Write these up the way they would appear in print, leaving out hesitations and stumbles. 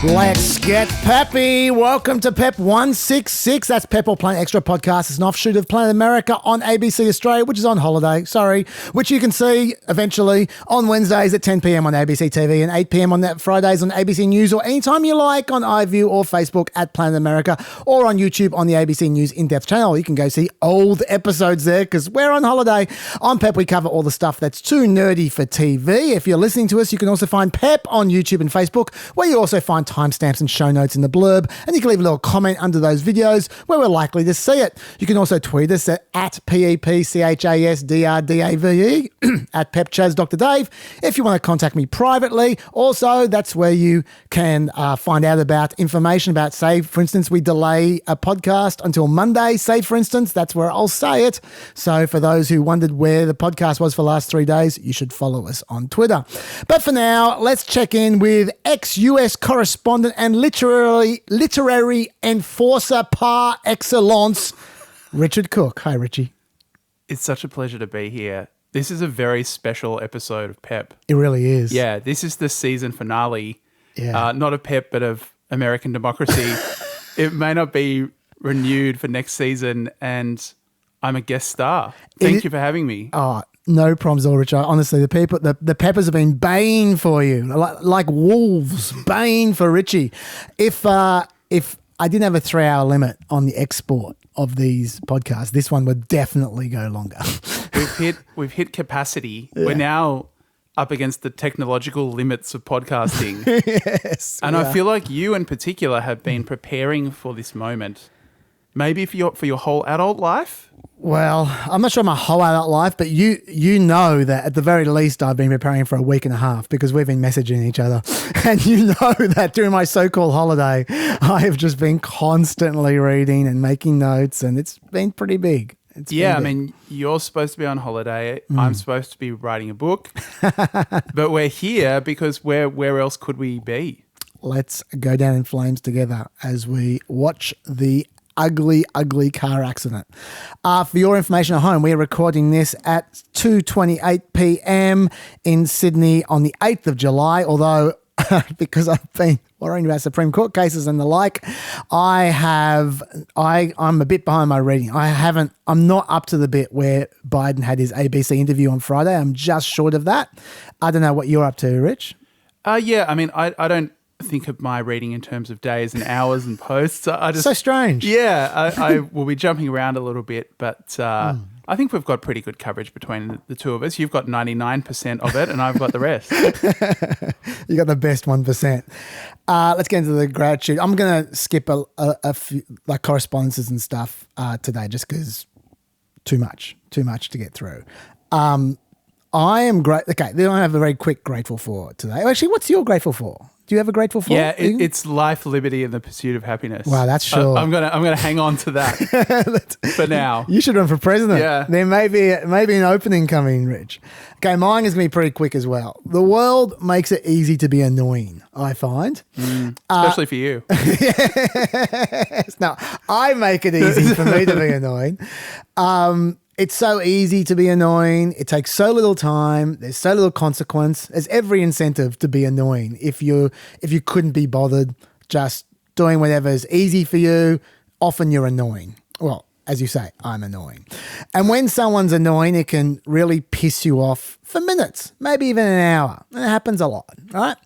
Let's get peppy. Welcome to PEP 166. That's PEP or Planet Extra podcast. It's an offshoot of Planet America on ABC Australia, which is on holiday, which you can see eventually on Wednesdays at 10 p.m. on ABC TV and 8 p.m. on Fridays on ABC News or anytime you like on iView or Facebook at Planet America or on YouTube on the ABC News In-Depth channel. You can go see old episodes there because we're on holiday. On PEP, we cover all the stuff that's too nerdy for TV. If you're listening to us, you can also find PEP on YouTube and Facebook, where you also find timestamps and show notes in the blurb, and you can leave a little comment under those videos where we're likely to see it. You can also tweet us at PEPCHASDRDAVE at PepChasDrDave if you want to contact me privately. Also, that's where you can find out about information about, say, for instance, we delay a podcast until Monday, say, for instance, that's where I'll say it. So for those who wondered where the podcast was for the last 3 days, you should follow us on Twitter. But for now, let's check in with ex-US correspondent and literary enforcer par excellence, Richard Cooke. Hi, Richy. It's such a pleasure to be here. This is a very special episode of PEP. It really is. Yeah, this is the season finale, Yeah. not of PEP, but of American democracy. It may not be renewed for next season, and I'm a guest star. Thank you for having me. Oh, no problems at all, Richard. Honestly, the peppers have been baying for you, like wolves, baying for Richy. If I didn't have a 3-hour limit on the export of these podcasts, this one would definitely go longer. We've hit capacity. Yeah. We're now up against the technological limits of podcasting. Yes. And I feel like you in particular have been preparing for this moment. Maybe for your whole adult life? Well, I'm not sure my whole adult life, but you know that at the very least I've been preparing for a week and a half because we've been messaging each other. And you know that during my so-called holiday, I have just been constantly reading and making notes, and it's been pretty big. I mean, you're supposed to be on holiday. I'm supposed to be writing a book. But we're here because where else could we be? Let's go down in flames together as we watch the ugly car accident. For your information at home, we're recording this at 2:28 p.m. in Sydney on the 8th of July, although because I've been worrying about Supreme Court cases and the like, I'm a bit behind my reading. I'm not up to the bit where Biden had his ABC interview on Friday. I'm just short of that. I don't know what you're up to, Rich. Yeah, I mean, I don't think of my reading in terms of days and hours and posts. So strange. Yeah, I will be jumping around a little bit, but I think we've got pretty good coverage between the two of us. You've got 99% of it and I've got the rest. You got the best 1%. Let's get into the gratitude. I'm going to skip a few like correspondences and stuff today just because too much to get through. I am great. Okay, then I have a very quick grateful for today. Actually, what's your grateful for? Do you have a grateful for? Yeah, it's life, liberty, and the pursuit of happiness. Wow, that's sure. I'm gonna hang on to that for now. You should run for president. Yeah, there may be an opening coming, Rich. Okay, mine is gonna be pretty quick as well. The world makes it easy to be annoying, I find, especially for you. Yes. No, I make it easy for me to be annoying. It's so easy to be annoying. It takes so little time. There's so little consequence. There's every incentive to be annoying. If you couldn't be bothered just doing whatever is easy for you, often you're annoying. Well, as you say, I'm annoying. And when someone's annoying, it can really piss you off for minutes, maybe even an hour. And it happens a lot, right?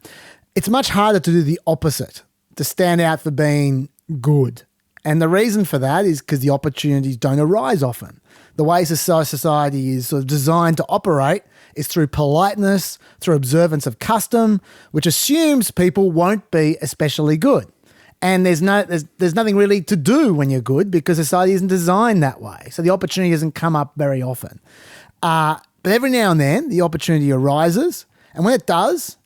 It's much harder to do the opposite, to stand out for being good. And the reason for that is because the opportunities don't arise often. The way society is sort of designed to operate is through politeness, through observance of custom, which assumes people won't be especially good. And there's nothing really to do when you're good because society isn't designed that way. So the opportunity doesn't come up very often. But every now and then the opportunity arises. And when it does,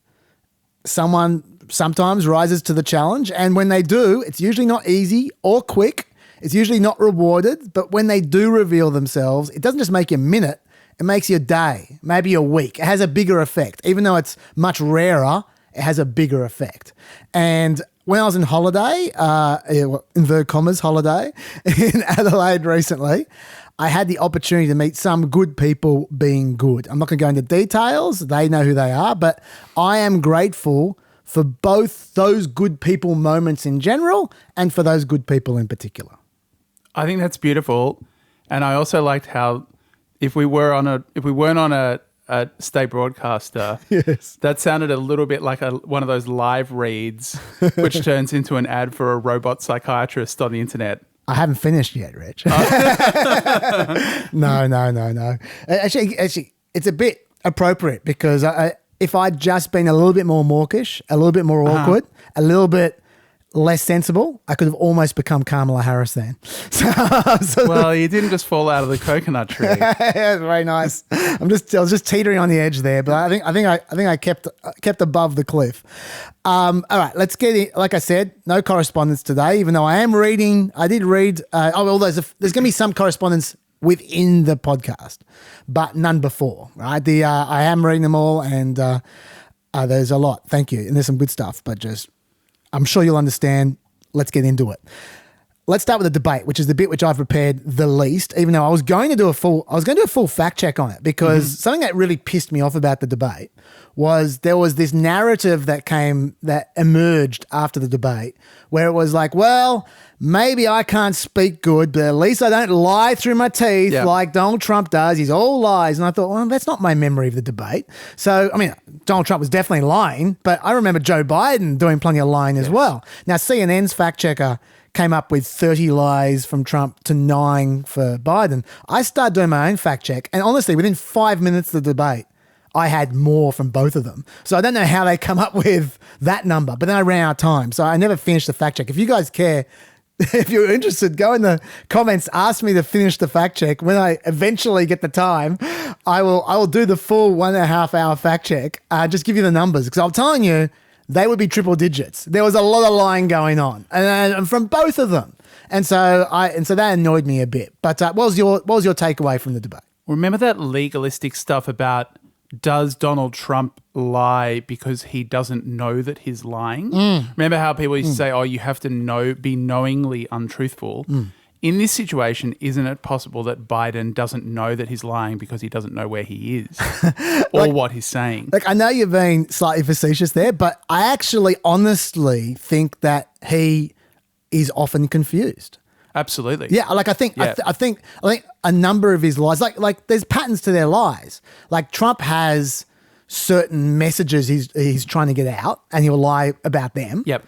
someone sometimes rises to the challenge. And when they do, it's usually not easy or quick. It's usually not rewarded, but when they do reveal themselves, it doesn't just make you a minute, it makes you a day, maybe a week. It has a bigger effect. Even though it's much rarer, it has a bigger effect. And when I was in holiday, inverted commas, holiday, in Adelaide recently, I had the opportunity to meet some good people being good. I'm not going to go into details. They know who they are, but I am grateful for both those good people moments in general and for those good people in particular. I think that's beautiful. And I also liked how if we weren't on a state broadcaster, Yes. that sounded a little bit like one of those live reads, which turns into an ad for a robot psychiatrist on the internet. I haven't finished yet, Rich. No. Actually, it's a bit appropriate because if I'd just been a little bit more mawkish, a little bit more awkward, a little bit less sensible, I could have almost become Kamala Harris then. Well, you didn't just fall out of the coconut tree. Yeah, very nice. I was just teetering on the edge there, but I think I kept above the cliff. All right, let's get in. Like I said, no correspondence today, even though I did read. There's going to be some correspondence within the podcast, but none before. Right? I am reading them all, and there's a lot. Thank you, and there's some good stuff, but just. I'm sure you'll understand. Let's get into it. Let's start with the debate, which is the bit which I've prepared the least, even though I was going to do a full fact check on it, because something that really pissed me off about the debate was there was this narrative that emerged after the debate where it was like, well, maybe I can't speak good, but at least I don't lie through my teeth like Donald Trump does. He's all lies. And I thought, well, that's not my memory of the debate. So, I mean, Donald Trump was definitely lying, but I remember Joe Biden doing plenty of lying as well. Now, CNN's fact checker came up with 30 lies from Trump to 9 for Biden. I started doing my own fact check, and honestly, within 5 minutes of the debate, I had more from both of them. So I don't know how they come up with that number, but then I ran out of time. So I never finished the fact check. If you guys care, if you're interested, go in the comments, ask me to finish the fact check. When I eventually get the time, I will do the full 1.5 hour fact check. Just give you the numbers, because I'm telling you, they would be triple digits. There was a lot of lying going on, and from both of them. And so that annoyed me a bit. But what was your takeaway from the debate? Remember that legalistic stuff about does Donald Trump lie because he doesn't know that he's lying? Remember how people used to say, oh, you have to be knowingly untruthful. In this situation, isn't it possible that Biden doesn't know that he's lying because he doesn't know where he is or what he's saying? Like, I know you're being slightly facetious there, but I actually honestly think that he is often confused. Absolutely. Yeah, like I think a number of his lies, like there's patterns to their lies. Like Trump has certain messages he's trying to get out, and he'll lie about them. Yep.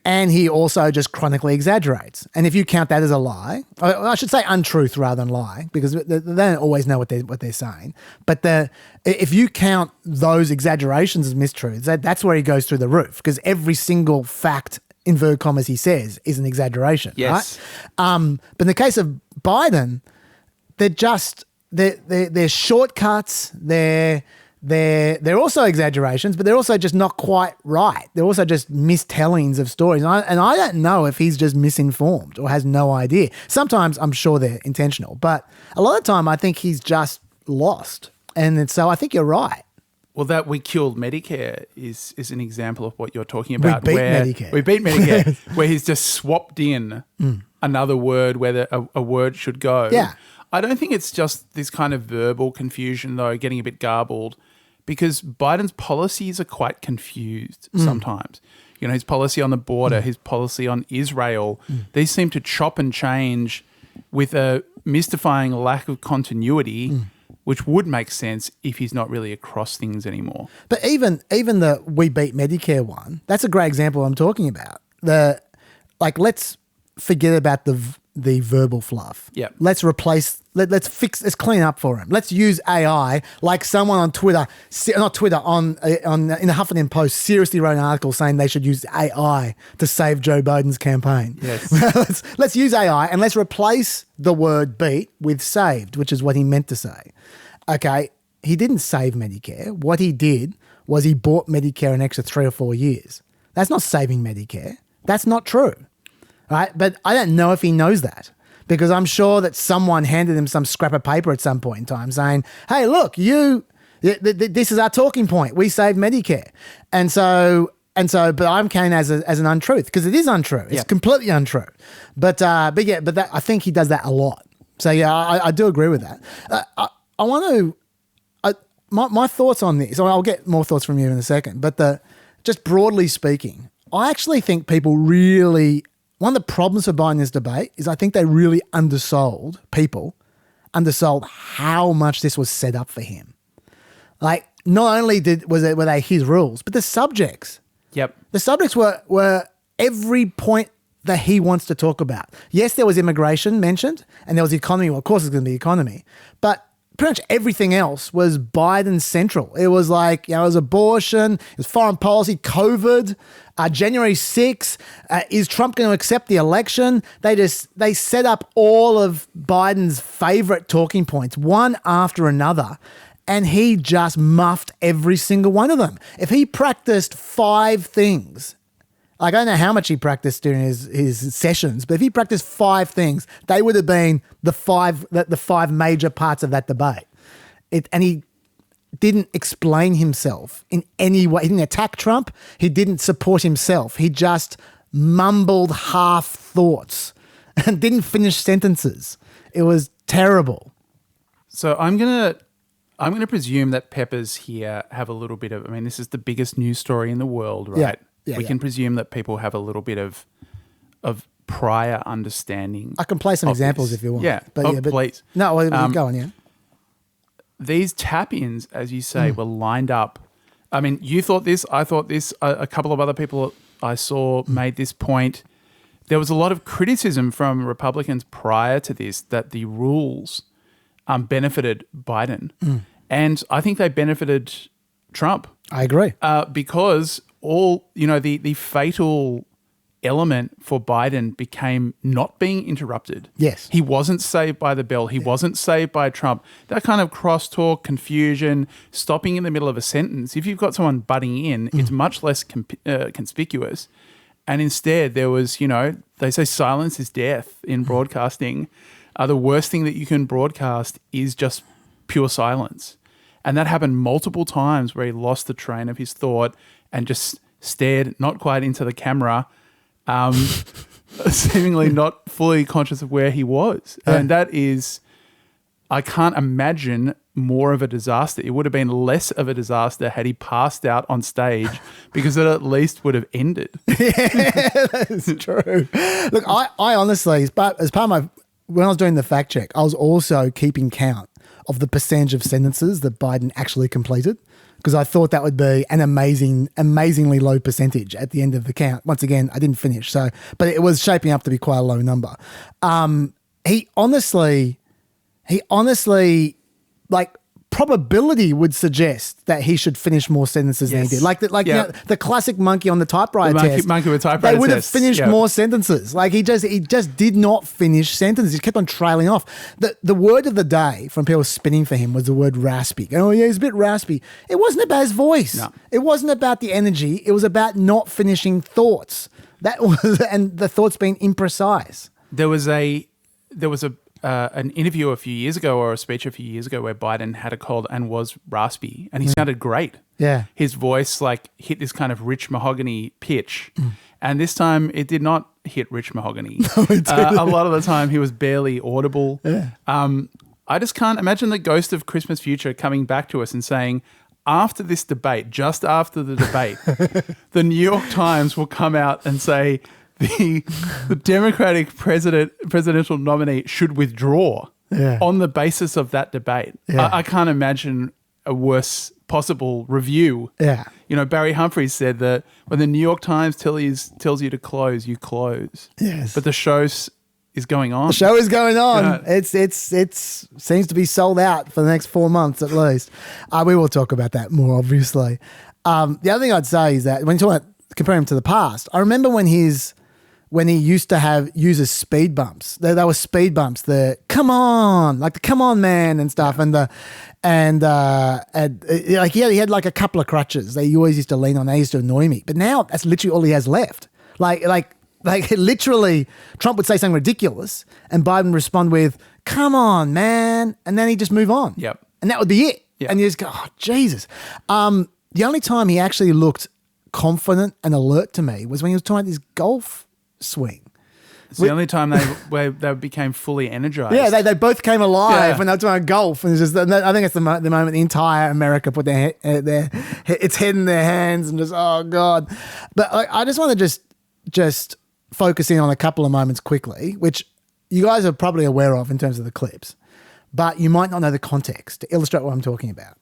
And he also just chronically exaggerates. And if you count that as a lie, I should say untruth rather than lie, because they don't always know what they're saying. But if you count those exaggerations as mistruths, that's where he goes through the roof, because every single fact, inverted commas, he says is an exaggeration. Yes. Right? But in the case of Biden, they're shortcuts. They're also exaggerations, but they're also just not quite right. They're also just mistellings of stories. And I don't know if he's just misinformed or has no idea. Sometimes I'm sure they're intentional, but a lot of the time I think he's just lost. And so I think you're right. Well, that we killed Medicare is an example of what you're talking about. We beat Medicare. Where he's just swapped in another word where a word should go. Yeah. I don't think it's just this kind of verbal confusion, though, getting a bit garbled, because Biden's policies are quite confused sometimes. You know, his policy on the border, his policy on Israel, these seem to chop and change with a mystifying lack of continuity, which would make sense if he's not really across things anymore. But even the We Beat Medicare one, that's a great example I'm talking about. Let's forget about the verbal fluff. Yep. Let's clean up for him. Let's use AI, like someone on Twitter, not Twitter, in the Huffington Post seriously wrote an article saying they should use AI to save Joe Biden's campaign. Yes. let's use AI and let's replace the word beat with saved, which is what he meant to say. Okay, he didn't save Medicare. What he did was he bought Medicare an extra 3 or 4 years. That's not saving Medicare. That's not true. Right? But I don't know if he knows that, because I'm sure that someone handed him some scrap of paper at some point in time saying, hey, look, this is our talking point. We saved Medicare. And so, but I'm counting as an untruth, because it is untrue. It's completely untrue. But I think he does that a lot. So yeah, I do agree with that. I want to, my thoughts on this, I'll get more thoughts from you in a second, but just broadly speaking, I actually think people really, one of the problems for Biden in this debate is I think they really undersold how much this was set up for him. Like, not only were they his rules, but the subjects. Yep. The subjects were every point that he wants to talk about. Yes, there was immigration mentioned, and there was the economy. Well, of course, it's going to be economy, but pretty much everything else was Biden central. It was like, it was abortion, it was foreign policy, COVID, January 6th. Is Trump going to accept the election? They set up all of Biden's favorite talking points, one after another. And he just muffed every single one of them. If he practiced 5 things, like I don't know how much he practiced during his sessions, but if he practiced 5 things, they would have been the 5 major parts of that debate. And he didn't explain himself in any way. He didn't attack Trump. He didn't support himself. He just mumbled half thoughts and didn't finish sentences. It was terrible. So I'm gonna presume that peppers here have a little bit of, I mean, this is the biggest news story in the world, right? Yeah, we can presume that people have a little bit of prior understanding. I can play some examples if you want. Yeah, but please. No, well, go on, yeah. These tap-ins, as you say, were lined up. I mean, you thought this, I thought this, a couple of other people I saw made this point. There was a lot of criticism from Republicans prior to this that the rules benefited Biden. And I think they benefited Trump. I agree. Because the fatal element for Biden became not being interrupted. Yes. He wasn't saved by the bell. He wasn't saved by Trump. That kind of crosstalk, confusion, stopping in the middle of a sentence. If you've got someone butting in, it's much less conspicuous. And instead there was, they say silence is death in broadcasting. The worst thing that you can broadcast is just pure silence. And that happened multiple times where he lost the train of his thought and just stared not quite into the camera, seemingly not fully conscious of where he was. Yeah. And that is, I can't imagine more of a disaster. It would have been less of a disaster had he passed out on stage because it at least would have ended. Yeah, that's true. Look, I honestly, as part of my, when I was doing the fact check, I was also keeping count of the percentage of sentences that Biden actually completed, because I thought that would be an amazingly low percentage at the end of the count. Once again, I didn't finish, but it was shaping up to be quite a low number. He honestly, like, probability would suggest that he should finish more sentences than he did. Like the classic monkey on the typewriter test. Monkey with typewriter They would have test. finished more sentences. Like he just did not finish sentences. He kept on trailing off. The word of the day from people spinning for him was the word raspy. Oh yeah, he's a bit raspy. It wasn't about his voice. No. It wasn't about the energy. It was about not finishing thoughts. That was, and the thoughts being imprecise. There was an interview a few years ago, or a speech a few years ago, where Biden had a cold and was raspy, and he sounded great. Yeah. His voice hit this kind of rich mahogany pitch, and this time it did not hit rich mahogany. A lot of the time he was barely audible. Yeah. I just can't imagine the ghost of Christmas future coming back to us and saying, after this debate, just after the debate, the New York Times will come out and say, the Democratic presidential nominee should withdraw on the basis of that debate. Yeah. I can't imagine a worse possible review. Yeah. Barry Humphries said that when the New York Times tells you to close, you close. Yes. But the show is going on. The show is going on. Yeah. It's seems to be sold out for the next 4 months at least. We will talk about that more, obviously. The other thing I'd say is that when you talk about comparing him to the past, I remember when he used to use speed bumps. There were speed bumps. The come on, like the come on man and stuff, and he had like a couple of crutches that he always used to lean on. They used to annoy me, but now that's literally all he has left. Like literally, Trump would say something ridiculous, and Biden would respond with "Come on, man," and then he'd just move on. Yep, and that would be it. Yep. And you just go, "Oh Jesus." The only time he actually looked confident and alert to me was when he was talking about his golf swing. It's the only time they became fully energized. Yeah, they both came alive Yeah. when they were doing golf, and it's just I think it's the moment the entire America put its head in their hands and just oh god. But I just want to just focus in on a couple of moments quickly, which you guys are probably aware of in terms of the clips, but you might not know the context to illustrate what I'm talking about.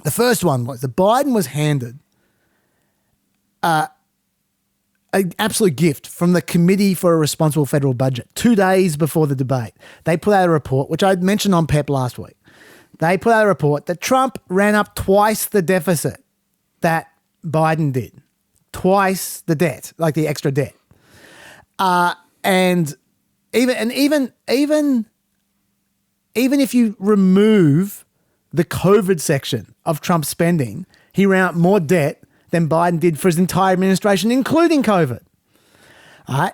The first one was that Biden was handed an absolute gift from the Committee for a Responsible Federal Budget 2 days before the debate. They put out a report, which I mentioned on PEP last week. They put out a report that Trump ran up twice the deficit that Biden did. Twice the debt, like the extra debt. And even if you remove the COVID section of Trump's spending, he ran up more debt than Biden did for his entire administration, including COVID. All right.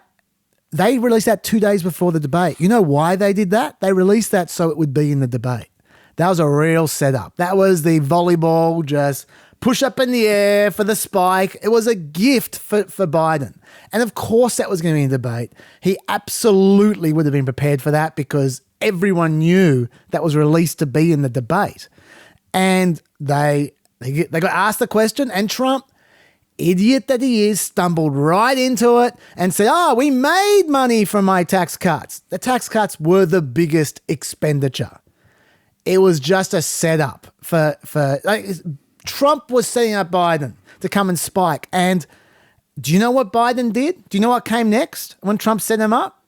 They released that 2 days before the debate. You know why they did that? They released that so it would be in the debate. That was a real setup. That was the volleyball just push up in the air for the spike. It was a gift for Biden. And of course that was going to be in the debate. He absolutely would have been prepared for that because everyone knew that was released to be in the debate. And they got asked the question, and Trump, idiot that he is, stumbled right into it and said, we made money from my tax cuts. The tax cuts were the biggest expenditure. It was just a setup for Trump was setting up Biden to come and spike. And do you know what Biden did? Do you know what came next when Trump set him up?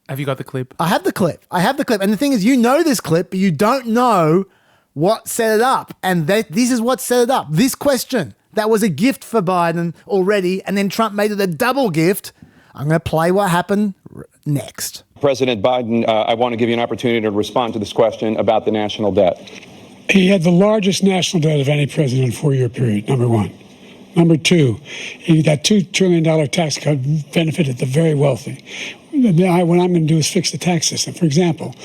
Have you got the clip? I have the clip. And the thing is, you know this clip, but you don't know what set it up. And this is what set it up. This question that was a gift for Biden already, and then Trump made it a double gift. I'm going to play what happened next. President Biden, I want to give you an opportunity to respond to this question about the national debt. He had the largest national debt of any president in a 4-year period, number one. Number two, that $2 trillion tax cut benefited the very wealthy. What I'm going to do is fix the tax system. For example,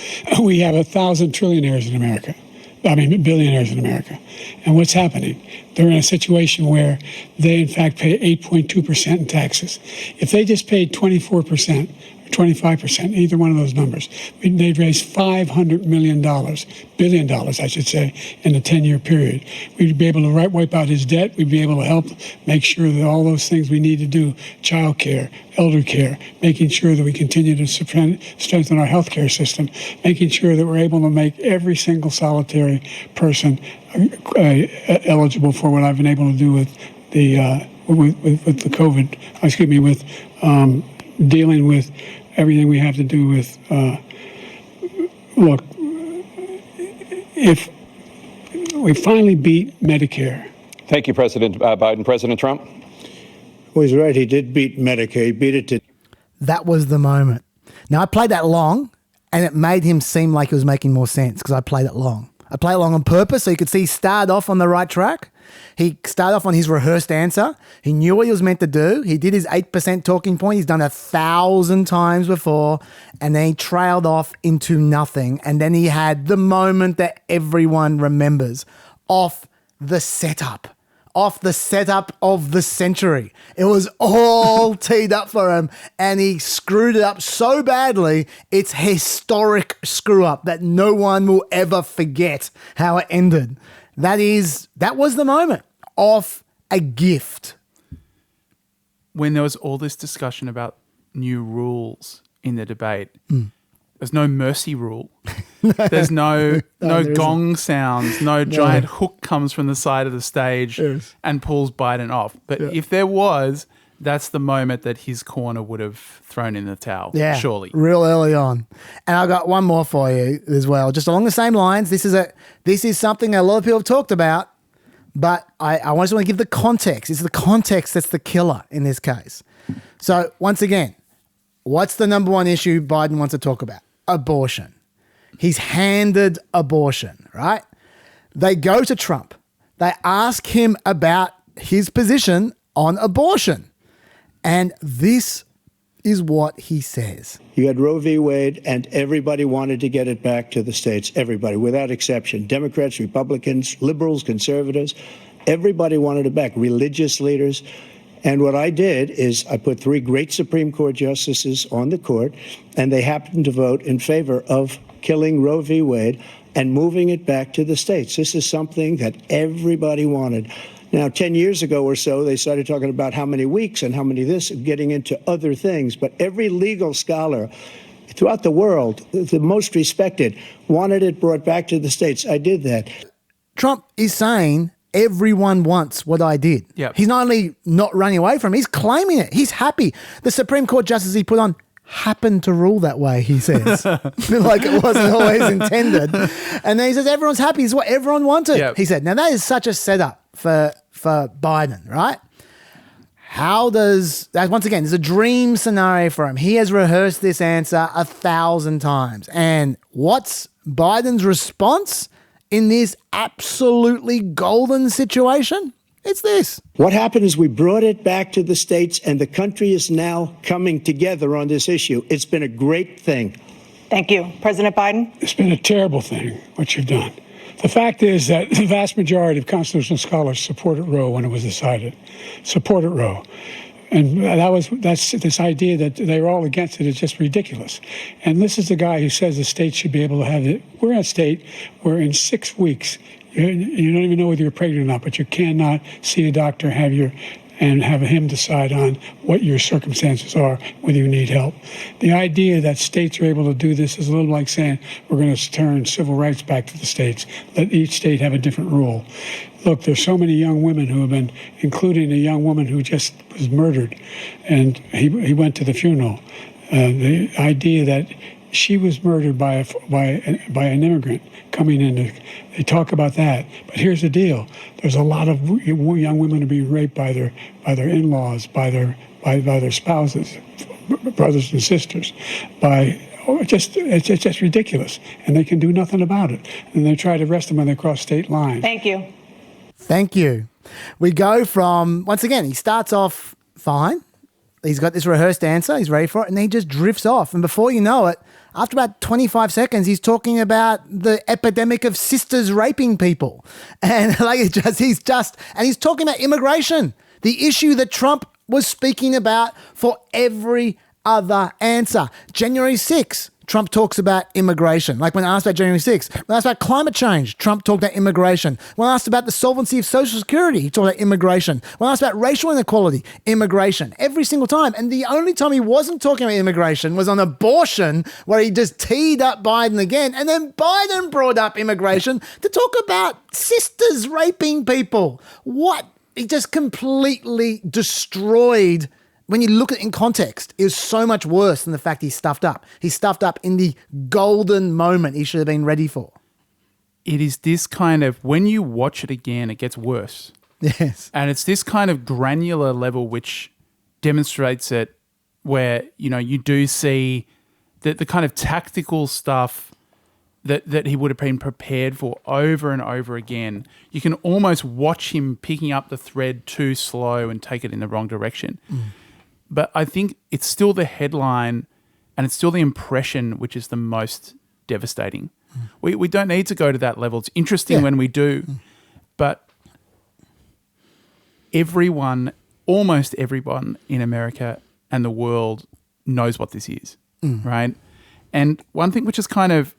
we have 1,000 trillionaires in America. Billionaires in America. And what's happening? They're in a situation where they, in fact, pay 8.2% in taxes. If they just paid 24%, 25%, either one of those numbers, they'd raise $500 billion, I should say, in a 10-year period. We'd be able to wipe out his debt. We'd be able to help make sure that all those things we need to do, child care, elder care, making sure that we continue to strengthen our healthcare system, making sure that we're able to make every single solitary person eligible for what I've been able to do with the COVID, with dealing with everything we have to do with, look, if we finally beat Medicare. Thank you, President Biden. President Trump? Well, he's right. He did beat Medicare. He beat it to... That was the moment. Now, I played that long, and it made him seem like he was making more sense because I played it long. I played it long on purpose so you could see he started off on the right track. He started off on his rehearsed answer. He knew what he was meant to do. He did his 8% talking point. He's done 1,000 times before. And then he trailed off into nothing. And then he had the moment that everyone remembers off the setup of the century. It was all teed up for him. And he screwed it up so badly, it's historic screw up that no one will ever forget how it ended. That was the moment of a gift. When there was all this discussion about new rules in the debate, there's no mercy rule. There's no gong sounds. No giant hook comes from the side of the stage and pulls Biden off. But if there was, that's the moment that his corner would have thrown in the towel, surely. Real early on. And I've got one more for you as well, just along the same lines. This is something a lot of people have talked about, but I just want to give the context. It's the context that's the killer in this case. So once again, what's the number one issue Biden wants to talk about? Abortion. He's handed abortion, right? They go to Trump. They ask him about his position on abortion. And this is what he says. You had Roe v. Wade, and everybody wanted to get it back to the states. Everybody, without exception. Democrats, Republicans, liberals, conservatives. Everybody wanted it back. Religious leaders. And what I did is I put 3 great Supreme Court justices on the court, and they happened to vote in favor of killing Roe v. Wade and moving it back to the states. This is something that everybody wanted. Now, 10 years ago or so, they started talking about how many weeks and how many this, and getting into other things. But every legal scholar throughout the world, the most respected, wanted it brought back to the states. I did that. Trump is saying everyone wants what I did. Yep. He's not only not running away from it, he's claiming it. He's happy. The Supreme Court justice he put on happened to rule that way, he says. Like it wasn't always intended. And then he says everyone's happy. It's what everyone wanted. Yep. He said, now that is such a setup for Biden, right? How does that, once again, there's a dream scenario for him. He has rehearsed this answer 1,000 times. And what's Biden's response in this absolutely golden situation? It's this. What happened is we brought it back to the states, and the country is now coming together on this issue. It's been a great thing. Thank you. President Biden? It's been a terrible thing, what you've done. The fact is that the vast majority of constitutional scholars supported Roe when it was decided. Supported Roe. And that's this idea that they're all against it is just ridiculous. And this is the guy who says the state should be able to have it. We're at a state where in 6 weeks, you don't even know whether you're pregnant or not, but you cannot see a doctor, and have him decide on what your circumstances are, whether you need help. The idea that states are able to do this is a little like saying we're going to turn civil rights back to the states, let each state have a different rule. Look, there's so many young women who have been, including a young woman who just was murdered, and he went to the funeral. The idea that she was murdered by an immigrant coming in. They talk about that, but here's the deal: there's a lot of young women who are being raped by their in-laws, by their spouses, brothers and sisters, it's just ridiculous, and they can do nothing about it. And they try to arrest them when they cross state lines. Thank you. Thank you. We go from, once again, he starts off fine. He's got this rehearsed answer. He's ready for it. And then he just drifts off. And before you know it, after about 25 seconds, he's talking about the epidemic of sisters raping people. And he's talking about immigration, the issue that Trump was speaking about for every other answer. January 6th, Trump talks about immigration. Like when asked about January 6th, when asked about climate change, Trump talked about immigration. When asked about the solvency of Social Security, he talked about immigration. When asked about racial inequality, immigration. Every single time. And the only time he wasn't talking about immigration was on abortion, where he just teed up Biden again. And then Biden brought up immigration to talk about sisters raping people. What? He just completely destroyed. When you look at it in context, it was so much worse than the fact he stuffed up. He stuffed up in the golden moment he should have been ready for. It is this kind of, when you watch it again, it gets worse. Yes. And it's this kind of granular level which demonstrates it, where, you do see the kind of tactical stuff that he would have been prepared for over and over again. You can almost watch him picking up the thread too slow and take it in the wrong direction. But I think it's still the headline and it's still the impression which is the most devastating. We don't need to go to that level. It's interesting when we do, but almost everyone in America and the world knows what this is, right? And one thing which is kind of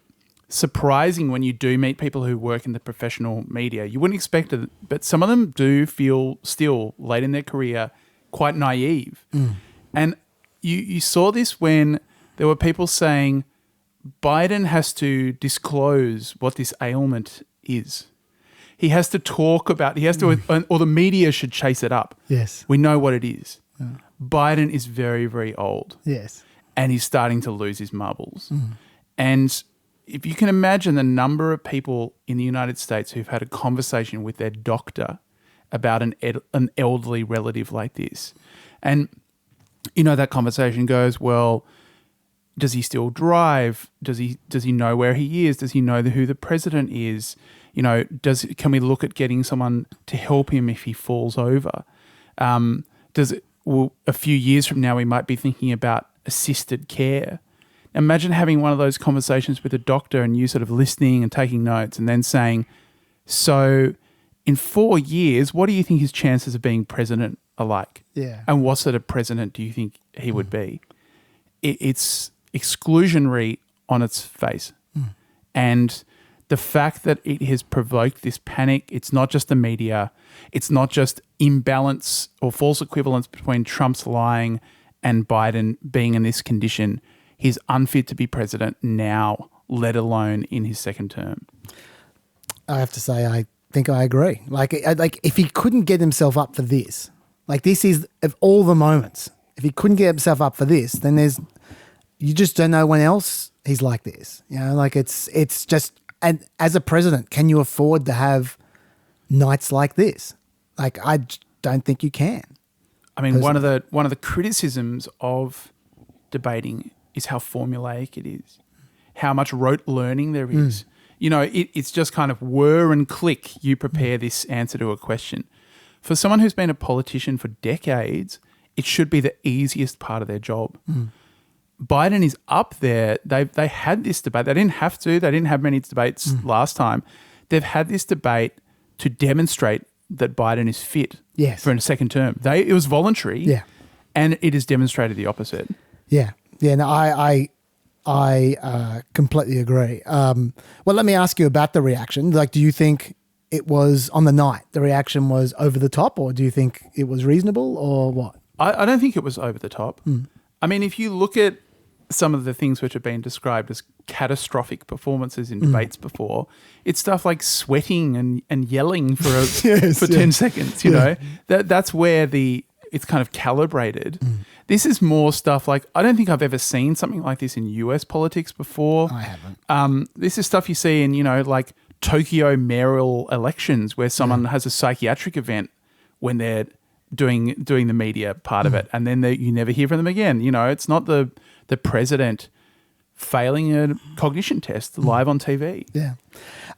surprising when you do meet people who work in the professional media, you wouldn't expect it, but some of them do feel still late in their career quite naive. And you saw this when there were people saying Biden has to disclose what this ailment is. He has to talk about, or the media should chase it up. Yes. We know what it is. Biden is very, very old. Yes. And he's starting to lose his marbles. And if you can imagine the number of people in the United States who've had a conversation with their doctor about an elderly relative like this, and that conversation goes, well, does he still drive? Does he know where he is? Does he know who the president is? Can we look at getting someone to help him if he falls over? A few years from now, we might be thinking about assisted care. Imagine having one of those conversations with a doctor and you sort of listening and taking notes and then saying, so in 4 years, what do you think his chances of being president alike. Yeah. And what sort of president do you think he would be? It's exclusionary on its face. And the fact that it has provoked this panic, it's not just the media, it's not just imbalance or false equivalence between Trump's lying and Biden being in this condition. He's unfit to be president now, let alone in his second term. I have to say, I think I agree. Like if he couldn't get himself up for this, like this is of all the moments, if he couldn't get himself up for this, then you just don't know when else he's like this. You know, like it's just, and as a president, can you afford to have nights like this? Like I don't think you can. I mean, one of the criticisms of debating is how formulaic it is, how much rote learning there is. You know, it's just kind of whir and click, you prepare this answer to a question. For someone who's been a politician for decades, it should be the easiest part of their job. Biden is up there. They had this debate. They didn't have to. They didn't have many debates last time. They've had this debate to demonstrate that Biden is fit for a second term. It was voluntary, and it has demonstrated the opposite. Yeah. No, I completely agree. Well, let me ask you about the reaction. Like, do you think it was on the night, the reaction was over the top, or do you think it was reasonable, or what? I don't think it was over the top. I mean, if you look at some of the things which have been described as catastrophic performances in debates before, it's stuff like sweating and yelling for 10 seconds, you know. That's where it's kind of calibrated. This is more stuff like, I don't think I've ever seen something like this in US politics before. I haven't. This is stuff you see in, you know, like Tokyo mayoral elections where someone has a psychiatric event when they're doing the media part of it, and then you never hear from them again. You know, it's not the president failing a cognition test live on TV. Yeah.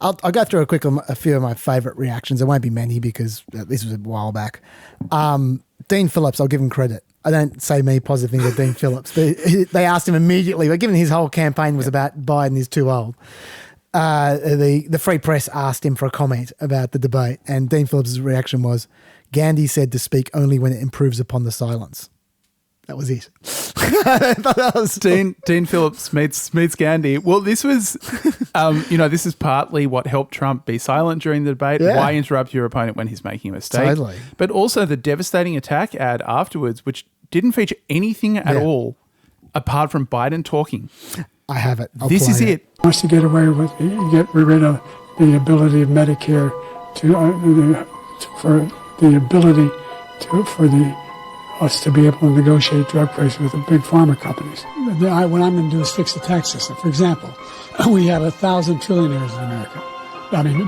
I'll go through a few of my favourite reactions. There won't be many because this was a while back. Dean Phillips, I'll give him credit. I don't say many positive things of Dean Phillips, but they asked him immediately, but given his whole campaign was about Biden is too old, the Free Press asked him for a comment about the debate, and Dean Phillips' reaction was, Gandhi said to speak only when it improves upon the silence. That was it. I thought that was Dean Phillips meets Gandhi. Well, this was, this is partly what helped Trump be silent during the debate. Yeah. Why interrupt your opponent when he's making a mistake? Totally. But also the devastating attack ad afterwards, which didn't feature anything at all apart from Biden talking. I have it. This is it. Wants to get rid of the ability of Medicare for us to be able to negotiate drug prices with the big pharma companies. What I'm going to do is fix the tax system. For example, we have 1,000 trillionaires in America.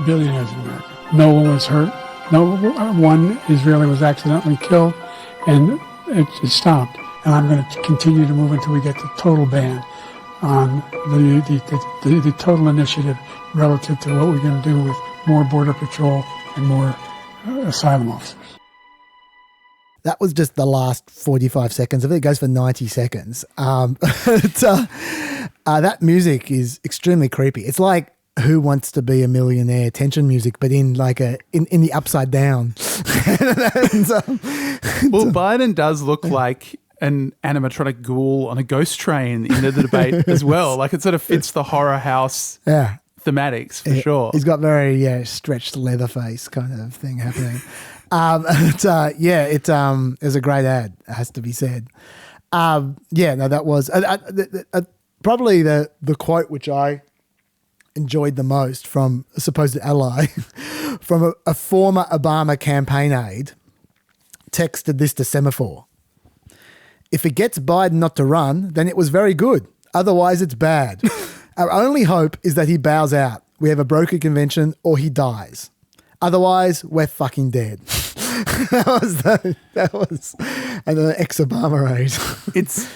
Billionaires in America. No one was hurt. No one Israeli was accidentally killed, and it stopped. And I'm going to continue to move until we get the total ban on the total initiative relative to what we're going to do with more border patrol and more asylum officers. That was just the last 45 seconds of it. It goes for 90 seconds. That music is extremely creepy. It's like Who Wants to Be a Millionaire tension music, but in like in the upside down. Well, Biden does look like an animatronic ghoul on a ghost train in the debate as well. Like it sort of fits the horror house thematics for sure. He's got very stretched leather face kind of thing happening. It was a great ad, it has to be said. That was probably the quote which I enjoyed the most from a supposed ally, from a former Obama campaign aide, texted this to Semaphore. If it gets Biden not to run, then it was very good. Otherwise, it's bad. Our only hope is that he bows out. We have a broker convention or he dies. Otherwise, we're fucking dead. that was an ex-Obama aide.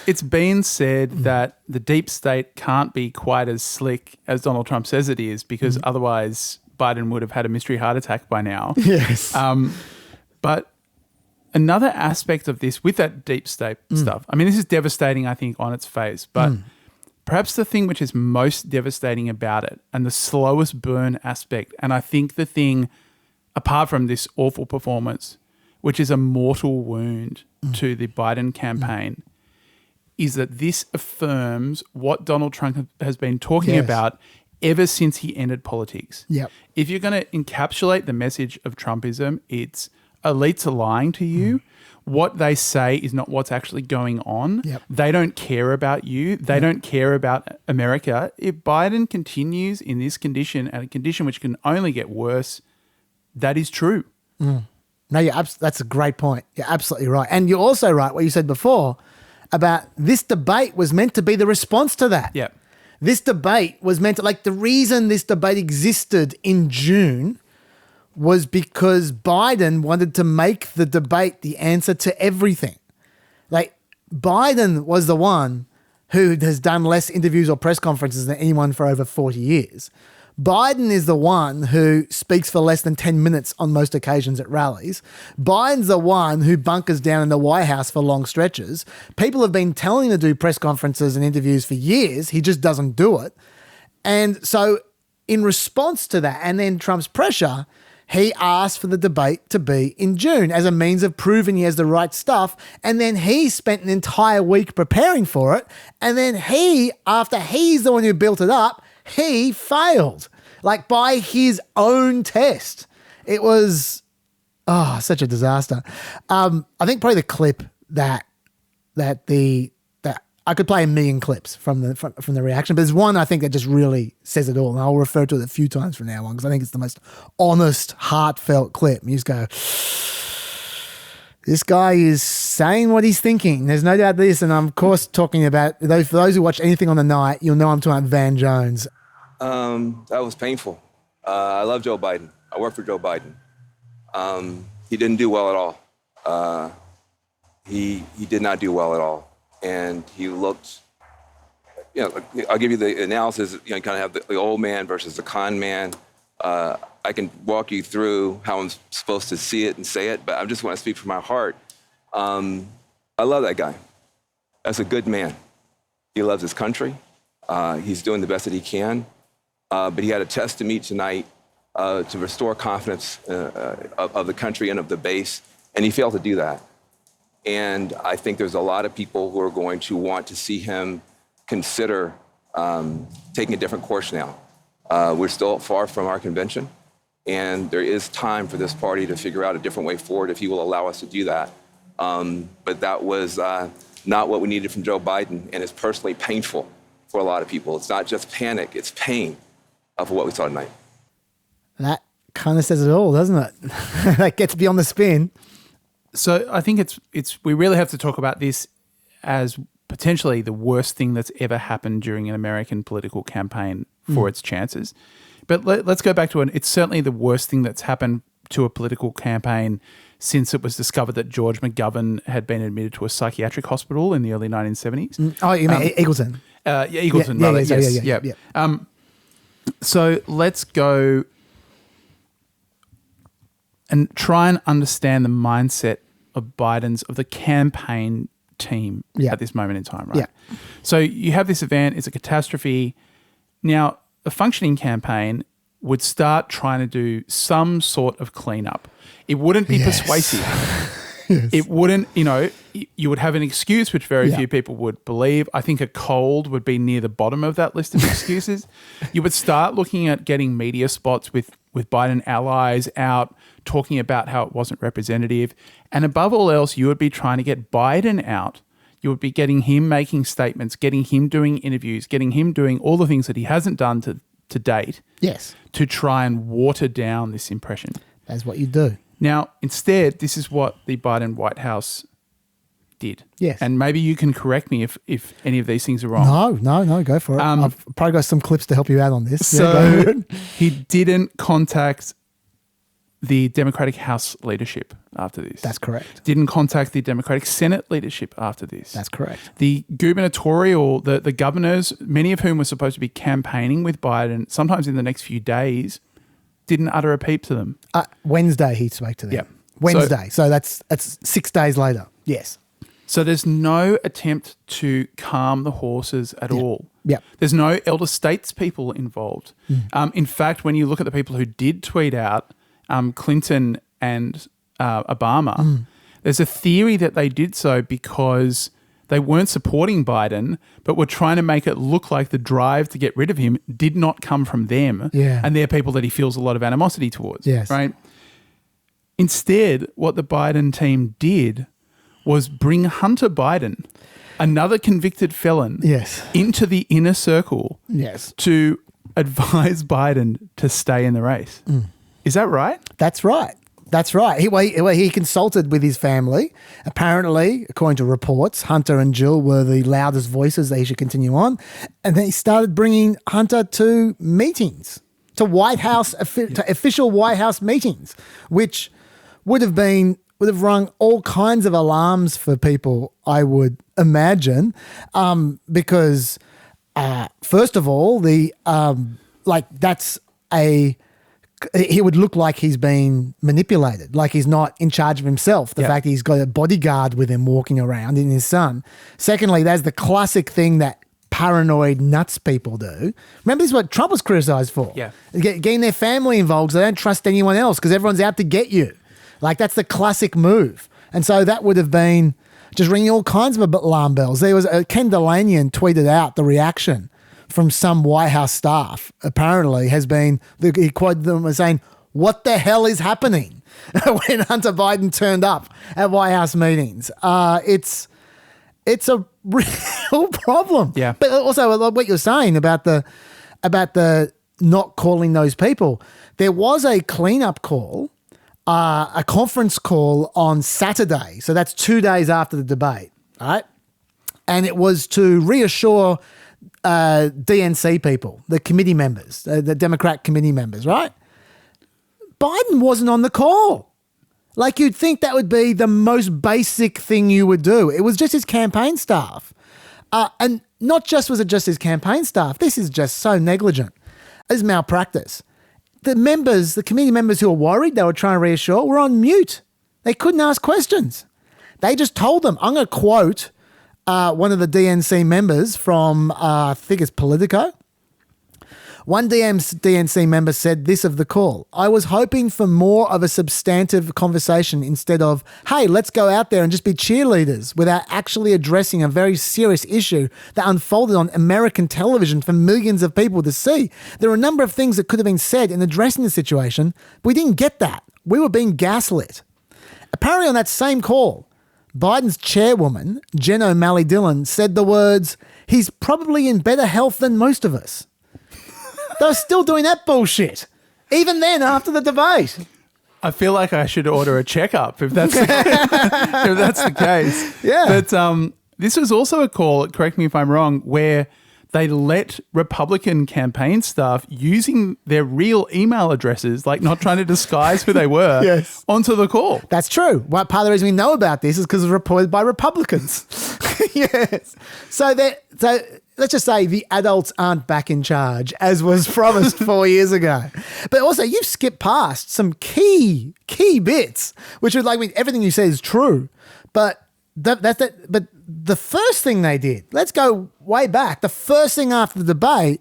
It's been said that the deep state can't be quite as slick as Donald Trump says it is because otherwise Biden would have had a mystery heart attack by now. Yes. But another aspect of this with that deep state stuff, I mean, this is devastating, I think, on its face, but perhaps the thing which is most devastating about it and the slowest burn aspect, and I think the thing, apart from this awful performance, which is a mortal wound to the Biden campaign, is that this affirms what Donald Trump has been talking about ever since he entered politics. Yep. If you're going to encapsulate the message of Trumpism, it's elites are lying to you. What they say is not what's actually going on. Yep. They don't care about you. They don't care about America. If Biden continues in this condition, and a condition which can only get worse, that is true. No, that's a great point. You're absolutely right. And you're also right what you said before about this debate was meant to be the response to that. Yeah. This debate was meant to, like, the reason this debate existed in June was because Biden wanted to make the debate the answer to everything. Like, Biden was the one who has done less interviews or press conferences than anyone for over 40 years. Biden is the one who speaks for less than 10 minutes on most occasions at rallies. Biden's the one who bunkers down in the White House for long stretches. People have been telling him to do press conferences and interviews for years. He just doesn't do it. And so in response to that, and then Trump's pressure, he asked for the debate to be in June as a means of proving he has the right stuff. And then he spent an entire week preparing for it. And then after he's the one who built it up, he failed, like, by his own test. It was, such a disaster. I think probably the clip that I could play a million clips from the reaction, but there's one I think that just really says it all, and I'll refer to it a few times from now on because I think it's the most honest, heartfelt clip. And you just go, this guy is saying what he's thinking. There's no doubt this. And I'm, of course, talking about, for those who watch anything on the night, you'll know I'm talking about Van Jones. That was painful. I love Joe Biden. I work for Joe Biden. He didn't do well at all. He did not do well at all. And he looked, I'll give you the analysis, you kind of have the old man versus the con man. I can walk you through how I'm supposed to see it and say it, but I just want to speak from my heart. I love that guy. That's a good man. He loves his country. He's doing the best that he can. But he had a test to meet tonight to restore confidence of the country and of the base, and he failed to do that. And I think there's a lot of people who are going to want to see him consider taking a different course now. We're still far from our convention, and there is time for this party to figure out a different way forward if he will allow us to do that. But that was not what we needed from Joe Biden, and it's personally painful for a lot of people. It's not just panic, it's pain for what we saw tonight. That kind of says it all, doesn't it? That gets beyond the spin. So I think we really have to talk about this as potentially the worst thing that's ever happened during an American political campaign for its chances. But let's go back to it. It's certainly the worst thing that's happened to a political campaign since it was discovered that George McGovern had been admitted to a psychiatric hospital in the early 1970s. Oh, you mean Eagleton? Yeah, Eagleton, rather. Yes. So let's go and try and understand the mindset of the campaign team at this moment in time, right? Yeah. So you have this event, it's a catastrophe. Now, a functioning campaign would start trying to do some sort of cleanup. It wouldn't be persuasive. Yes. It wouldn't, you would have an excuse which very few people would believe. I think a cold would be near the bottom of that list of excuses. You would start looking at getting media spots with Biden allies out talking about how it wasn't representative. And above all else, you would be trying to get Biden out. You would be getting him making statements, getting him doing interviews, getting him doing all the things that he hasn't done to date. Yes. To try and water down this impression. That's what you do. Now, instead, this is what the Biden White House did. Yes. And maybe you can correct me if any of these things are wrong. No, go for it. I've probably got some clips to help you out on this. So he didn't contact the Democratic House leadership after this. That's correct. Didn't contact the Democratic Senate leadership after this. That's correct. The gubernatorial, the governors, many of whom were supposed to be campaigning with Biden, sometimes in the next few days, didn't utter a peep to them. Wednesday he spoke to them. Yeah. Wednesday. So that's 6 days later. Yes. So there's no attempt to calm the horses at all. Yeah. There's no elder statespeople involved. In fact, when you look at the people who did tweet out, Clinton and Obama, there's a theory that they did so because they weren't supporting Biden, but were trying to make it look like the drive to get rid of him did not come from them. Yeah. And they're people that he feels a lot of animosity towards. Yes. Right? Instead, what the Biden team did was bring Hunter Biden, another convicted felon, Yes. into the inner circle Yes. to advise Biden to stay in the race. Is that right? That's right. That's right. He consulted with his family. Apparently, according to reports, Hunter and Jill were the loudest voices that he should continue on. And then he started bringing Hunter to meetings, to official White House meetings, which would have rung all kinds of alarms for people, I would imagine, because first of all, he would look like he's been manipulated, like he's not in charge of himself. The fact that he's got a bodyguard with him walking around in his son. Secondly, that's the classic thing that paranoid nuts people do. Remember, this is what Trump was criticized for. Yeah. Getting their family involved so they don't trust anyone else because everyone's out to get you. Like, that's the classic move. And so that would have been just ringing all kinds of alarm bells. There was Ken Delanian tweeted out the reaction from some White House staff, apparently, has been, he quoted them as saying, "What the hell is happening?" when Hunter Biden turned up at White House meetings. It's a real problem. Yeah. But also what you're saying about the not calling those people. There was a cleanup call, a conference call on Saturday. So that's 2 days after the debate, right? And it was to reassure DNC people, the committee members, the Democrat committee members, right? Biden wasn't on the call. Like, you'd think that would be the most basic thing you would do. It was just his campaign staff. And not just was it just his campaign staff. This is just so negligent. This is malpractice. The committee members who were worried, they were trying to reassure, were on mute. They couldn't ask questions. They just told them. I'm going to quote one of the DNC members from, I think it's Politico. One DNC member said this of the call: "I was hoping for more of a substantive conversation instead of, hey, let's go out there and just be cheerleaders without actually addressing a very serious issue that unfolded on American television for millions of people to see. There are a number of things that could have been said in addressing the situation, but we didn't get that. We were being gaslit." Apparently on that same call, Biden's chairwoman, Jen O'Malley Dillon, said the words, "He's probably in better health than most of us." They were still doing that bullshit, even then after the debate. I feel like I should order a checkup if that's if that's the case. Yeah. But this was also a call, correct me if I'm wrong, where they let Republican campaign staff using their real email addresses, like not trying to disguise who they were, Yes. onto the call. That's true. Well, part of the reason we know about this is because it was reported by Republicans. Yes. So let's just say the adults aren't back in charge, as was promised 4 years ago. But also, you've skipped past some key bits, which would everything you say is true. But but the first thing they did, let's go way back. The first thing after the debate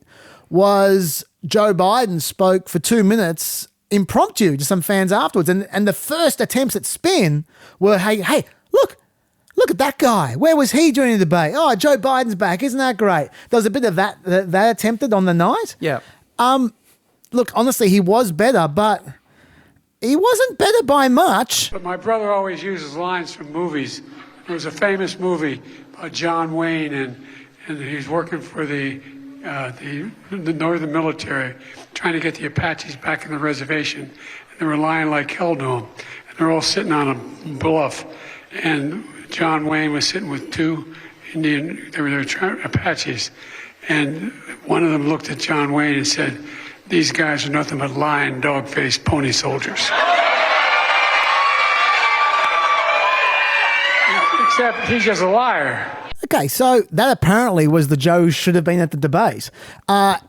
was Joe Biden spoke for 2 minutes impromptu to some fans afterwards. And the first attempts at spin were, hey, look at that guy. Where was he during the debate? Oh, Joe Biden's back. Isn't that great? There was a bit of that attempted on the night. Yeah. Look, honestly, he was better, but he wasn't better by much. But my brother always uses lines from movies. There was a famous movie by John Wayne, and he's working for the northern military, trying to get the Apaches back in the reservation. And they were lying like hell to him. And they're all sitting on a bluff. And John Wayne was sitting with two Indian, they were Apaches. And one of them looked at John Wayne and said, "These guys are nothing but lying, dog-faced pony soldiers." Except he's just a liar. Okay, so that apparently was the Joe who should have been at the debate.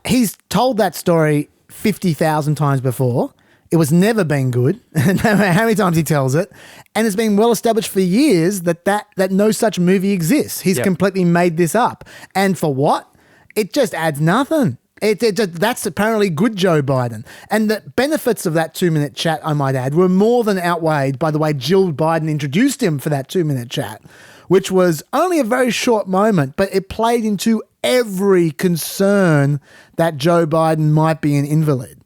He's told that story 50,000 times before. It was never been good, no matter how many times he tells it. And it's been well established for years that no such movie exists. He's completely made this up. And for what? It just adds nothing. That's apparently good Joe Biden. And the benefits of that 2-minute chat, I might add, were more than outweighed by the way Jill Biden introduced him for that 2-minute chat, which was only a very short moment, but it played into every concern that Joe Biden might be an invalid.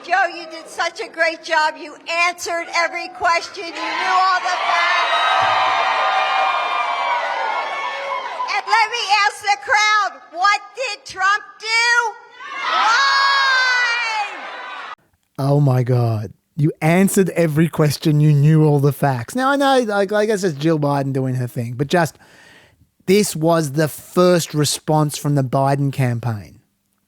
Joe, you did such a great job. You answered every question. You knew all the facts. And let me ask the crowd, what did Trump do? Lie! Oh my God. You answered every question. You knew all the facts. Now, I know, like, I guess it's Jill Biden doing her thing, but just this was the first response from the Biden campaign.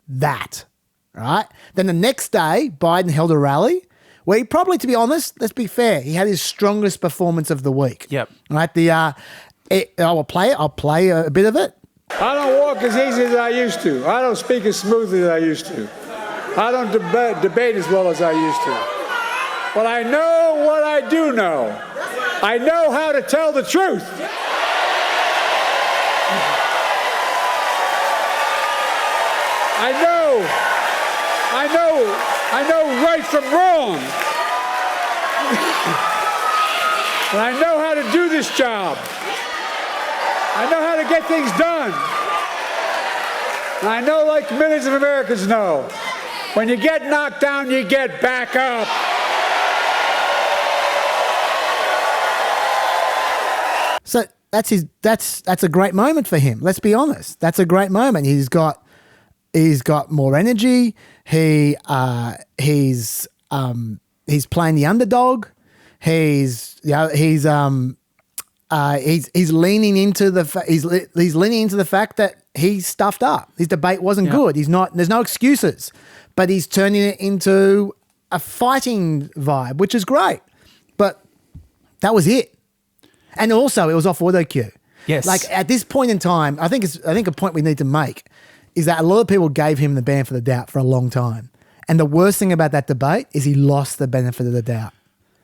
That, right? Then the next day, Biden held a rally where he probably, to be honest, let's be fair, he had his strongest performance of the week. Yep. Right? I'll play a bit of it. I don't walk as easy as I used to. I don't speak as smoothly as I used to. I don't debate as well as I used to. But I know what I do know. I know how to tell the truth. I know right from wrong. And I know how to do this job. I know how to get things done. And I know, like millions of Americans know, when you get knocked down, you get back up. So that's a great moment for him. Let's be honest. That's a great moment. He's got more energy. He's playing the underdog. He's leaning into the fact that he stuffed up. His debate wasn't good. There's no excuses, but he's turning it into a fighting vibe, which is great. But that was it. And also, it was off auto cue. Yes. Like at this point in time, I think a point we need to make is that a lot of people gave him the benefit of the doubt for a long time. And the worst thing about that debate is he lost the benefit of the doubt.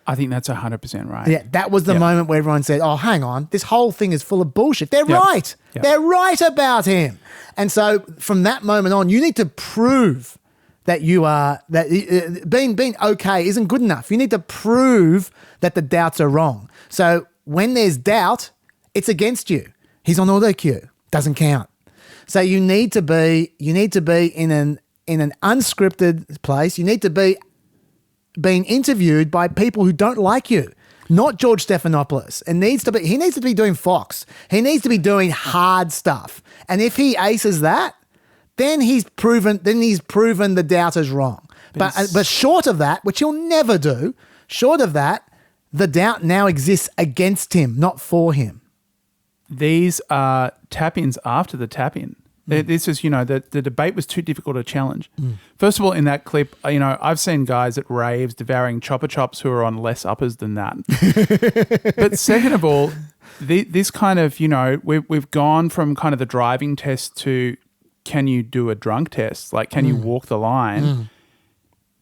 I think that's 100% right. Yeah, that was the moment where everyone said, oh, hang on, this whole thing is full of bullshit. They're right. Yep. They're right about him. And so from that moment on, you need to prove that you are, that being okay isn't good enough. You need to prove that the doubts are wrong. So when there's doubt, it's against you. He's on auto cue. Doesn't count. So you need to be in an unscripted place. You need to be being interviewed by people who don't like you, not George Stephanopoulos. He needs to be doing Fox. He needs to be doing hard stuff. And if he aces that, then he's proven the doubters wrong. But short of that, which he'll never do, short of that, the doubt now exists against him, not for him. These are tap-ins after the tap-in. This is, the debate was too difficult to challenge. First of all, in that clip, I've seen guys at raves devouring chopper chops who are on less uppers than that. But second of all, this kind of, we've gone from kind of the driving test to can you do a drunk test? Like, can you walk the line?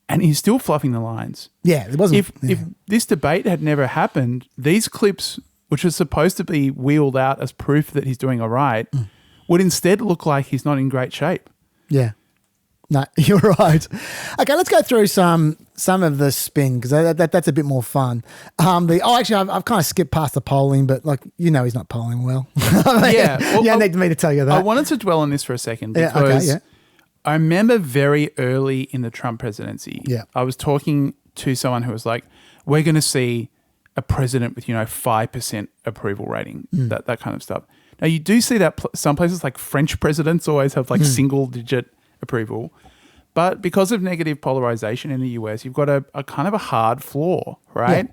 And he's still fluffing the lines. Yeah, it wasn't. If this debate had never happened, these clips, which are supposed to be wheeled out as proof that he's doing all right, would instead look like he's not in great shape. Yeah. No, you're right. Okay, let's go through some of the spin because that's a bit more fun. I've kind of skipped past the polling, but he's not polling well. You need me to tell you that. I wanted to dwell on this for a second because I remember very early in the Trump presidency, I was talking to someone who was like, we're going to see a president with, 5% approval rating, that kind of stuff. Now, you do see that some places like French presidents always have single-digit approval. But because of negative polarization in the US, you've got a kind of a hard floor, right? Yeah.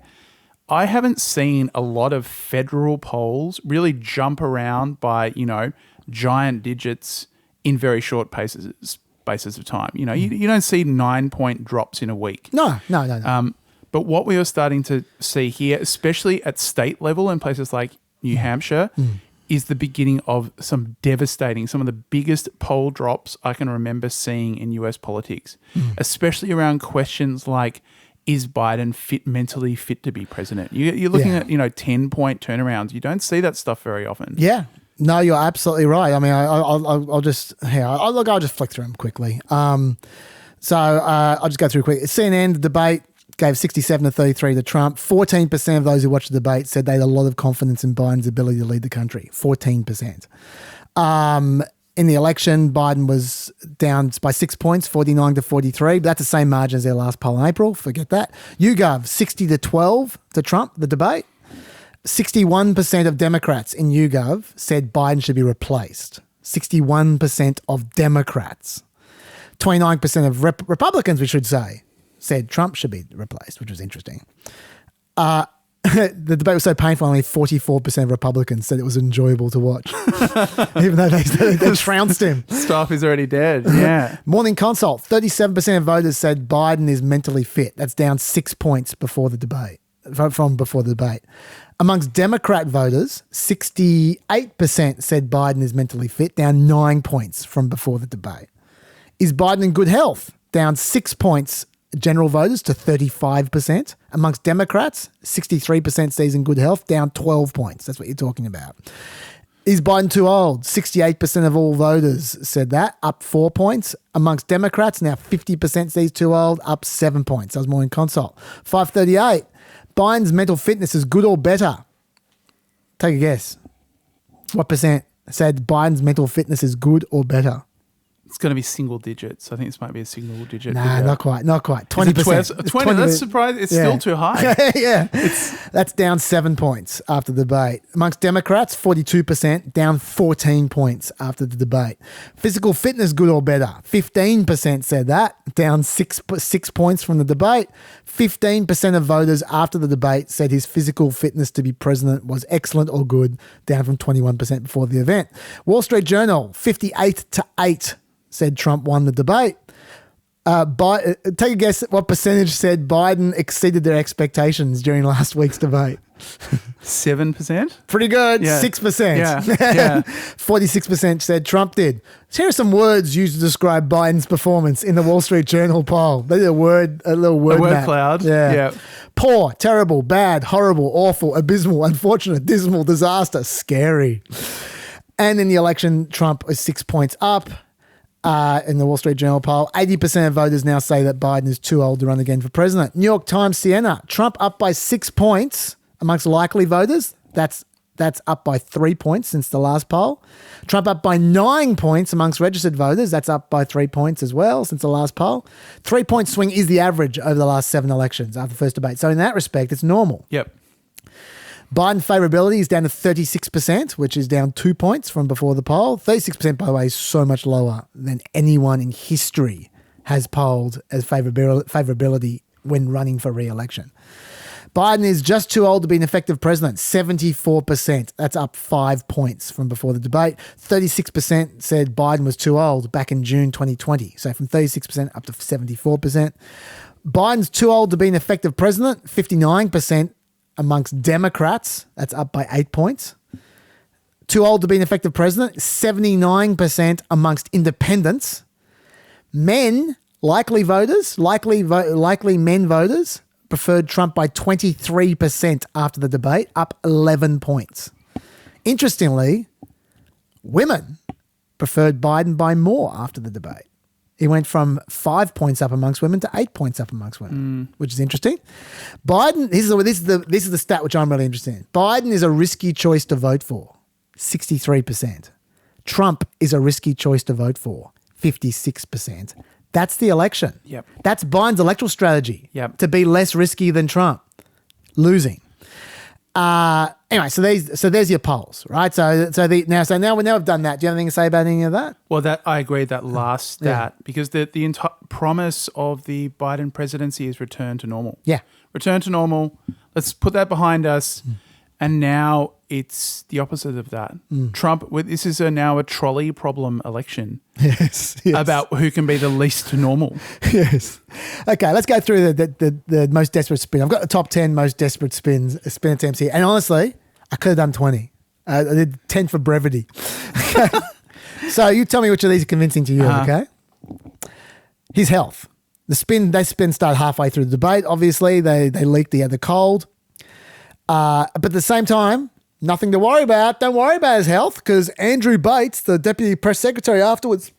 I haven't seen a lot of federal polls really jump around by, giant digits in very short spaces of time. You don't see 9-point drops in a week. No. But what we are starting to see here, especially at state level in places like New Hampshire, is the beginning of some of the biggest poll drops I can remember seeing in US politics, especially around questions like, is Biden mentally fit to be president? You're looking at, 10-point turnarounds. You don't see that stuff very often. Yeah. No, you're absolutely right. I mean, I'll just I'll just flick through them quickly. I'll just go through quick. CNN, the debate gave 67 to 33 to Trump. 14% of those who watched the debate said they had a lot of confidence in Biden's ability to lead the country. 14%. In the election, Biden was down by 6 points, 49 to 43. But that's the same margin as their last poll in April. Forget that. YouGov, 60 to 12 to Trump, the debate. 61% of Democrats in YouGov said Biden should be replaced. 61% of Democrats. 29% of Republicans, we should say, said Trump should be replaced, which was interesting. The debate was so painful, only 44% of Republicans said it was enjoyable to watch, even though they trounced him. Stuff is already dead. Yeah. Morning Consult, 37% of voters said Biden is mentally fit. That's down 6 points before the debate, from before the debate. Amongst Democrat voters, 68% said Biden is mentally fit, down 9 points from before the debate. Is Biden in good health? Down 6 points, general voters, to 35%. Amongst Democrats, 63% says in good health, down 12 points. That's what you're talking about. Is Biden too old? 68% of all voters said that, up 4 points. Amongst Democrats, now 50% says too old, up 7 points. That was Morning Consult. 538. Biden's mental fitness is good or better? Take a guess. What percent said Biden's mental fitness is good or better? It's going to be single digits. I think this might be a single digit. Nah, not quite. 20%. 20, that's surprising. It's still too high. Yeah. That's down 7 points after the debate. Amongst Democrats, 42%, down 14 points after the debate. Physical fitness, good or better? 15% said that, down 6 points from the debate. 15% of voters after the debate said his physical fitness to be president was excellent or good, down from 21% before the event. Wall Street Journal, 58 to 8. Said Trump won the debate. Take a guess at what percentage said Biden exceeded their expectations during last week's debate. 7%? Pretty good. Yeah. 6%. Yeah. 46% said Trump did. Here are some words used to describe Biden's performance in the Wall Street Journal poll. They did a little word map. Cloud. Yeah. Poor, terrible, bad, horrible, awful, abysmal, unfortunate, dismal, disaster, scary. And in the election, Trump is 6 points up. In the Wall Street Journal poll, 80% of voters now say that Biden is too old to run again for president. New York Times, Siena, Trump up by 6 points amongst likely voters. That's up by 3 points since the last poll. Trump up by 9 points amongst registered voters. That's up by 3 points as well since the last poll. 3 point swing is the average over the last 7 elections after the first debate. So in that respect, it's normal. Yep. Biden favorability is down to 36%, which is down 2 points from before the poll. 36%, by the way, is so much lower than anyone in history has polled as favorability when running for re-election. Biden is just too old to be an effective president, 74%. That's up 5 points from before the debate. 36% said Biden was too old back in June 2020. So from 36% up to 74%. Biden's too old to be an effective president, 59%. Amongst Democrats, that's up by 8 points. Too old to be an effective president, 79% amongst independents. Men, likely men voters, preferred Trump by 23% after the debate, up 11 points. Interestingly, women preferred Biden by more after the debate. He went from 5 points up amongst women to 8 points up amongst women, which is interesting. Biden, this is the stat which I'm really interested in. Biden is a risky choice to vote for, 63%. Trump is a risky choice to vote for, 56%. That's the election. Yep. That's Biden's electoral strategy. Yep. To be less risky than Trump, losing. Anyway, so there's your polls, right? So now we've done that. Do you have anything to say about any of that? Well, that I agree. That last stat, because the entire promise of the Biden presidency is return to normal. Yeah, return to normal. Let's put that behind us. And now it's the opposite of that. Trump, this is now a trolley problem election. Yes. About who can be the least normal. Yes. Okay, let's go through the most desperate spin. I've got the top 10 most desperate spin attempts here. And honestly, I could have done 20. I did 10 for brevity. Okay. So you tell me which of these are convincing to you, okay? His health. They start halfway through the debate, obviously. They leaked he had the cold. But at the same time, nothing to worry about. Don't worry about his health, because Andrew Bates, the deputy press secretary, afterwards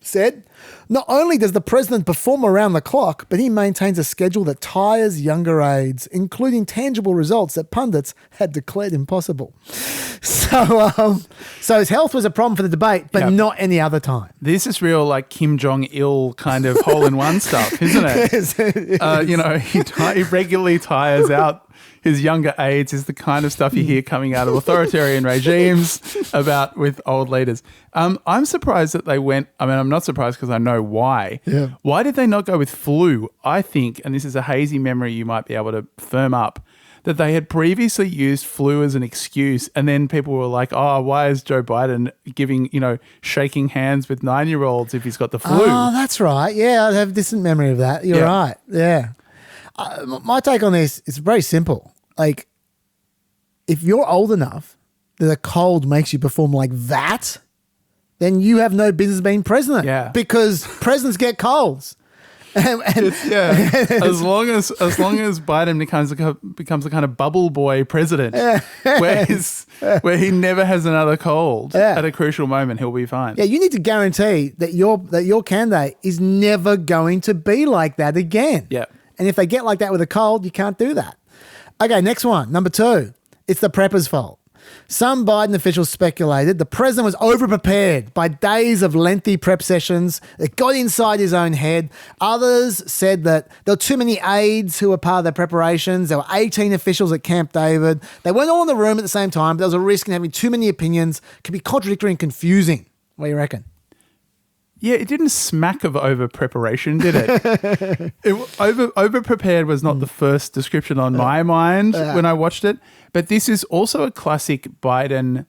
said, not only does the president perform around the clock, but he maintains a schedule that tires younger aides, including tangible results that pundits had declared impossible. So his health was a problem for the debate, but not any other time. This is real, like Kim Jong-il kind of hole-in-one stuff, isn't it? He regularly tires out his younger aides, is the kind of stuff you hear coming out of authoritarian regimes about with old leaders. I'm surprised that they went, I'm not surprised because I know why. Yeah. Why did they not go with flu? I think, and this is a hazy memory you might be able to firm up, that they had previously used flu as an excuse, and then people were like, oh, why is Joe Biden giving, shaking hands with 9-year-olds if he's got the flu? Oh, that's right. Yeah, I have a distant memory of that. You're right. Yeah. My take on this is very simple. Like, if you're old enough that a cold makes you perform like that, then you have no business being president. Yeah. Because presidents get colds. As long as Biden becomes a kind of bubble boy president, where he never has another cold at a crucial moment, he'll be fine. Yeah, you need to guarantee that your candidate is never going to be like that again. Yeah. And if they get like that with a cold, you can't do that. Okay, next one. Number 2. It's the preppers' fault. Some Biden officials speculated the president was overprepared by days of lengthy prep sessions that got inside his own head. Others said that there were too many aides who were part of their preparations. There were 18 officials at Camp David. They weren't all in the room at the same time, but there was a risk in having too many opinions. It could be contradictory and confusing. What do you reckon? Yeah, it didn't smack of over-preparation, did it? Over-prepared was not the first description on my mind when I watched it. But this is also a classic Biden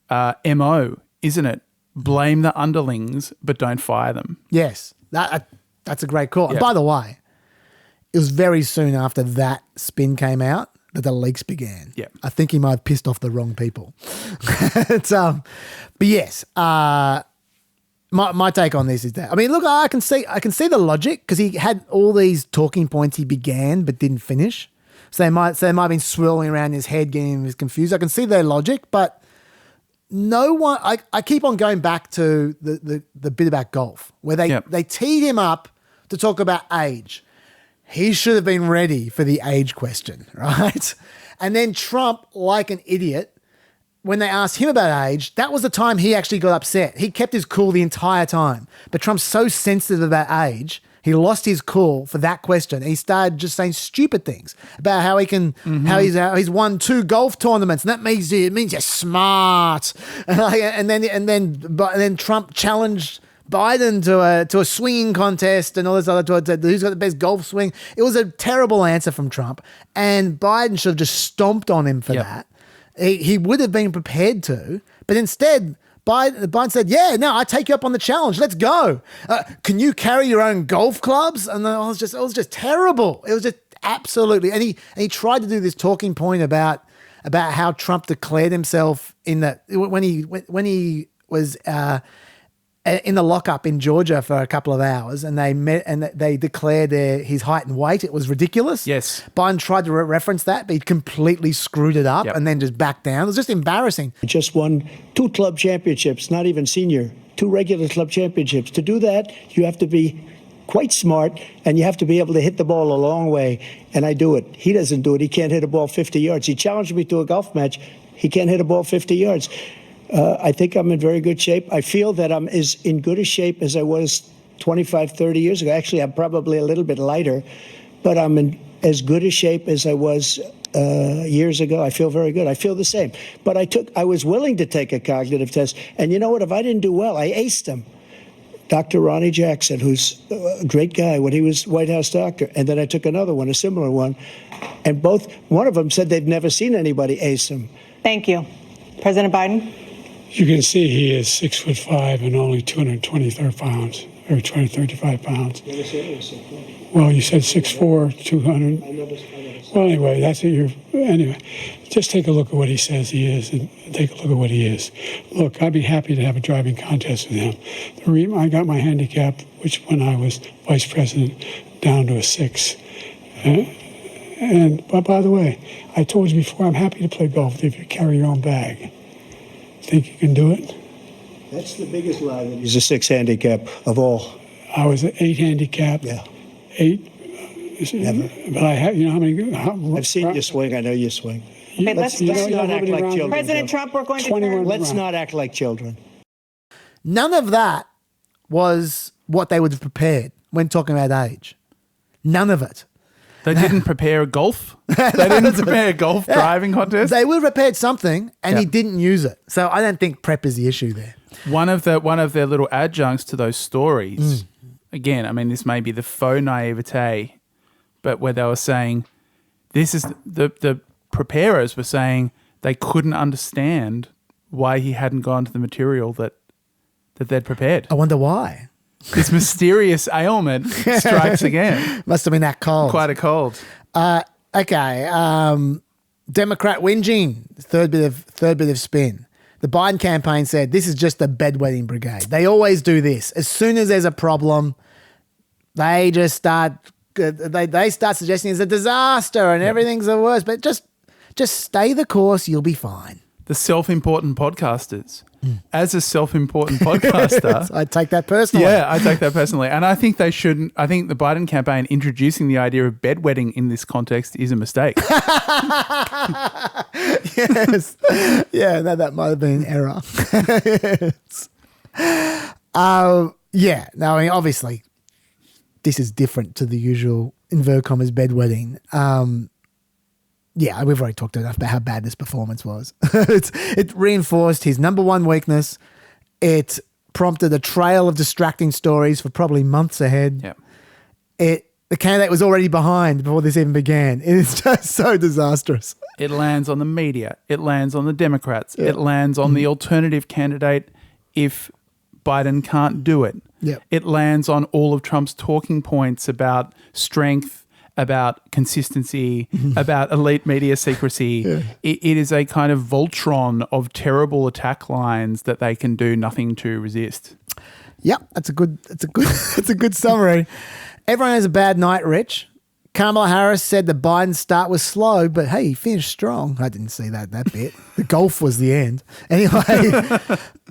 MO, isn't it? Blame the underlings, but don't fire them. Yes, that's a great call. Yeah. And by the way, it was very soon after that spin came out that the leaks began. Yeah. I think he might have pissed off the wrong people. But yes, My take on this is that, look, I can see the logic, because he had all these talking points he began but didn't finish. So they might have been swirling around his head, getting him confused. I can see their logic, but no one. I keep on going back to the bit about golf where they teed him up to talk about age. He should have been ready for the age question, right? And then Trump, like an idiot, when they asked him about age, that was the time he actually got upset. He kept his cool the entire time. But Trump's so sensitive about age, he lost his cool for that question. He started just saying stupid things about how he can, how he's won 2 golf tournaments, and that means you're smart. And then Trump challenged Biden to a swinging contest and all this other, who's got the best golf swing. It was a terrible answer from Trump, and Biden should have just stomped on him for that. He would have been prepared to, but instead, Biden said, yeah, no, I take you up on the challenge. Let's go. Can you carry your own golf clubs? And it was just terrible. It was just absolutely. And he tried to do this talking point about how Trump declared himself when he was in the lockup in Georgia for a couple of hours, and they met and they declared his height and weight. It was ridiculous. Yes. Biden tried to reference that, but he completely screwed it up and then just backed down. It was just embarrassing. He just won 2 club championships, not even senior, 2 regular club championships. To do that, you have to be quite smart, and you have to be able to hit the ball a long way, and I do it. He doesn't do it. He can't hit a ball 50 yards. He challenged me to a golf match. He can't hit a ball 50 yards. I think I'm in very good shape. I feel that I'm as in good a shape as I was 25, 30 years ago. Actually, I'm probably a little bit lighter, but I'm in as good a shape as I was years ago. I feel very good. I feel the same. But I was willing to take a cognitive test. And you know what? If I didn't do well, I aced him. Dr. Ronnie Jackson, who's a great guy when he was White House doctor. And then I took another one, a similar one. And one of them said they'd never seen anybody ace him. Thank you. President Biden? You can see he is 6'5" and only 223 pounds, or 235 pounds. Well, you said 6'4", 200. Well, anyway, that's what anyway, just take a look at what he says he is, and take a look at what he is. Look, I'd be happy to have a driving contest with him. I got my handicap, which when I was vice president, down to a 6. But by the way, I told you before, I'm happy to play golf if you carry your own bag. Think you can do it? That's the biggest lie that he's a 6 handicap of all. I was an 8 handicap. Yeah. 8. Never. But I have, you know how many? I've seen you swing. I know you swing. Okay, let's not act like children. President Trump, we're going to 21 turn. Let's not act like children. None of that was what they would have prepared when talking about age. None of it. They didn't prepare a golf. They didn't prepare a golf driving contest. They would have prepared something, and he Yeah. didn't use it. So I don't think prep is the issue there. One of their little adjuncts to those stories. Again, I mean, this may be the faux naivete, but where they were saying, this is the preparers were saying they couldn't understand why he hadn't gone to the material that they'd prepared. I wonder why. This mysterious ailment strikes again. Must have been that cold. Quite a cold. Okay. Democrat whinging. Third bit of spin. The Biden campaign said this is just the bedwetting brigade. They always do this. As soon as there's a problem, they just start. They start suggesting it's a disaster and everything's the worst. But just stay the course. You'll be fine. The self-important podcasters. As a self-important podcaster, I take that personally. Yeah, I take that personally. And I think they shouldn't. I think the Biden campaign introducing the idea of bedwetting in this context is a mistake. Yes. Yeah, that might have been an error. Yes. Yeah. No, I mean, obviously, this is different to the usual, inverted commas, bedwetting. Yeah, we've already talked enough about how bad this performance was. It reinforced his number one weakness. It prompted a trail of distracting stories for probably months ahead. Yeah. The candidate was already behind before this even began. It is just so disastrous. It lands on the media. It lands on the Democrats. Yeah. It lands on the alternative candidate if Biden can't do it. Yep. It lands on all of Trump's talking points about strength, about consistency, about elite media secrecy. Yeah. It is a kind of Voltron of terrible attack lines that they can do nothing to resist. Yep, that's a good summary. Everyone has a bad night, Rich. Kamala Harris said the Biden start was slow, but hey, he finished strong. I didn't see that bit. The golf was the end. Anyway,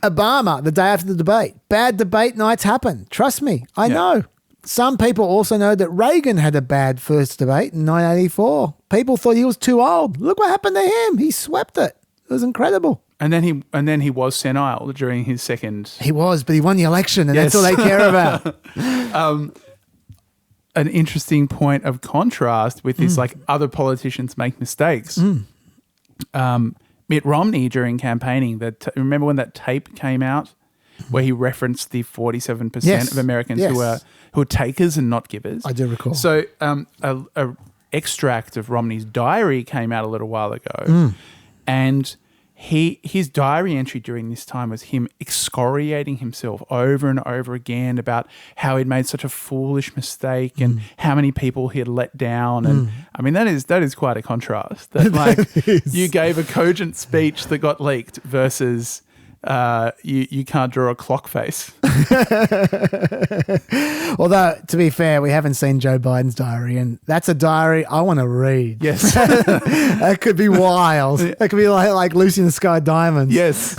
Obama, the day after the debate. Bad debate nights happen. Trust me, I know. Some people also know that Reagan had a bad first debate in 1984. People thought he was too old. Look what happened to him. He swept it. It was incredible. And then he was senile during his second. He was, but he won the election, and that's all they care about. An interesting point of contrast with this, like other politicians make mistakes. Mitt Romney during campaigning, remember when that tape came out where he referenced the 47% of Americans who are takers and not givers? I do recall. So a extract of Romney's diary came out a little while ago, and his diary entry during this time was him excoriating himself over and over again about how he'd made such a foolish mistake and how many people he had let down. And I mean, that is quite a contrast. That like you gave a cogent speech that got leaked versus you can't draw a clock face. Although, to be fair, we haven't seen Joe Biden's diary, and that's a diary I want to read. Yes. That could be wild. That could be like Lucy in the Sky Diamonds. Yes.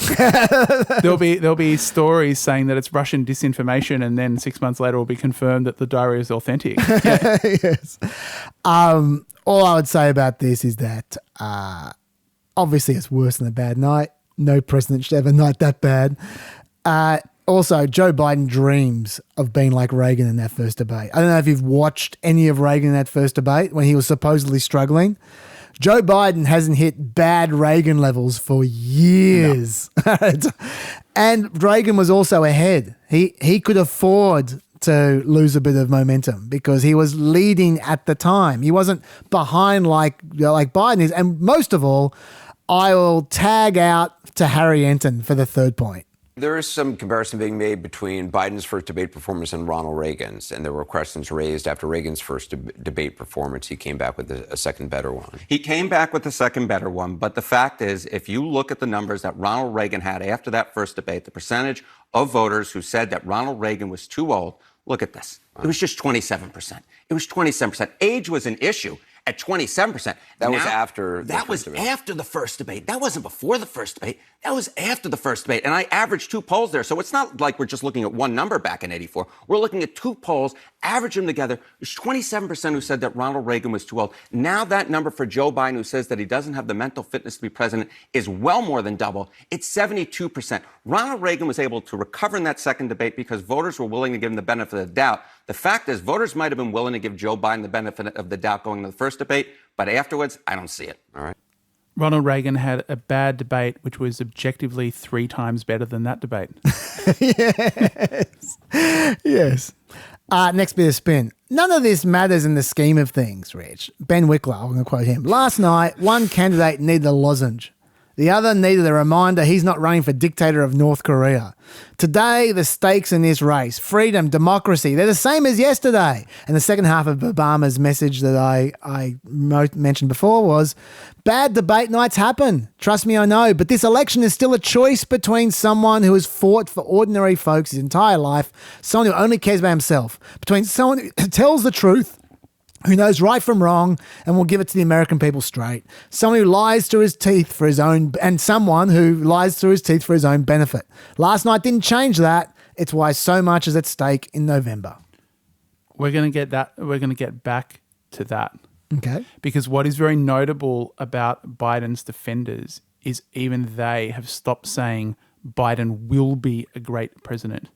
There'll be stories saying that it's Russian disinformation, and then 6 months later it will be confirmed that the diary is authentic. Yeah. Yes. All I would say about this is that obviously it's worse than a bad night. No president should have a night that bad. Also, Joe Biden dreams of being like Reagan in that first debate. I don't know if you've watched any of Reagan in that first debate when he was supposedly struggling. Joe Biden hasn't hit bad Reagan levels for years. No. And Reagan was also ahead. He could afford to lose a bit of momentum because he was leading at the time. He wasn't behind like Biden is. And most of all, I will tag out to Harry Enton for the third point. There is some comparison being made between Biden's first debate performance and Ronald Reagan's, and there were questions raised after Reagan's first debate performance. He came back with a second better one. He came back with a second better one, but the fact is, if you look at the numbers that Ronald Reagan had after that first debate, the percentage of voters who said that Ronald Reagan was too old, look at this. It was just 27%. It was 27%. Age was an issue. at 27%. That was after the That first was debate. after the first debate. That wasn't before the first debate. That was after the first debate. And I averaged 2 polls there. So it's not like we're just looking at one number back in 84. We're looking at 2 polls, average them together. There's 27% who said that Ronald Reagan was too old. Now that number for Joe Biden, who says that he doesn't have the mental fitness to be president, is well more than double. It's 72%. Ronald Reagan was able to recover in that second debate because voters were willing to give him the benefit of the doubt. The fact is, voters might have been willing to give Joe Biden the benefit of the doubt going into the first debate, but afterwards, I don't see it. All right. Ronald Reagan had a bad debate, which was objectively 3 times better than that debate. Yes. Next bit of spin. None of this matters in the scheme of things, Rich. Ben Wickler, I'm going to quote him. Last night, one candidate needed a lozenge. The other needed a reminder he's not running for dictator of North Korea. Today, the stakes in this race, freedom, democracy, they're the same as yesterday. And the second half of Obama's message that I mentioned before was, bad debate nights happen. Trust me, I know. But this election is still a choice between someone who has fought for ordinary folks his entire life, someone who only cares about himself, between someone who tells the truth, who knows right from wrong and will give it to the American people straight. Someone who lies through his teeth for his own, and someone who lies through his teeth for his own benefit. Last night didn't change that. It's why so much is at stake in November. We're going to get that. We're going to get back to that. Okay. Because what is very notable about Biden's defenders is even they have stopped saying Biden will be a great president.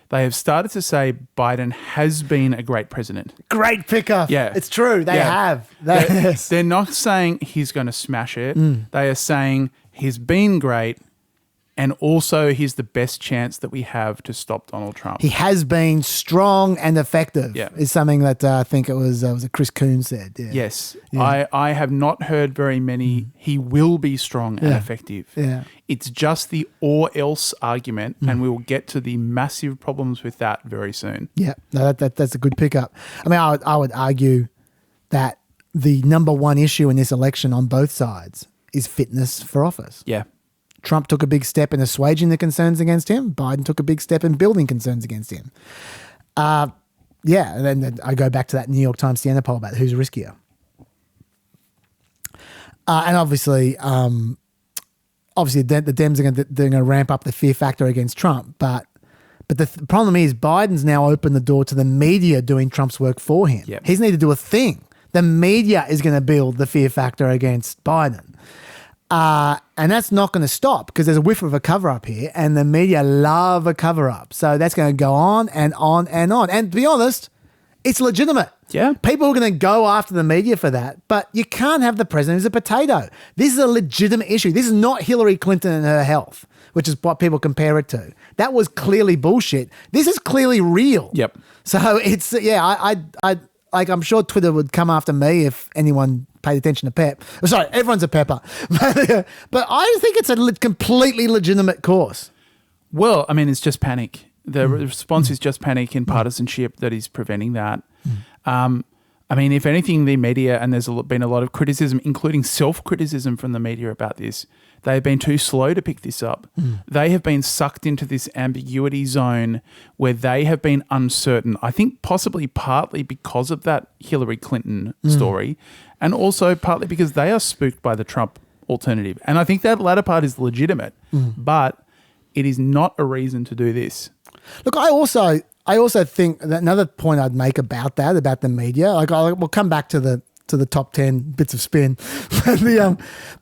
They have started to say Biden has been a great president. Great picker. Yeah. It's true. They have. They're not saying he's going to smash it. They are saying he's been great and also he's the best chance that we have to stop Donald Trump. He has been strong and effective is something that I think it was Chris Coons said. Yeah. Yes. Yeah. I have not heard very many he will be strong and effective. Yeah. It's just the or else argument and we will get to the massive problems with that very soon. Yeah, no, that's a good pickup. I mean, I would argue that the number one issue in this election on both sides is fitness for office. Yeah. Trump took a big step in assuaging the concerns against him. Biden took a big step in building concerns against him. And then I go back to that New York Times Siena poll about who's riskier. And obviously, the Dems are going to ramp up the fear factor against Trump. But the problem is Biden's now opened the door to the media doing Trump's work for him. Yep. He's need to do a thing. The media is going to build the fear factor against Biden. And that's not going to stop because there's a whiff of a cover-up here and the media love a cover-up. So that's going to go on and on and on. And to be honest, it's legitimate. Yeah. People are going to go after the media for that, but you can't have the president as a potato. This is a legitimate issue. This is not Hillary Clinton and her health, which is what people compare it to. That was clearly bullshit. This is clearly real. Yep. So it's, I'm sure Twitter would come after me if anyone paid attention to PEP. Sorry, everyone's a pepper. But I think it's a completely legitimate course. Well, I mean, it's just panic. The response is just panic and partisanship that is preventing that. I mean, if anything, the media, and there's been a lot of criticism, including self-criticism from the media about this, they've been too slow to pick this up. They have been sucked into this ambiguity zone where they have been uncertain. I think possibly partly because of that Hillary Clinton story and also partly because they are spooked by the Trump alternative. And I think that latter part is legitimate, but it is not a reason to do this. Look, I also think that another point I'd make about the media, we'll come back to the top 10 bits of spin.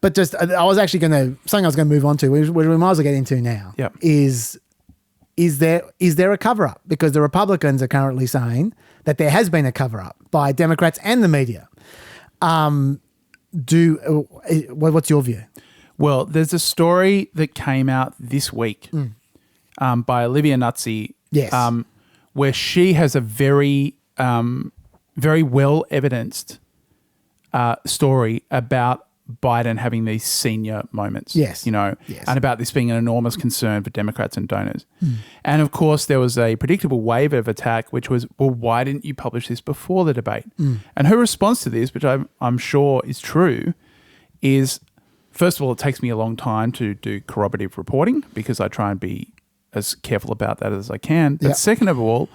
But just, I was actually something I was going to move on to, which we might as well get into now, is there a cover-up? Because the Republicans are currently saying that there has been a cover-up by Democrats and the media. What's your view? Well, there's a story that came out this week by Olivia Nuzzi, where she has a very, very well evidenced story about Biden having these senior moments. Yes. And about this being an enormous concern for Democrats and donors. And of course, there was a predictable wave of attack, which was, well, why didn't you publish this before the debate? And her response to this, which I'm sure is true, is, first of all, it takes me a long time to do corroborative reporting because I try and be as careful about that as I can. But second of all,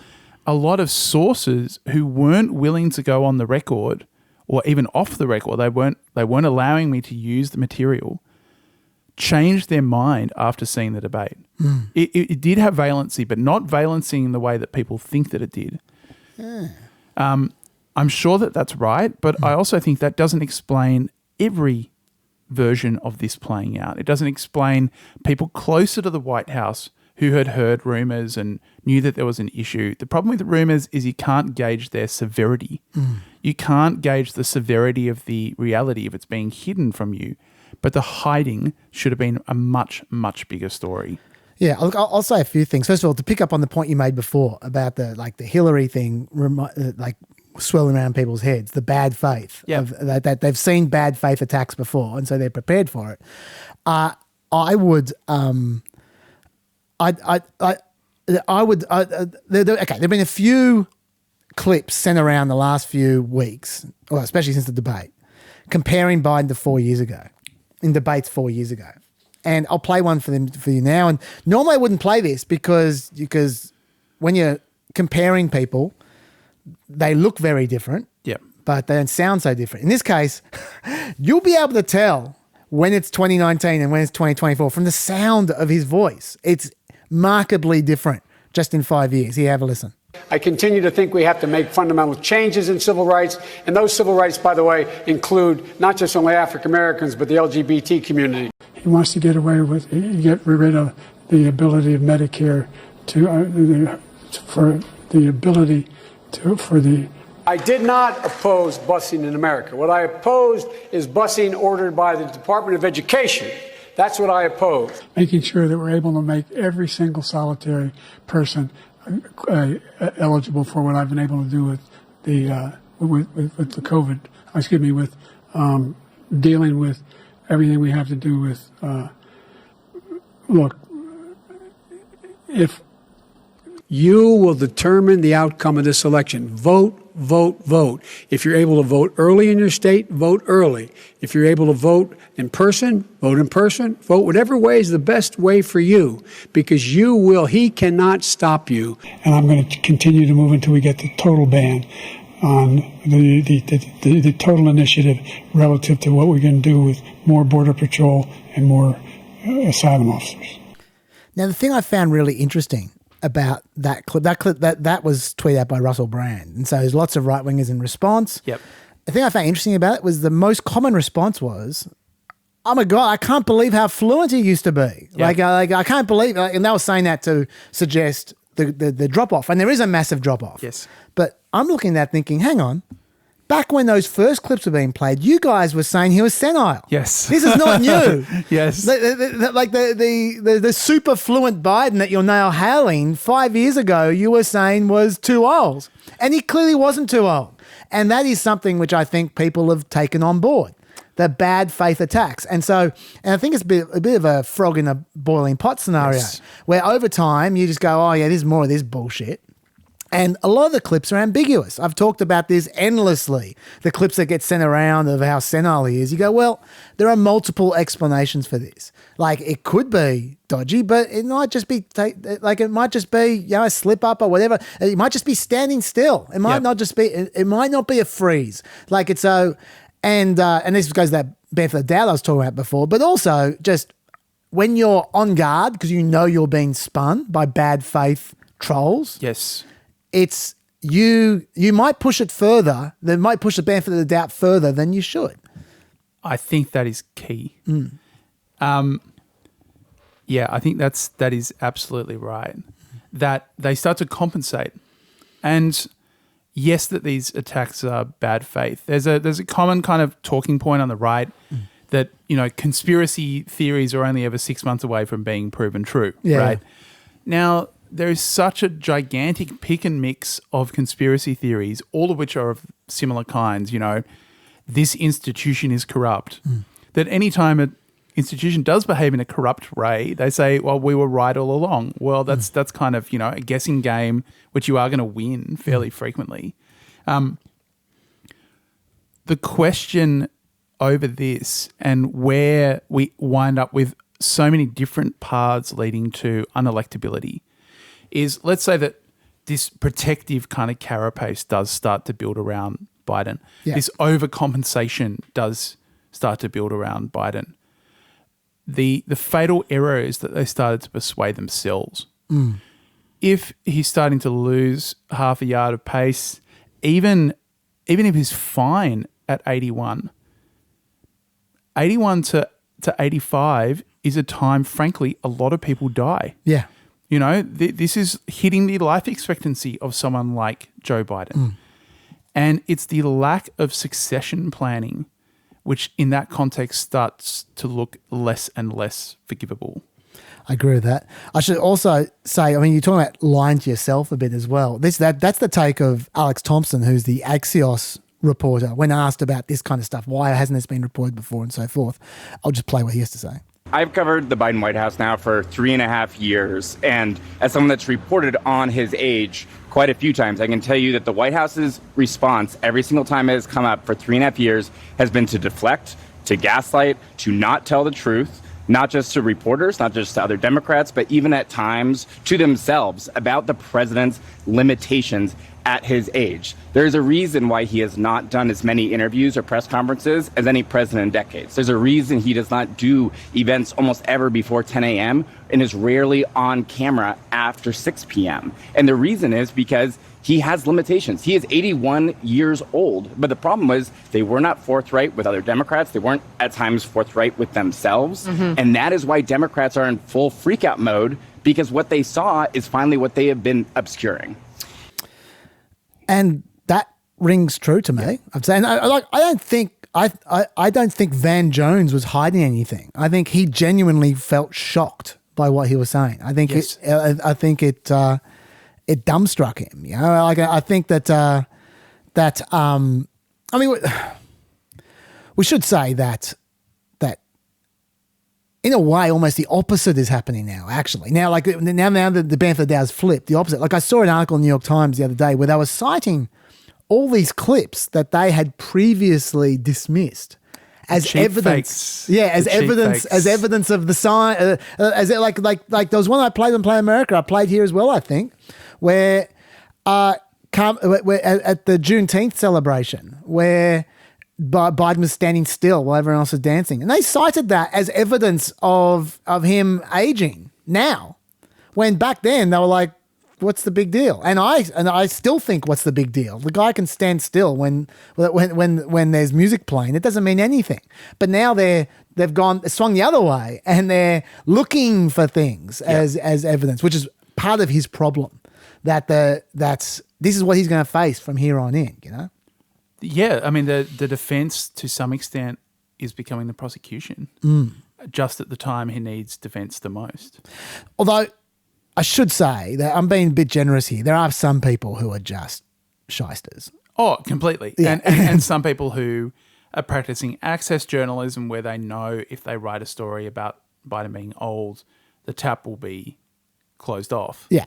a lot of sources who weren't willing to go on the record or even off the record, they weren't allowing me to use the material, changed their mind after seeing the debate. It did have valency, but not valency in the way that people think that it did. I'm sure that that's right, but I also think that doesn't explain every version of this playing out. It doesn't explain people closer to the White House who had heard rumours and knew that there was an issue. The problem with rumours is you can't gauge their severity. You can't gauge the severity of the reality if it's being hidden from you. But the hiding should have been a much, much bigger story. Yeah, I'll say a few things. First of all, to pick up on the point you made before about the Hillary thing, swirling around people's heads, the bad faith that they've seen bad faith attacks before, and so they're prepared for it. There've been a few clips sent around the last few weeks, well, especially since the debate, comparing Biden to 4 years ago, in debates 4 years ago. And I'll play one for you now. And normally I wouldn't play this because when you're comparing people, they look very different, but they don't sound so different. In this case, you'll be able to tell when it's 2019 and when it's 2024 from the sound of his voice. It's markedly different just in 5 years. Here, have a listen. I continue to think we have to make fundamental changes in civil rights. And those civil rights, by the way, include not just only African Americans, but the LGBT community. He wants to get away with, get rid of the ability of Medicare I did not oppose busing in America. What I opposed is busing ordered by the Department of Education. That's what I oppose. Making sure that we're able to make every single solitary person eligible for what I've been able to do with the COVID. With dealing with everything we have to do with. Look, if you will determine the outcome of this election, vote. If you're able to vote early in your state, vote early. If you're able to vote in person, vote in person. Vote whatever way is the best way for you, because he cannot stop you. And I'm going to continue to move until we get the total ban on the total initiative relative to what we're going to do with more Border Patrol and more asylum officers. Now, the thing I found really interesting about that clip that was tweeted out by Russell Brand, and so there's lots of right wingers in response. The thing I found interesting about it was the most common response was, "Oh my God, I can't believe how fluent he used to be." I can't believe, and they were saying that to suggest the drop off, and there is a massive drop off. But I'm looking at that thinking, hang on. Back when those first clips were being played, you guys were saying he was senile. Yes. This is not new. Yes. The super fluent Biden that you're now hailing 5 years ago, you were saying was too old. And he clearly wasn't too old. And that is something which I think people have taken on board, the bad faith attacks. And I think it's a bit of a frog in a boiling pot scenario, where over time you just go, oh yeah, there's more of this bullshit. And a lot of the clips are ambiguous. I've talked about this endlessly. The clips that get sent around of how senile he is. You go, well, there are multiple explanations for this. Like, it could be dodgy, but it might just be a slip up or whatever. It might just be standing still. It might not just be. It might not be a freeze. Like it's so. And this goes to that benefit of the doubt I was talking about before. But also just when you're on guard because you know you're being spun by bad faith trolls. Yes. It's you might push it further. They might push the benefit of the doubt further than you should. I think that is key. I think that is absolutely right. That they start to compensate. And yes, that these attacks are bad faith. There's a common kind of talking point on the right that, conspiracy theories are only ever 6 months away from being proven true, right? Now, there is such a gigantic pick and mix of conspiracy theories, all of which are of similar kinds. This institution is corrupt. That any time an institution does behave in a corrupt way, they say, well, we were right all along. Well, that's kind of, a guessing game, which you are going to win fairly frequently. The question over this and where we wind up with so many different paths leading to unelectability is, let's say that this protective kind of carapace does start to build around Biden. Yeah. This overcompensation does start to build around Biden. The fatal error is that they started to persuade themselves. If he's starting to lose half a yard of pace, even if he's fine at 81 to 85 is a time, frankly, a lot of people die. Yeah. You know, this is hitting the life expectancy of someone like Joe Biden. And it's the lack of succession planning, which in that context starts to look less and less forgivable. I agree with that. I should also say, I mean, you're talking about lying to yourself a bit as well. That's the take of Alex Thompson, who's the Axios reporter, when asked about this kind of stuff. Why hasn't this been reported before and so forth? I'll just play what he has to say. I've covered the Biden White House now for 3.5 years, and as someone that's reported on his age quite a few times, I can tell you that the White House's response every single time it has come up for 3.5 years has been to deflect, to gaslight, to not tell the truth, not just to reporters, not just to other Democrats, but even at times to themselves about the president's limitations at his age. There's a reason why he has not done as many interviews or press conferences as any president in decades. There's a reason he does not do events almost ever before 10 a.m. and is rarely on camera after 6 p.m. And the reason is because he has limitations. He is 81 years old, but the problem was they were not forthright with other Democrats. They weren't at times forthright with themselves. And that is why Democrats are in full freakout mode, because what they saw is finally what they have been obscuring. And that rings true to me. I'm saying I don't think Van Jones was hiding anything. I think he genuinely felt shocked by what he was saying. I think it dumbstruck him. You know, like I think I mean, we should say that in a way, almost the opposite is happening now, actually. Now the benefit of the doubt has flipped, the opposite. Like I saw an article in the New York Times the other day where they were citing all these clips that they had previously dismissed as cheap evidence. fakes. Yeah, as evidence of the sign. Like there was one I played on Play America. I played here as well, I think, where at the Juneteenth celebration, where Biden was standing still while everyone else was dancing. And they cited that as evidence of him aging now, when back then they were like, what's the big deal? And I still think, what's the big deal? The guy can stand still when there's music playing. It doesn't mean anything. But now they've swung the other way, and they're looking for things as evidence, which is part of his problem. This is what he's going to face from here on in, you know? Yeah, I mean, the defense to some extent is becoming the prosecution, just at the time he needs defense the most. Although I should say that I'm being a bit generous here. There are some people who are just shysters. Oh, completely. Yeah. And some people who are practicing access journalism, where they know if they write a story about Biden being old, the tap will be closed off. Yeah.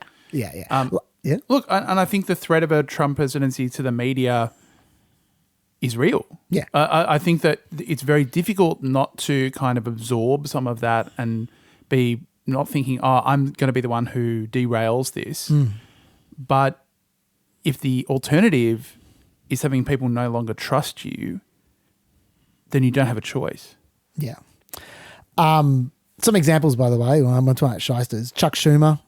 Look, and I think the threat of a Trump presidency to the media is real. Yeah. I think that it's very difficult not to kind of absorb some of that and be not thinking, I'm going to be the one who derails this. But if the alternative is having people no longer trust you, then you don't have a choice. Yeah. Some examples, by the way, when I'm talking about shysters. Chuck Schumer,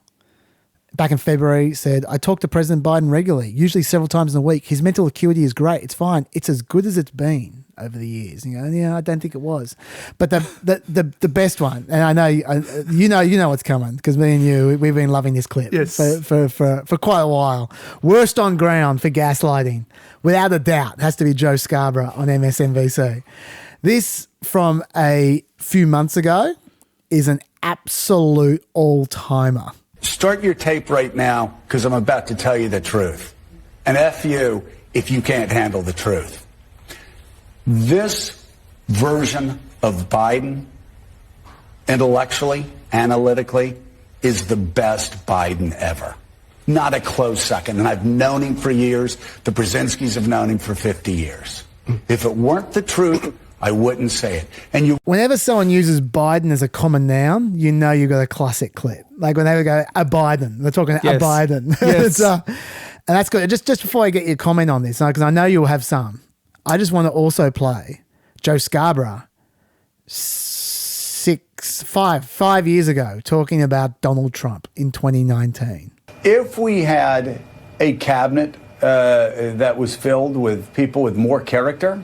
back in February, said, I talk to President Biden regularly, usually several times in a week. His mental acuity is great. It's fine. It's as good as it's been over the years. You know, yeah, I don't think it was. But the best one, and I know you know what's coming, because me and you, we've been loving this clip for quite a while. Worst on ground for gaslighting, without a doubt, has to be Joe Scarborough on MSNBC. This from a few months ago is an absolute all-timer. Start your tape right now, because I'm about to tell you the truth. And F you if you can't handle the truth. This version of Biden, intellectually, analytically, is the best Biden ever. Not a close second. And I've known him for years. The Brzezinskis have known him for 50 years. If it weren't the truth, I wouldn't say it. And whenever someone uses Biden as a common noun, you know you've got a classic clip. Like when they go, a Biden, they're talking a Biden. Yes. And that's good. Just before I get your comment on this, because I know you'll have some, I just want to also play Joe Scarborough 5 years ago talking about Donald Trump in 2019. If we had a cabinet that was filled with people with more character,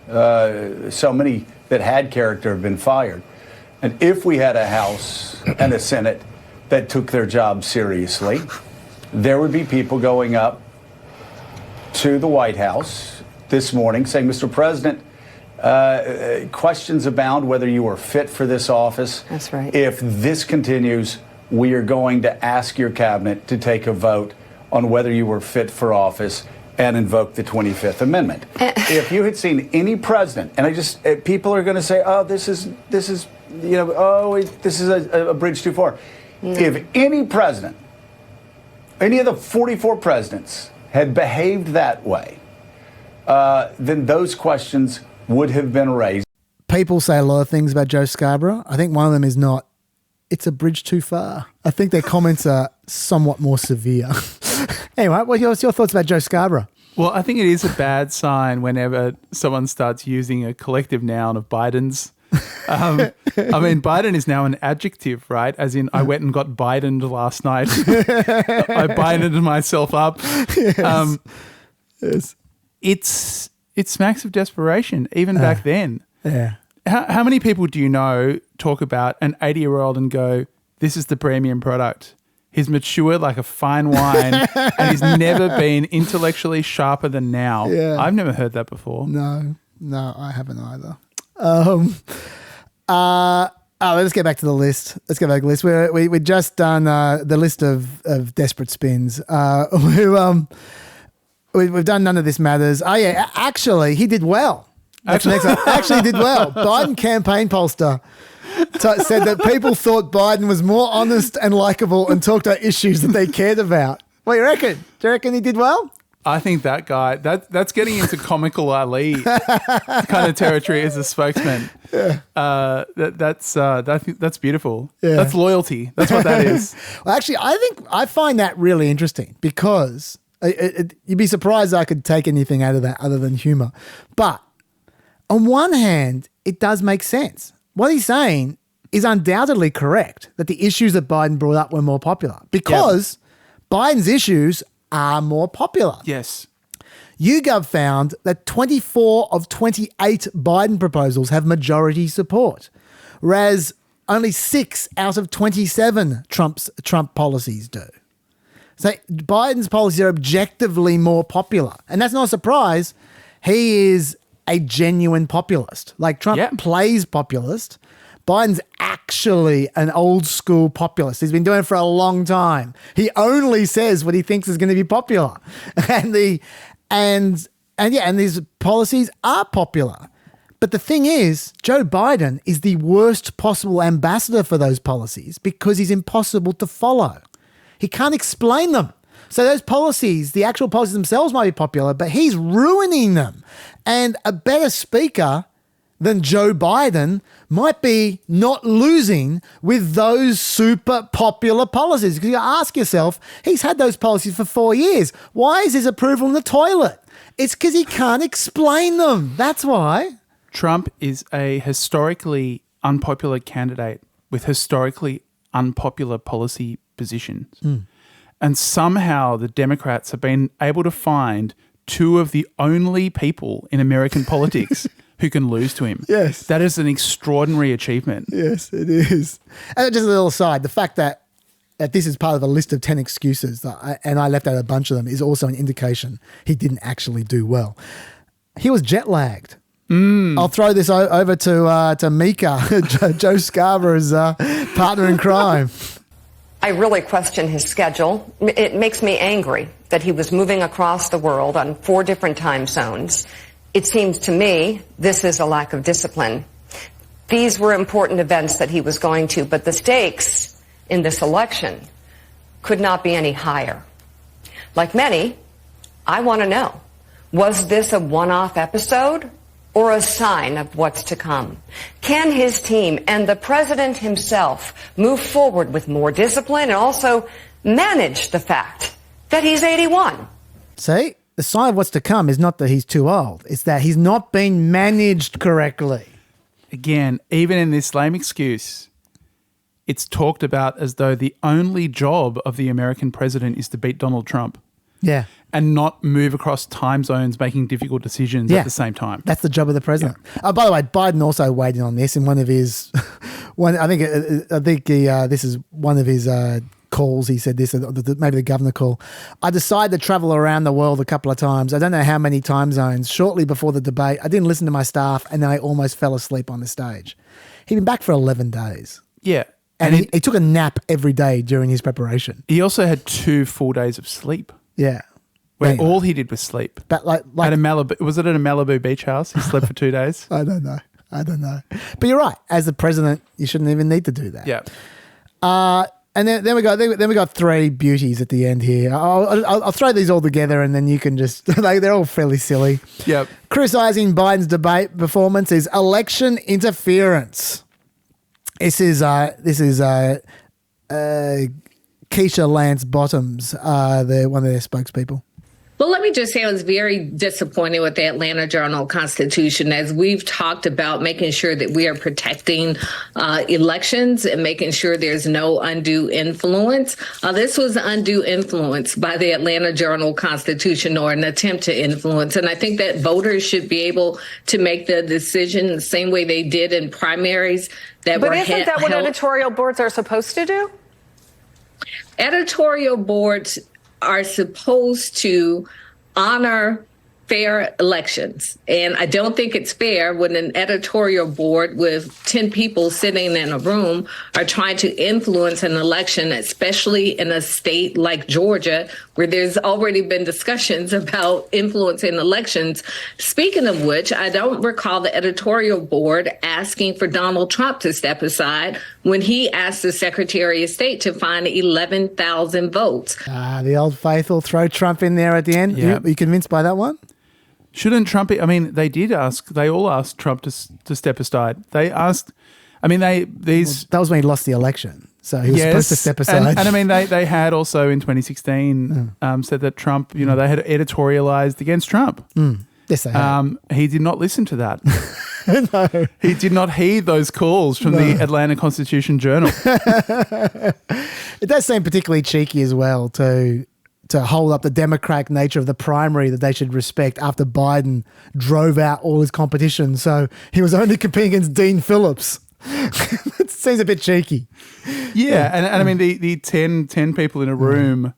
so many that had character have been fired, and if we had a House and a Senate that took their job seriously, there would be people going up to the White House this morning saying, Mr. President, questions abound whether you are fit for this office. That's right. If this continues, we are going to ask your cabinet to take a vote on whether you were fit for office and invoke the 25th Amendment. If you had seen any president, and people are going to say, oh, this is a bridge too far. No. If any president, any of the 44 presidents had behaved that way, then those questions would have been raised. People say a lot of things about Joe Scarborough. I think one of them is not, it's a bridge too far. I think their comments are somewhat more severe. Anyway, what's your thoughts about Joe Scarborough? Well, I think it is a bad sign whenever someone starts using a collective noun of Biden's. I mean, Biden is now an adjective, right? As in, I went and got Bidened last night. I Bidened myself up. Yes. It smacks of desperation, even back then. Yeah. How many people do you know talk about an 80-year-old and go, this is the premium product? He's matured like a fine wine and he's never been intellectually sharper than now. Yeah. I've never heard that before. No, I haven't either. Let's get back to the list. We've just done the list of desperate spins. We've done None of This Matters. Oh, yeah, actually, he did well. Actually did well. Biden campaign pollster said that people thought Biden was more honest and likable and talked about issues that they cared about. What do you reckon? Do you reckon he did well? I think that guy, that's getting into comical Ali kind of territory as a spokesman. Yeah. That's beautiful. Yeah. That's loyalty. That's what that is. Well, actually, I find that really interesting because you'd be surprised I could take anything out of that other than humor. But on one hand, it does make sense. What he's saying is undoubtedly correct, that the issues that Biden brought up were more popular because Biden's issues are more popular. Yes. YouGov found that 24 of 28 Biden proposals have majority support, whereas only 6 out of 27 Trump policies do. So Biden's policies are objectively more popular. And that's not a surprise. He is a genuine populist. Like Trump plays populist. Biden's actually an old school populist. He's been doing it for a long time. He only says what he thinks is going to be popular. And these policies are popular. But the thing is, Joe Biden is the worst possible ambassador for those policies because he's impossible to follow. He can't explain them. So those policies, the actual policies themselves might be popular, but he's ruining them. And a better speaker than Joe Biden might be not losing with those super popular policies. Because you ask yourself, he's had those policies for 4 years. Why is his approval in the toilet? It's because he can't explain them. That's why. Trump is a historically unpopular candidate with historically unpopular policy positions. And somehow the Democrats have been able to find two of the only people in American politics who can lose to him. Yes. That is an extraordinary achievement. Yes, it is. And just a little aside, the fact that this is part of a list of 10 excuses, and I left out a bunch of them, is also an indication he didn't actually do well. He was jet lagged. I'll throw this over to Mika, Joe Scarborough's partner in crime. I really question his schedule. It makes me angry that he was moving across the world on 4 different time zones. It seems to me this is a lack of discipline. These were important events that he was going to, but the stakes in this election could not be any higher. Like many, I want to know, was this a one-off episode or a sign of what's to come? Can his team and the president himself move forward with more discipline and also manage the fact that he's 81 See, the sign of what's to come is not that he's too old. It's that he's not been managed correctly. Again, even in this lame excuse, it's talked about as though the only job of the American president is to beat Donald Trump. Yeah. And not move across time zones making difficult decisions at the same time. That's the job of the president. Yeah. By the way, Biden also weighed in on this in one of his this is one of his calls. He said this, maybe the governor call. I decided to travel around the world a couple of times. I don't know how many time zones. Shortly before the debate, I didn't listen to my staff and I almost fell asleep on the stage. He'd been back for 11 days. Yeah. And he took a nap every day during his preparation. He also had 2 full days of sleep. Yeah. Where all he did was sleep. But at a Malibu, was it at a Malibu beach house? He slept for 2 days. I don't know. But you're right. As the president, you shouldn't even need to do that. Yeah. And then we got 3 beauties at the end here. I'll throw these all together, and then you can just they're all fairly silly. Yep. Criticizing Biden's debate performance is election interference. This is Keisha Lance Bottoms, one of their spokespeople. Well, let me just say I was very disappointed with the Atlanta Journal-Constitution, as we've talked about making sure that we are protecting elections and making sure there's no undue influence. This was undue influence by the Atlanta Journal-Constitution, or an attempt to influence. And I think that voters should be able to make the decision the same way they did in primaries that were held. But isn't that what editorial boards are supposed to do? Editorial boards are supposed to honor fair elections. And I don't think it's fair when an editorial board with 10 people sitting in a room are trying to influence an election, especially in a state like Georgia, where there's already been discussions about influencing elections. Speaking of which, I don't recall the editorial board asking for Donald Trump to step aside when he asked the Secretary of State to find 11,000 votes. The old faithful, throw Trump in there at the end. Yeah. Are you convinced by that one? Shouldn't Trump be? I mean, they all asked Trump to step aside. They asked, that was when he lost the election. So he was supposed to step aside. And I mean, they had also in 2016 said that Trump, they had editorialized against Trump. Yes, they had. He did not listen to that. No. He did not heed those calls from the Atlanta Constitution Journal. It does seem particularly cheeky as well to hold up the Democratic nature of the primary that they should respect after Biden drove out all his competition. So he was only competing against Dean Phillips. It seems a bit cheeky. Yeah. And I mean, the 10 people in a room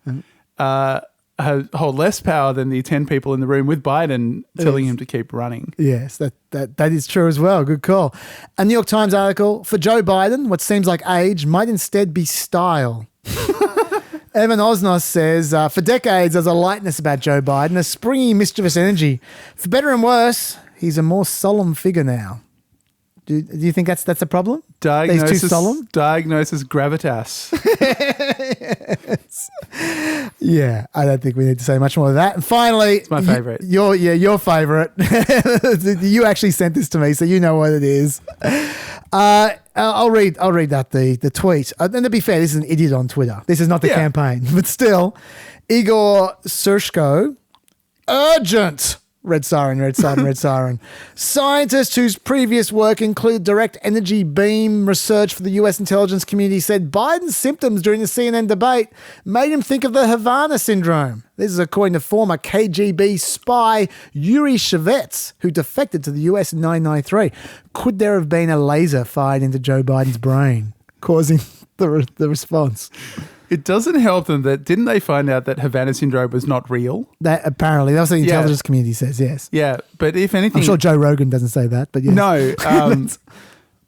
hold less power than the 10 people in the room with Biden telling him to keep running. Yes, that is true as well. Good call. A New York Times article, for Joe Biden, what seems like age might instead be style. Evan Osnos says, for decades there's a lightness about Joe Biden, a springy, mischievous energy. For better and worse, he's a more solemn figure now. Do you think that's a problem? Diagnosis, he's too solemn? Diagnosis gravitas. Yeah, I don't think we need to say much more of that. And finally, it's my favorite. Your favorite. You actually sent this to me, so you know what it is. I'll read out the tweet. And to be fair, this is an idiot on Twitter. This is not the campaign, but still, Igor Sershko, urgent. Red siren, red siren, red siren. Scientists whose previous work include direct energy beam research for the US intelligence community said Biden's symptoms during the CNN debate made him think of the Havana syndrome. This is according to former KGB spy Yuri Shevets, who defected to the US in 1993. Could there have been a laser fired into Joe Biden's brain, causing the response? It doesn't help them that didn't they find out that Havana syndrome was not real? That apparently, that's what the intelligence community says. Yes. Yeah, but if anything, I'm sure Joe Rogan doesn't say that, but yes. No.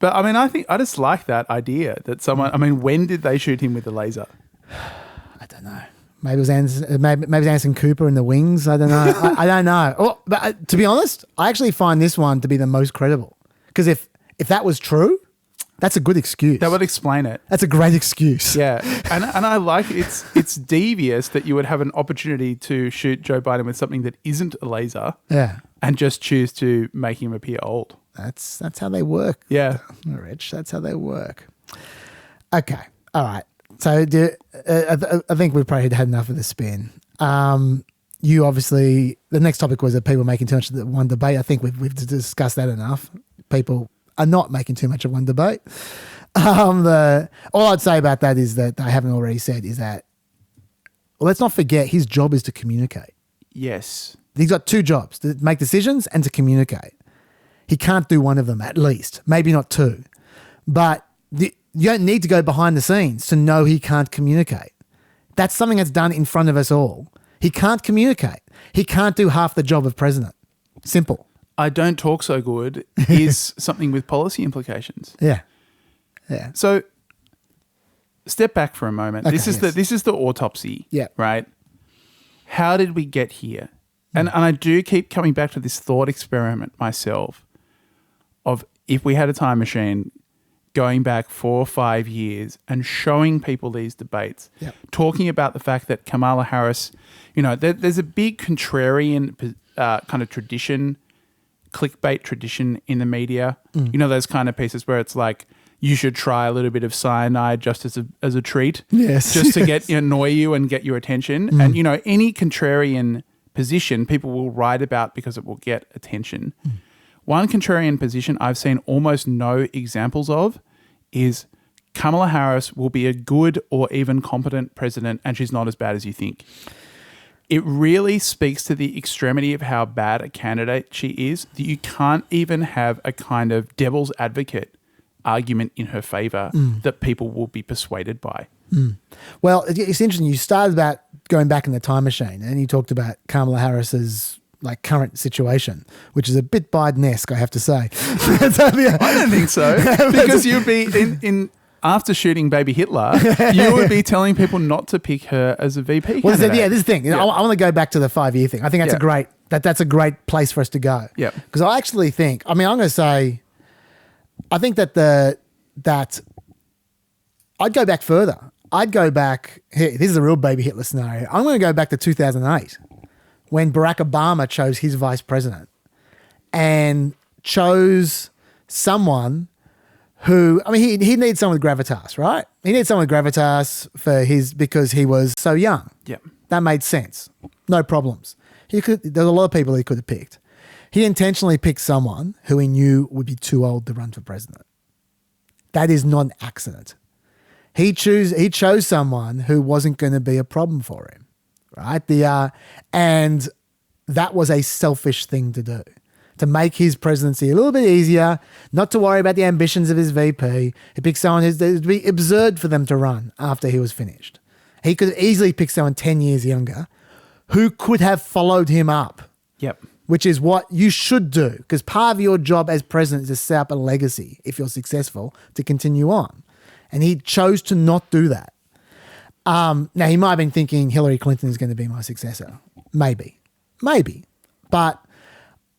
But I mean, I just like that idea that someone. I mean, when did they shoot him with a laser? I don't know. Maybe it was Anderson Cooper in the wings. I don't know. I don't know. Oh, but to be honest, I actually find this one to be the most credible, because if that was true, that's a good excuse. That would explain it. That's a great excuse. Yeah. And I like it. It's devious that you would have an opportunity to shoot Joe Biden with something that isn't a laser. Yeah. And just choose to make him appear old. That's how they work. Yeah. Rich, that's how they work. Okay. All right. So I think we've probably had enough of the spin. you obviously, the next topic was that people making too much of the one debate. I think we've discussed that enough. People are not making too much of one debate. All I'd say about that is that I haven't already said is that, well, let's not forget his job is to communicate. Yes. He's got two jobs, to make decisions and to communicate. He can't do one of them at least, maybe not two. But you don't need to go behind the scenes to know he can't communicate. That's something that's done in front of us all. He can't communicate. He can't do half the job of president. Simple. I don't talk so good is something with policy implications. Yeah. So step back for a moment. Okay, This is the autopsy. Yeah. Right? How did we get here? And I do keep coming back to this thought experiment myself of if we had a time machine going back 4 or 5 years and showing people these debates, talking about the fact that Kamala Harris, there's a big contrarian kind of tradition, clickbait tradition in the media. Those kind of pieces where it's like, you should try a little bit of cyanide just as a treat. Yes. Just to annoy you and get your attention. And, any contrarian position people will write about because it will get attention. One contrarian position I've seen almost no examples of is Kamala Harris will be a good or even competent president and she's not as bad as you think. It really speaks to the extremity of how bad a candidate she is that you can't even have a kind of devil's advocate argument in her favour that people will be persuaded by. Well, it's interesting. You started about going back in the time machine and you talked about Kamala Harris's current situation, which is a bit Biden-esque, I have to say. I don't think so. Because you'd be in after shooting baby Hitler, you would be telling people not to pick her as a VP candidate. This is the thing. I want to go back to the 5-year thing. I think that's a great place for us to go. Yeah. Because I actually think, I'm going to say, I think that I'd go back further. I'd go back, this is a real baby Hitler scenario. I'm going to go back to 2008 when Barack Obama chose his vice president and chose someone who, he needs someone with gravitas, right? He needs someone with gravitas because he was so young. Yeah. That made sense. No problems. There's a lot of people he could have picked. He intentionally picked someone who he knew would be too old to run for president. That is not an accident. He chose someone who wasn't going to be a problem for him, right? And that was a selfish thing to do, to make his presidency a little bit easier, not to worry about the ambitions of his VP. He picked someone it would be absurd for them to run after he was finished. He could easily pick someone 10 years younger who could have followed him up. Yep. Which is what you should do, because part of your job as president is to set up a legacy, if you're successful, to continue on. And he chose to not do that. Now, he might have been thinking Hillary Clinton is going to be my successor. Maybe. But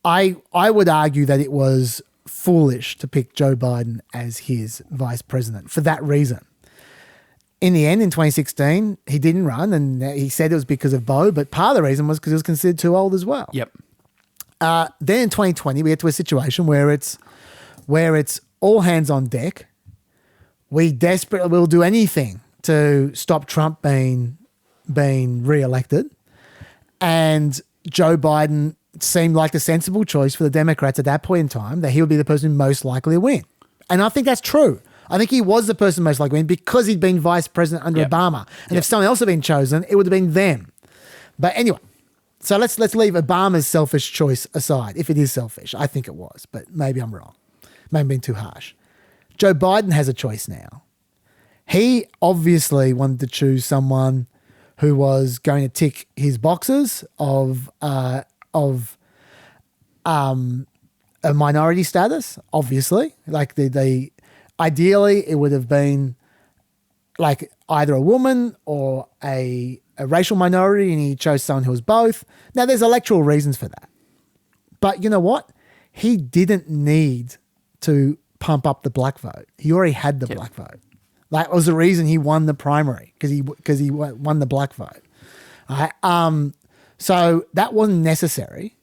I would argue that it was foolish to pick Joe Biden as his vice president for that reason. In the end, in 2016, he didn't run, and he said it was because of Beau, but part of the reason was because he was considered too old as well. Yep. Then in 2020, we get to a situation where it's all hands on deck. We desperately will do anything to stop Trump being re-elected. And Joe Biden seemed like the sensible choice for the Democrats at that point in time, that he would be the person most likely to win. And I think that's true. I think he was the person most likely to win because he'd been vice president under Obama. And if someone else had been chosen, it would have been them. But anyway, so let's leave Obama's selfish choice aside, if it is selfish. I think it was, but maybe I'm wrong. Maybe I'm being too harsh. Joe Biden has a choice now. He obviously wanted to choose someone who was going to tick his boxes of a minority status, obviously. Like ideally, it would have been like either a woman or a racial minority, and he chose someone who was both. Now, there's electoral reasons for that. But you know what? He didn't need to pump up the black vote. He already had the black vote. That was the reason he won the primary, because he won the black vote. Right? So that wasn't necessary.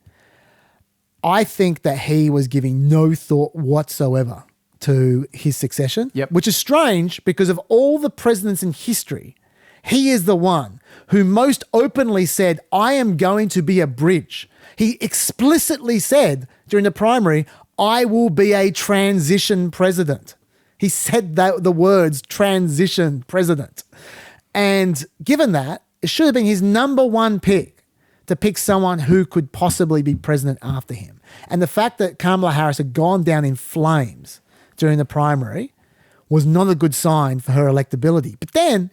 I think that he was giving no thought whatsoever to his succession, which is strange because of all the presidents in history, He is the one who most openly said, I am going to be a bridge. He explicitly said during the primary, I will be a transition president. He said the words transition president. And given that, it should have been his number one pick to pick someone who could possibly be president after him. And the fact that Kamala Harris had gone down in flames during the primary was not a good sign for her electability. But then,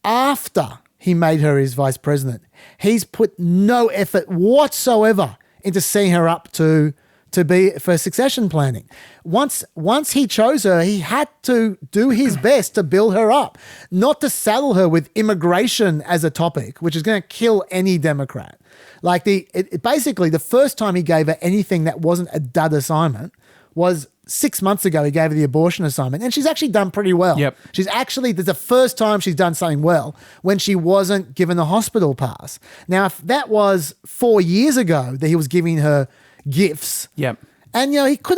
after he made her his vice president, he's put no effort whatsoever into seeing her up to be for succession planning. Once he chose her, he had to do his best to build her up, not to saddle her with immigration as a topic, which is going to kill any Democrat. Like basically the first time he gave her anything that wasn't a dud assignment was 6 months ago. He gave her the abortion assignment, and she's actually done pretty well. Yep. This is the first time she's done something well when she wasn't given the hospital pass. Now, if that was 4 years ago that he was giving her gifts. Yep. And it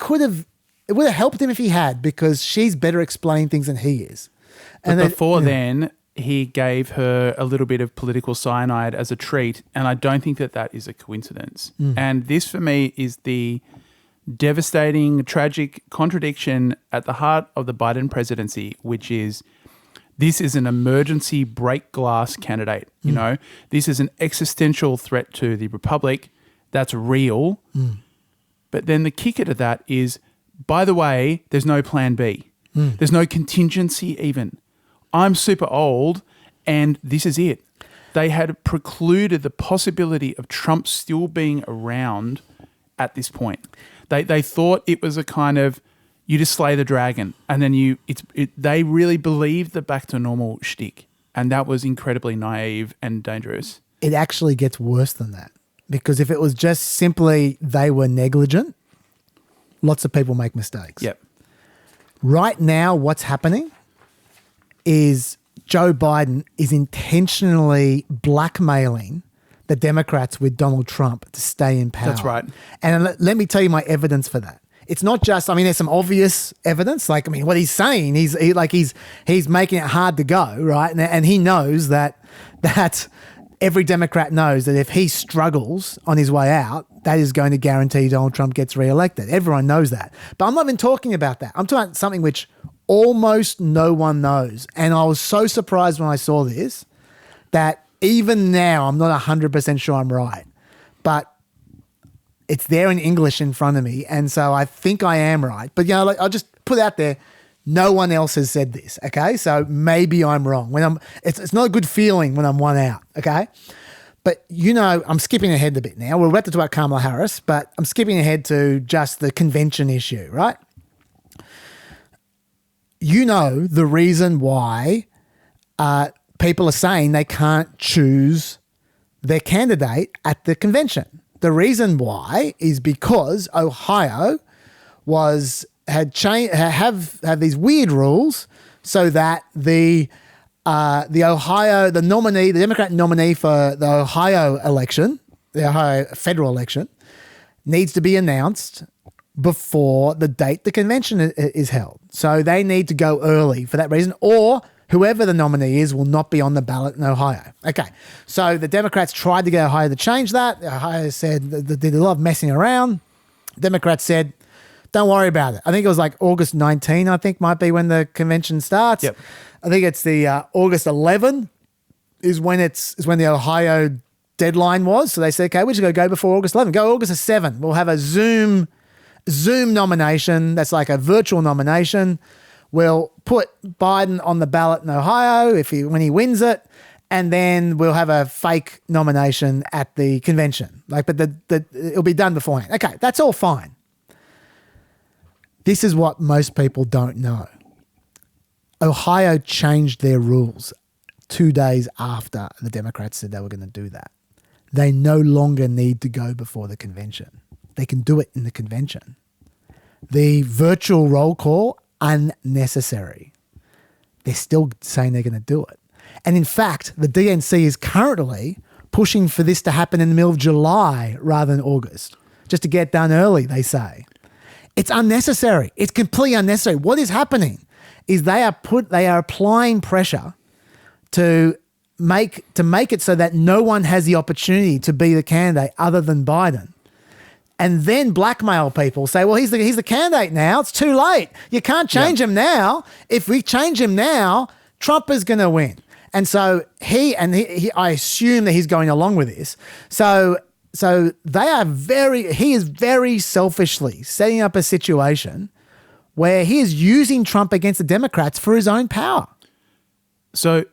would have helped him if he had, because she's better explaining things than he is. But before then, he gave her a little bit of political cyanide as a treat, and I don't think that is a coincidence. And this, for me, is the devastating, tragic contradiction at the heart of the Biden presidency, which is this is an emergency break glass candidate. You know, this is an existential threat to the republic. That's real. But then the kicker to that is, by the way, there's no plan B. There's no contingency even. I'm super old and this is it. They had precluded the possibility of Trump still being around at this point. They thought it was a kind of, you just slay the dragon and then they really believed the back to normal shtick. And that was incredibly naive and dangerous. It actually gets worse than that. Because if it was just simply they were negligent, lots of people make mistakes. Yep. Right now, what's happening is Joe Biden is intentionally blackmailing the Democrats with Donald Trump to stay in power. That's right. And let me tell you my evidence for that. It's not just, there's some obvious evidence. What he's saying, he's making it hard to go, right? And he knows that every Democrat knows that if he struggles on his way out, that is going to guarantee Donald Trump gets reelected. Everyone knows that. But I'm not even talking about that. I'm talking about something which almost no one knows. And I was so surprised when I saw this that even now I'm not 100% sure I'm right. But it's there in English in front of me. And so I think I am right. But, I'll just put out there, no one else has said this, okay? So maybe I'm wrong. It's not a good feeling when I'm one out, okay? But, I'm skipping ahead a bit now. We're about to talk about Kamala Harris, but I'm skipping ahead to just the convention issue, right? The reason why people are saying they can't choose their candidate at the convention. The reason why is because Ohio had these weird rules so that the Democrat nominee for the Ohio election, the Ohio federal election, needs to be announced before the date the convention is held. So they need to go early for that reason, or whoever the nominee is will not be on the ballot in Ohio. Okay, so the Democrats tried to get Ohio to change that. Ohio said they did a lot of messing around. Democrats said, don't worry about it. I think it was like August 19, might be when the convention starts. Yep. I think it's the August 11 is when the Ohio deadline was. So they said, okay, we're just going to go before August 11. Go August 7. We'll have a Zoom nomination. That's like a virtual nomination. We'll put Biden on the ballot in Ohio when he wins it, and then we'll have a fake nomination at the convention. But it'll be done beforehand. Okay, that's all fine. This is what most people don't know. Ohio changed their rules 2 days after the Democrats said they were going to do that. They no longer need to go before the convention. They can do it in the convention. The virtual roll call, unnecessary. They're still saying they're going to do it. And in fact, the DNC is currently pushing for this to happen in the middle of July rather than August, just to get done early, they say. It's unnecessary. It's completely unnecessary. What is happening is they are applying pressure to make it so that no one has the opportunity to be the candidate other than Biden. And then blackmail people, say, well, he's the candidate now. It's too late. You can't change him now. If we change him now, Trump is going to win. And so he I assume that he's going along with this. So he is very selfishly setting up a situation where he is using Trump against the Democrats for his own power. So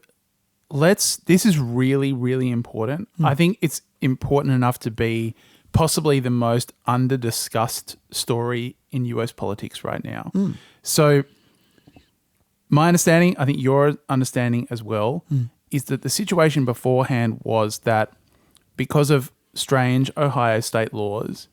this is really, really important. I think it's important enough to be possibly the most under-discussed story in US politics right now. So my understanding, I think your understanding as well, is that the situation beforehand was that because of strange Ohio state laws,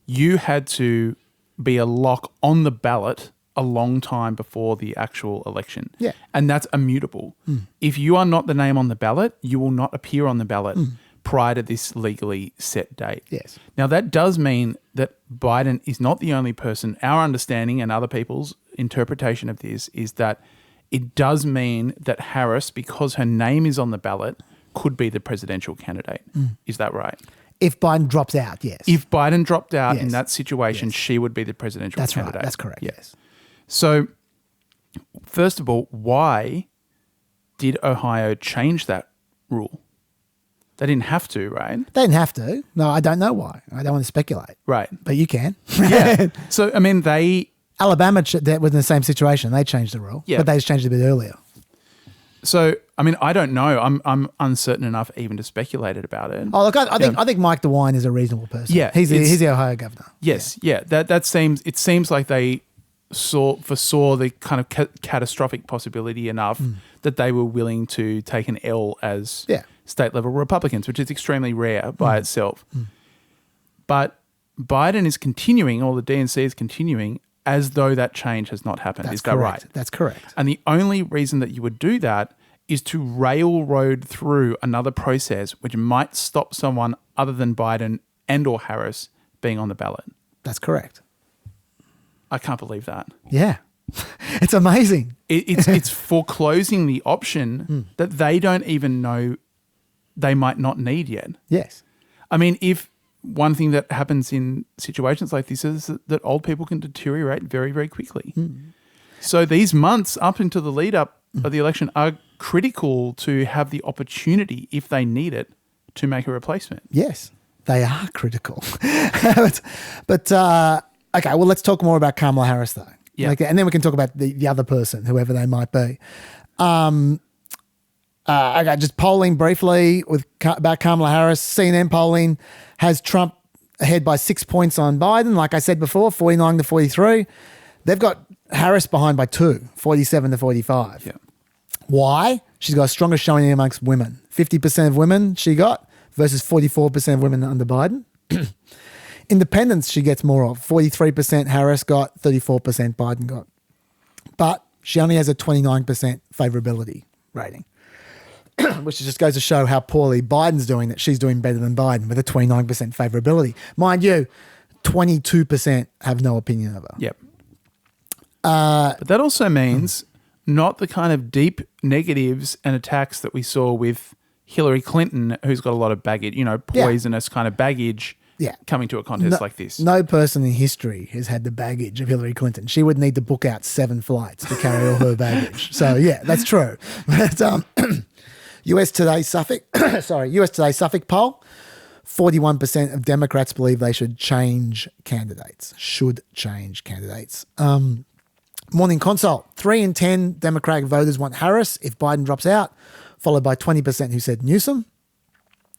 you had to be a lock on the ballot a long time before the actual election. Yeah. And that's immutable. If you are not the name on the ballot, you will not appear on the ballot prior to this legally set date. Yes. Now, that does mean that Biden is not the only person. Our understanding and other people's interpretation of this is that it does mean that Harris, because her name is on the ballot, could be the presidential candidate. Is that right? If Biden drops out, yes. If Biden dropped out Yes. in that situation, she would be the presidential That's candidate. right. That's correct. Yes. So, first of all, why did Ohio change that rule? They didn't have to, right? They didn't have to. No, I don't know why. I don't want to speculate. Right. But you can. Yeah. So, I mean, Alabama that was in the same situation. They changed the rule. Yeah. But they just changed it a bit earlier. So, I mean, I don't know. I'm uncertain enough even to speculate about it. Oh, look, I think Mike DeWine is a reasonable person. Yeah, He's the Ohio governor. Yes. Yeah. That seems like they foresaw the kind of catastrophic possibility enough that they were willing to take an L as state level Republicans, which is extremely rare by itself. But Biden is continuing, or the DNC is continuing, as though that change has not happened. Is that right? That's correct. And the only reason that you would do that is to railroad through another process which might stop someone other than Biden and or Harris being on the ballot. That's correct. I can't believe that. Yeah. It's amazing. It's foreclosing the option that they don't even know they might not need yet. Yes. I mean, if one thing that happens in situations like this is that old people can deteriorate very, very quickly. So these months up into the lead up of the election are critical to have the opportunity, if they need it, to make a replacement. Yes, they are critical. but okay, well, let's talk more about Kamala Harris, though. Yeah. And then we can talk about the other person, whoever they might be. Okay, just polling briefly about Kamala Harris. CNN polling has Trump ahead by 6 points on Biden. Like I said before, 49 to 43. They've got Harris behind by 2, 47 to 45. Yeah. Why? She's got a stronger showing amongst women. 50% of women she got versus 44% of women under Biden. Independents she gets more of. 43% Harris got, 34% Biden got. But she only has a 29% favorability rating, which just goes to show how poorly Biden's doing, that she's doing better than Biden with a 29% favorability. Mind you, 22% have no opinion of her. Yep. But that also means not the kind of deep negatives and attacks that we saw with Hillary Clinton, who's got a lot of baggage, poisonous kind of baggage coming to a contest like this. No person in history has had the baggage of Hillary Clinton. She would need to book out 7 flights to carry all her baggage. So, yeah, that's true. But US Today Suffolk poll, 41% of Democrats believe they should change candidates. Morning Consult, 3 in 10 Democratic voters want Harris if Biden drops out, followed by 20% who said Newsom.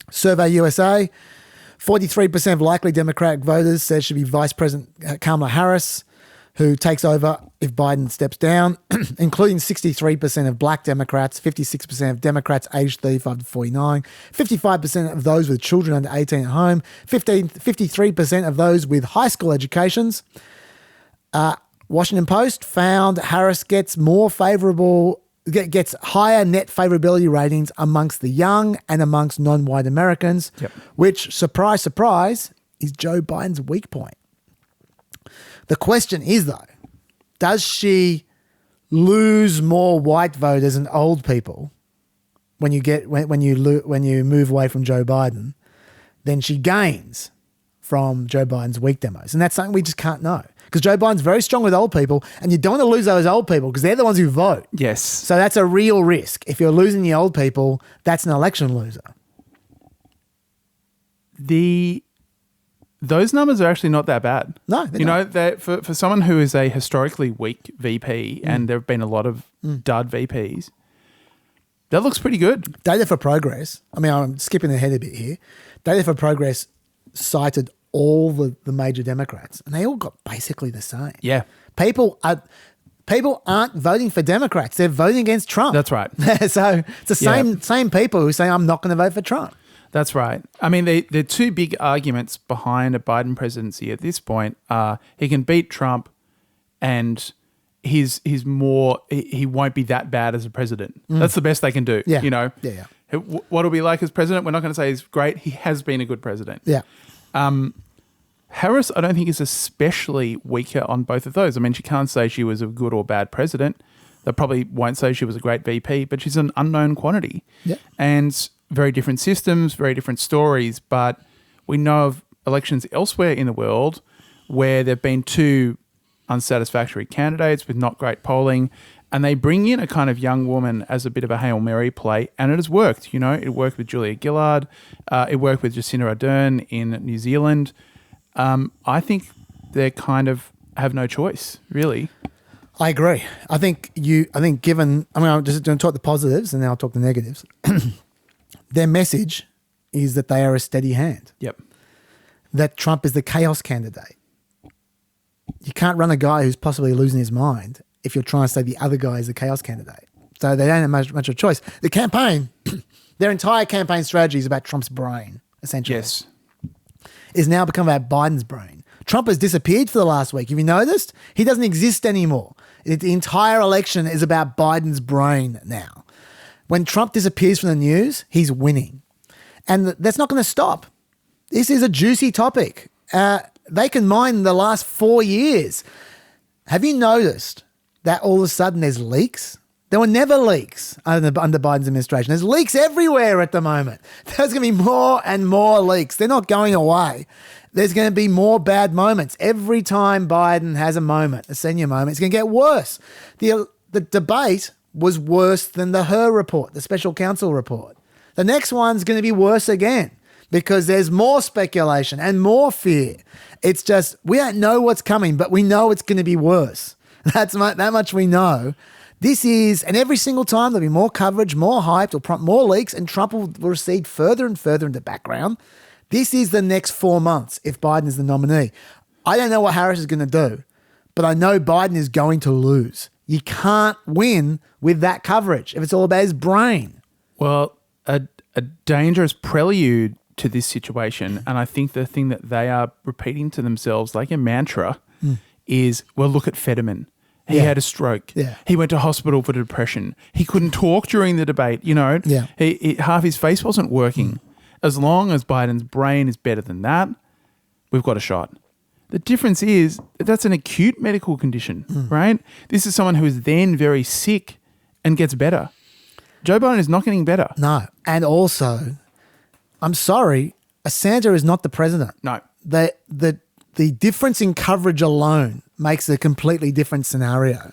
Survey USA, 43% of likely Democratic voters said should be Vice President Kamala Harris, who takes over if Biden steps down, including 63% of black Democrats, 56% of Democrats aged 35 to 49, 55% of those with children under 18 at home, 53% of those with high school educations. Washington Post found Harris gets higher net favorability ratings amongst the young and amongst non-white Americans, which, surprise, surprise, is Joe Biden's weak point. The question is, though, does she lose more white voters and old people when you move away from Joe Biden than she gains from Joe Biden's weak demos. And that's something we just can't know. Because Joe Biden's very strong with old people, and you don't want to lose those old people because they're the ones who vote. Yes. So that's a real risk. If you're losing the old people, that's an election loser. Those numbers are actually not that bad. No, they're not. That for someone who is a historically weak VP, and there have been a lot of dud VPs, that looks pretty good. Data for Progress, I mean, I'm skipping ahead a bit here. Data for Progress cited all the major Democrats, and they all got basically the same. Yeah. People aren't voting for Democrats. They're voting against Trump. That's right. So it's the same people who say, I'm not going to vote for Trump. That's right. I mean, the two big arguments behind a Biden presidency at this point are he can beat Trump and he won't be that bad as a president. That's the best they can do. Yeah. Yeah. What it'll be like as president, we're not going to say he's great. He has been a good president. Yeah. Harris, I don't think, is especially weaker on both of those. I mean, she can't say she was a good or bad president. They probably won't say she was a great VP, but she's an unknown quantity. Yeah. And very different systems, very different stories, but we know of elections elsewhere in the world where there have been two unsatisfactory candidates with not great polling, and they bring in a kind of young woman as a bit of a Hail Mary play, and it has worked. It worked with Julia Gillard. It worked with Jacinda Ardern in New Zealand. I think they kind of have no choice, really. I agree. I think I'm just going to talk the positives and then I'll talk the negatives. Their message is that they are a steady hand. Yep. That Trump is the chaos candidate. You can't run a guy who's possibly losing his mind if you're trying to say the other guy is the chaos candidate. So they don't have much of a choice. The campaign, their entire campaign strategy is about Trump's brain, essentially. Yes. Is now become about Biden's brain. Trump has disappeared for the last week. Have you noticed? He doesn't exist anymore. The entire election is about Biden's brain now. When Trump disappears from the news, he's winning. And that's not going to stop. This is a juicy topic. They can mine the last 4 years. Have you noticed that all of a sudden there's leaks? There were never leaks under Biden's administration. There's leaks everywhere at the moment. There's going to be more and more leaks. They're not going away. There's going to be more bad moments. Every time Biden has a moment, a senior moment, it's going to get worse. The debate was worse than the Heir report, the special counsel report. The next one's going to be worse again because there's more speculation and more fear. It's just, we don't know what's coming, but we know it's going to be worse. That much we know. And every single time there'll be more coverage, more hype, it'll prompt more leaks, and Trump will recede further and further into the background. This is the next 4 months if Biden is the nominee. I don't know what Harris is going to do, but I know Biden is going to lose. You can't win with that coverage if it's all about his brain. Well, a dangerous prelude to this situation, and I think the thing that they are repeating to themselves like a mantra is, well, look at Fetterman. He had a stroke. Yeah. He went to hospital for depression. He couldn't talk during the debate. Yeah. Half his face wasn't working. As long as Biden's brain is better than that, we've got a shot. The difference is that's an acute medical condition, right? This is someone who is then very sick and gets better. Joe Biden is not getting better. No. And also, I'm sorry, Santa is not the president. No. The difference in coverage alone makes a completely different scenario.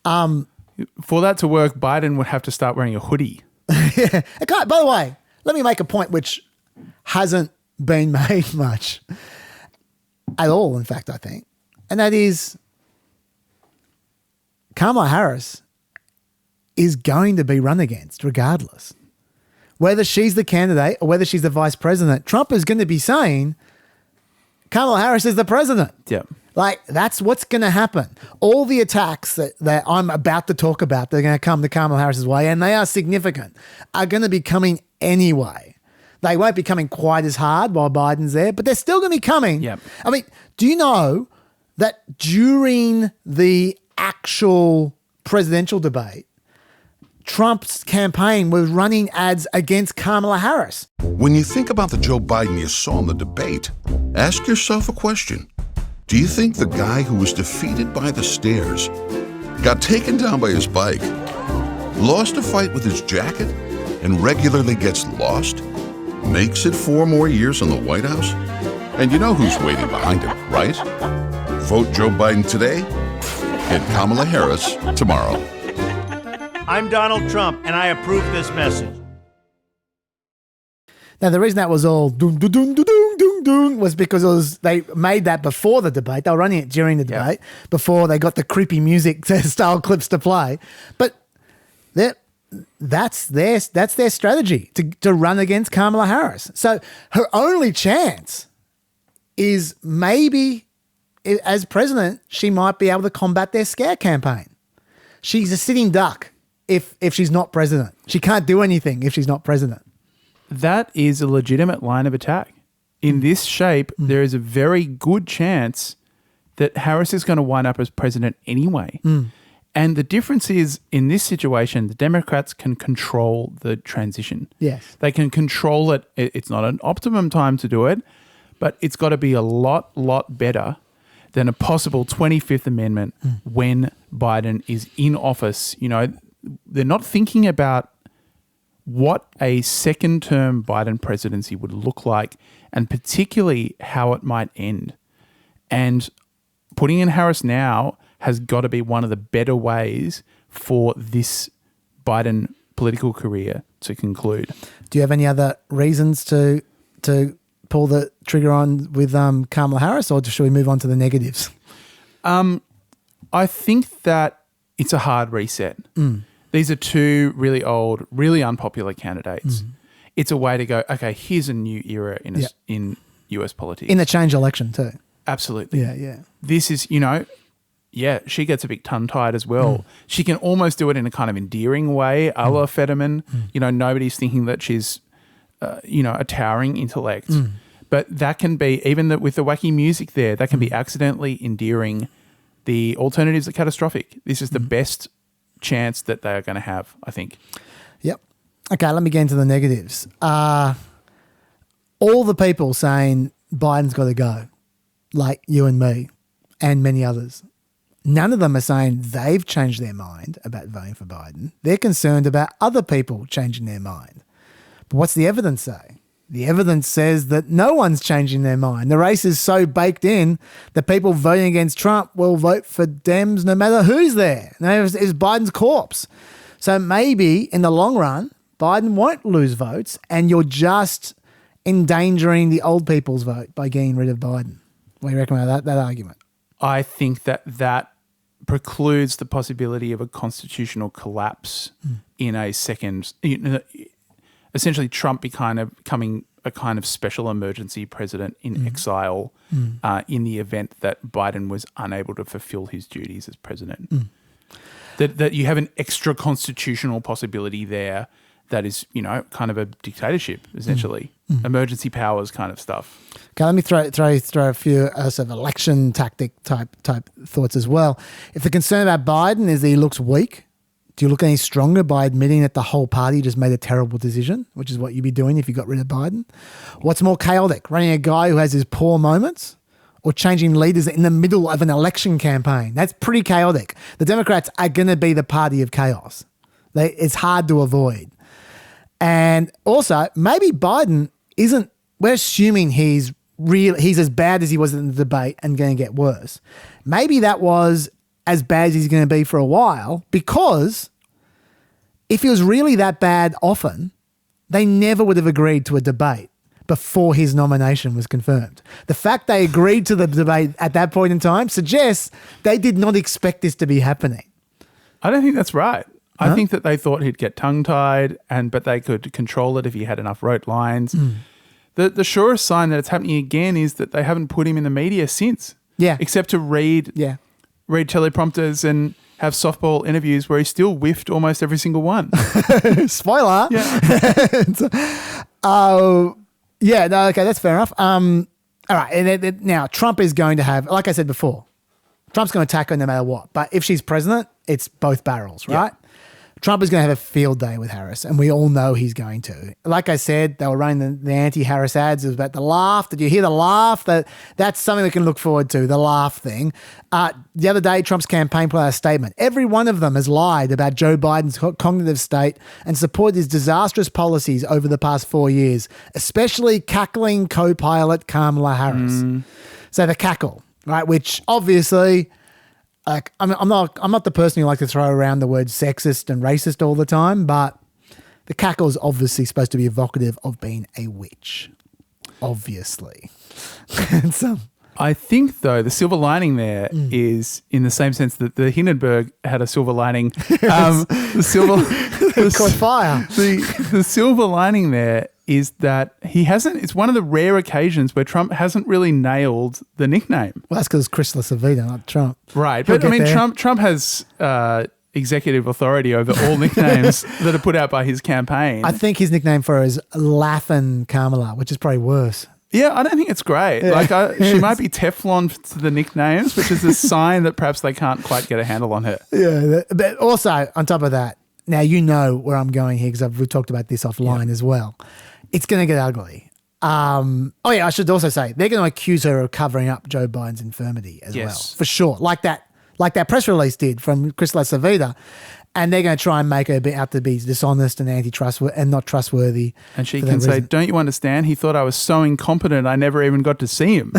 For that to work, Biden would have to start wearing a hoodie. Yeah. Okay, by the way, let me make a point which hasn't been made much at all, in fact, I think. And that is Kamala Harris is going to be run against regardless. Whether she's the candidate or whether she's the vice president, Trump is going to be saying Kamala Harris is the president. Yeah. Like, that's what's going to happen. All the attacks that I'm about to talk about, they're going to come to Kamala Harris's way, and they are significant, are going to be coming anyway. They won't be coming quite as hard while Biden's there, but they're still going to be coming. Yep. I mean, do you know that during the actual presidential debate, Trump's campaign was running ads against Kamala Harris? When you think about the Joe Biden you saw in the debate, ask yourself a question. Do you think the guy who was defeated by the stairs, got taken down by his bike, lost a fight with his jacket, and regularly gets lost? Makes it 4 more years in the White House? And you know who's waiting behind him, right? Vote Joe Biden today, get Kamala Harris tomorrow. I'm Donald Trump, and I approve this message. Now, the reason that was all doom, doom, doom, doom, doom, doom was because they made that before the debate. They were running it during the debate before they got the creepy music style clips to play. But that's their strategy to run against Kamala Harris. So her only chance is maybe as president, she might be able to combat their scare campaign. She's a sitting duck if she's not president. She can't do anything if she's not president. That is a legitimate line of attack. In this shape, there is a very good chance that Harris is going to wind up as president anyway. And the difference is, in this situation, the Democrats can control the transition. Yes. They can control it. It's not an optimum time to do it, but it's got to be a lot better than a possible 25th Amendment when Biden is in office. You know, they're not thinking about what a second-term Biden presidency would look like, and particularly how it might end. And putting in Harris now has got to be one of the better ways for this Biden political career to conclude. Do you have any other reasons to pull the trigger on with Kamala Harris, or should we move on to the negatives? I think that it's a hard reset. These are 2 really old, really unpopular candidates. It's a way to go, okay, here's a new era in US politics. In the change election too. Absolutely. Yeah. This is, she gets a bit tongue-tied as well. She can almost do it in a kind of endearing way, a la Fetterman. Nobody's thinking that she's, a towering intellect. But that can be, even with the wacky music there, that can be accidentally endearing. The alternatives are catastrophic. This is the best chance that they are going to have, I think. Yep. Okay, let me get into the negatives. All the people saying Biden's got to go, like you and me and many others, none of them are saying they've changed their mind about voting for Biden. They're concerned about other people changing their mind. But what's the evidence say? The evidence says that no one's changing their mind. The race is so baked in that people voting against Trump will vote for Dems no matter who's there. It's Biden's corpse. So maybe in the long run, Biden won't lose votes, and you're just endangering the old people's vote by getting rid of Biden. What do you reckon about that argument? I think that precludes the possibility of a constitutional collapse in a second. Essentially, Trump becoming a kind of special emergency president in exile in the event that Biden was unable to fulfill his duties as president. That you have an extra constitutional possibility there that is, kind of a dictatorship, essentially. Emergency powers kind of stuff. Okay, let me throw a few sort of election tactic type thoughts as well. If the concern about Biden is that he looks weak, do you look any stronger by admitting that the whole party just made a terrible decision, which is what you'd be doing if you got rid of Biden? What's more chaotic, running a guy who has his poor moments, or changing leaders in the middle of an election campaign? That's pretty chaotic. The Democrats are going to be the party of chaos. It's hard to avoid. And also, maybe Biden isn't, we're assuming he's as bad as he was in the debate and going to get worse. Maybe that was as bad as he's going to be for a while, because if he was really that bad often, they never would have agreed to a debate before his nomination was confirmed. The fact they agreed to the debate at that point in time suggests they did not expect this to be happening. I don't think that's right. I think that they thought he'd get tongue-tied, but they could control it if he had enough rote lines. The surest sign that it's happening again is that they haven't put him in the media since. Yeah. Except to read teleprompters and have softball interviews where he still whiffed almost every single one. Spoiler. Okay, that's fair enough. All right, and now Trump is going to have, like I said before, Trump's going to attack her no matter what. But if she's president, it's both barrels, right? Trump is going to have a field day with Harris, and we all know he's going to. Like I said, they were running the anti-Harris ads. It was about the laugh. Did you hear the laugh? That's something we can look forward to, the laugh thing. The other day, Trump's campaign put out a statement. Every one of them has lied about Joe Biden's cognitive state and supported his disastrous policies over the past 4 years, especially cackling co-pilot Kamala Harris. So the cackle, right, which obviously... Like I'm not the person who like to throw around the word sexist and racist all the time, but the cackle is obviously supposed to be evocative of being a witch, obviously. So, I think though the silver lining there is in the same sense that the Hindenburg had a silver lining. Caught fire. The silver lining there is that he hasn't. It's one of the rare occasions where Trump hasn't really nailed the nickname. Well, that's because Chris Lasavita, not Trump. Right, but I mean, Trump has executive authority over all nicknames that are put out by his campaign. I think his nickname for her is Laughing Kamala, which is probably worse. Yeah, I don't think it's great. Yeah. Like she might be Teflon to the nicknames, which is a sign that perhaps they can't quite get a handle on her. Yeah, but also on top of that, now you know where I'm going here because we've talked about this offline as well. It's going to get ugly. I should also say they're going to accuse her of covering up Joe Biden's infirmity as well, for sure. Like that press release did from Chris Lasavita, and they're going to try and make her out to be dishonest and anti-trustworthy and not trustworthy. And she can say, "Don't you understand? He thought I was so incompetent, I never even got to see him."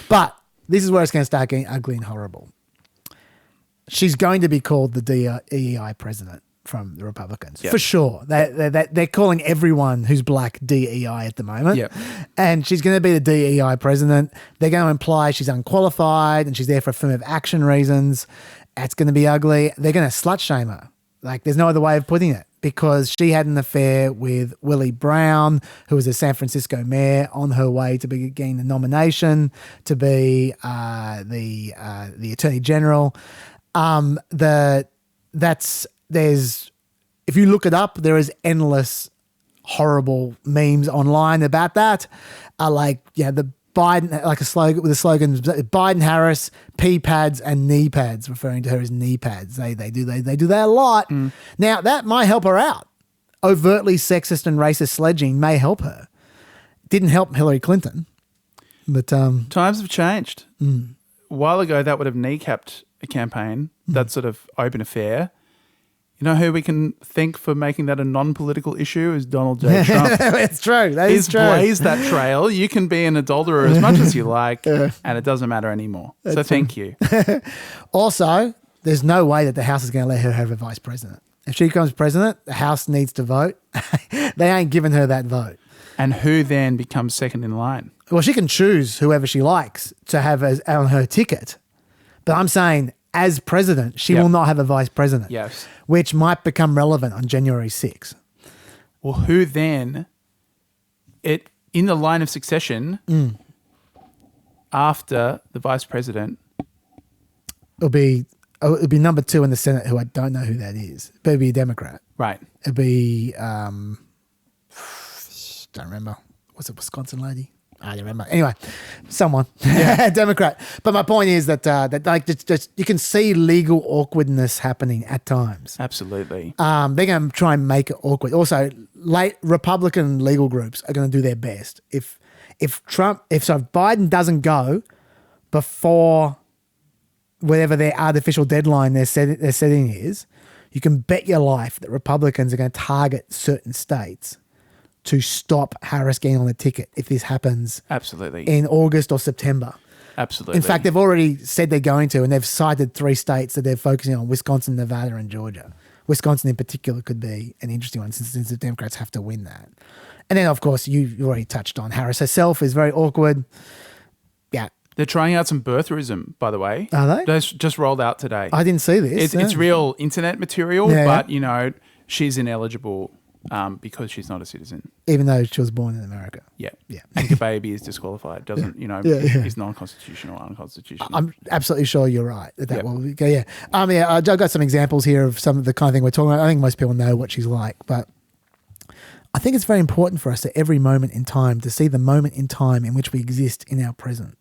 But this is where it's going to start getting ugly and horrible. She's going to be called the DEI president from the Republicans, for sure. They're calling everyone who's black DEI at the moment. Yep. And she's going to be the DEI president. They're going to imply she's unqualified and she's there for affirmative action reasons. It's going to be ugly. They're going to slut shame her. Like, there's no other way of putting it, because she had an affair with Willie Brown, who was a San Francisco mayor, on her way to be getting the nomination to be the attorney general. If you look it up, there is endless horrible memes online about that. The Biden, like a slogan with the slogans Biden Harris, pee pads and knee pads, referring to her as knee pads. They do that a lot. Now that might help her out. Overtly sexist and racist sledging may help her. Didn't help Hillary Clinton, but times have changed. A while ago, that would have kneecapped a campaign, that sort of open affair. You know who we can thank for making that a non-political issue is Donald J. Trump. It's true. That is true. He's blazed that trail. You can be an adulterer as much as you like, and it doesn't matter anymore. So thank you. Also, there's no way that the House is going to let her have a vice president. If she becomes president, the House needs to vote. They ain't giving her that vote. And who then becomes second in line? Well, she can choose whoever she likes to have on her ticket. But I'm saying, as president, she will not have a vice president. Yes. Which might become relevant on January 6th. Well, who then, in the line of succession, after the vice president? It'll be number 2 in the Senate, who I don't know who that is. But it'll be a Democrat. Right. It'll be, don't remember. Was it Wisconsin lady? I don't remember. Anyway, someone, Democrat. But my point is that just you can see legal awkwardness happening at times. Absolutely. They're going to try and make it awkward. Also, Republican legal groups are going to do their best. If Biden doesn't go before whatever their artificial deadline they're setting is, you can bet your life that Republicans are going to target certain states to stop Harris getting on the ticket if this happens in August or September. Absolutely. In fact, they've already said they're going to, and they've cited 3 states that they're focusing on: Wisconsin, Nevada, and Georgia. Wisconsin in particular could be an interesting one since the Democrats have to win that. And then, of course, you already touched on Harris herself is very awkward. Yeah. They're trying out some birtherism, by the way. Are they? That's just rolled out today. I didn't see this. It's real internet material, but, she's ineligible because she's not a citizen. Even though she was born in America. Yeah. Think a baby is disqualified. Doesn't, is non-constitutional, unconstitutional. I'm absolutely sure you're right. I've got some examples here of some of the kind of thing we're talking about. I think most people know what she's like, but I think it's very important for us at every moment in time to see the moment in time in which we exist in our present.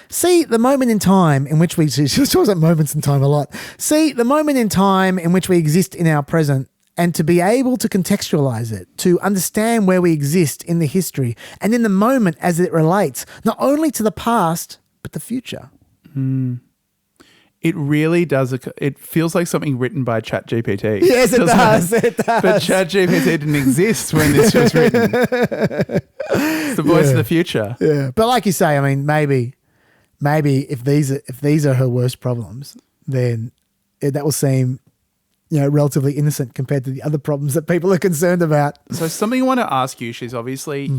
See, the moment in time in which we, she talks about moments in time a lot. See, the moment in time in which we exist in our present, and to be able to contextualize it, to understand where we exist in the history and in the moment as it relates, not only to the past, but the future. It really does. It feels like something written by ChatGPT. Yes, it does. It does. But ChatGPT didn't exist when this was written. It's the voice of the future. Yeah. But like you say, I mean, maybe if these are her worst problems, then that will seem, relatively innocent compared to the other problems that people are concerned about. So something I want to ask you, she's obviously,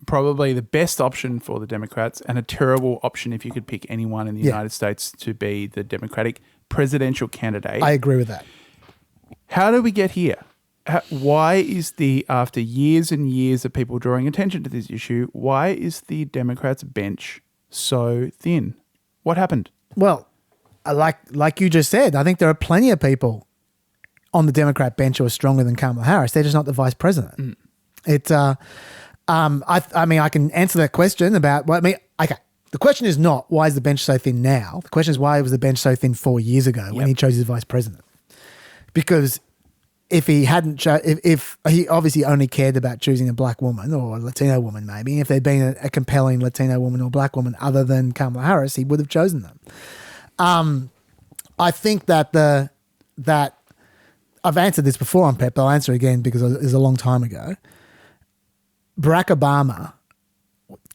probably the best option for the Democrats and a terrible option if you could pick anyone in the United States to be the Democratic presidential candidate. I agree with that. How do we get here? Why is after years and years of people drawing attention to this issue, why is the Democrats' bench so thin? What happened? Well, like you just said, I think there are plenty of people on the Democrat bench who are stronger than Kamala Harris. They're just not the vice president. I mean, I can answer that question about okay. The question is not why is the bench so thin now. The question is why was the bench so thin 4 years ago when he chose his vice president? Because if he hadn't, if he obviously only cared about choosing a black woman or a Latino woman, maybe if there'd been a compelling Latino woman or black woman other than Kamala Harris, he would have chosen them. I think that that I've answered this before on PEP, but I'll answer again because it was a long time ago. Barack Obama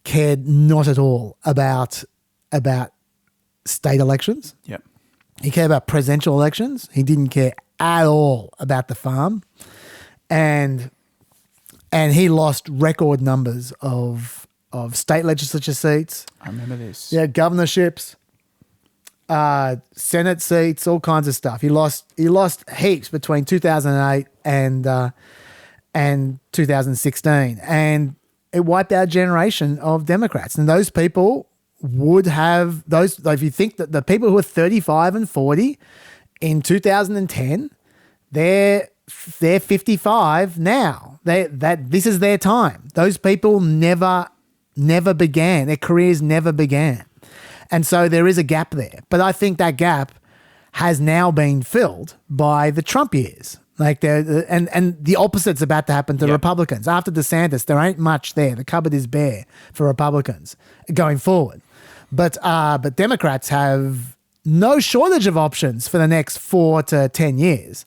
cared not at all about state elections. Yep. He cared about presidential elections. He didn't care at all about the farm. And he lost record numbers of state legislature seats. I remember this. Yeah, governorships, Senate seats, all kinds of stuff. He lost heaps between 2008 and 2016, and it wiped out a generation of Democrats. And those people would have those. If you think that the people who are 35 and 40 in 2010, they're 55 now. This is their time. Those people never began. Their careers never began, and so there is a gap there. But I think that gap has now been filled by the Trump years. Like and the opposite's about to happen to the Republicans. After DeSantis, there ain't much there. The cupboard is bare for Republicans going forward. But Democrats have no shortage of options for the next 4 to 10 years.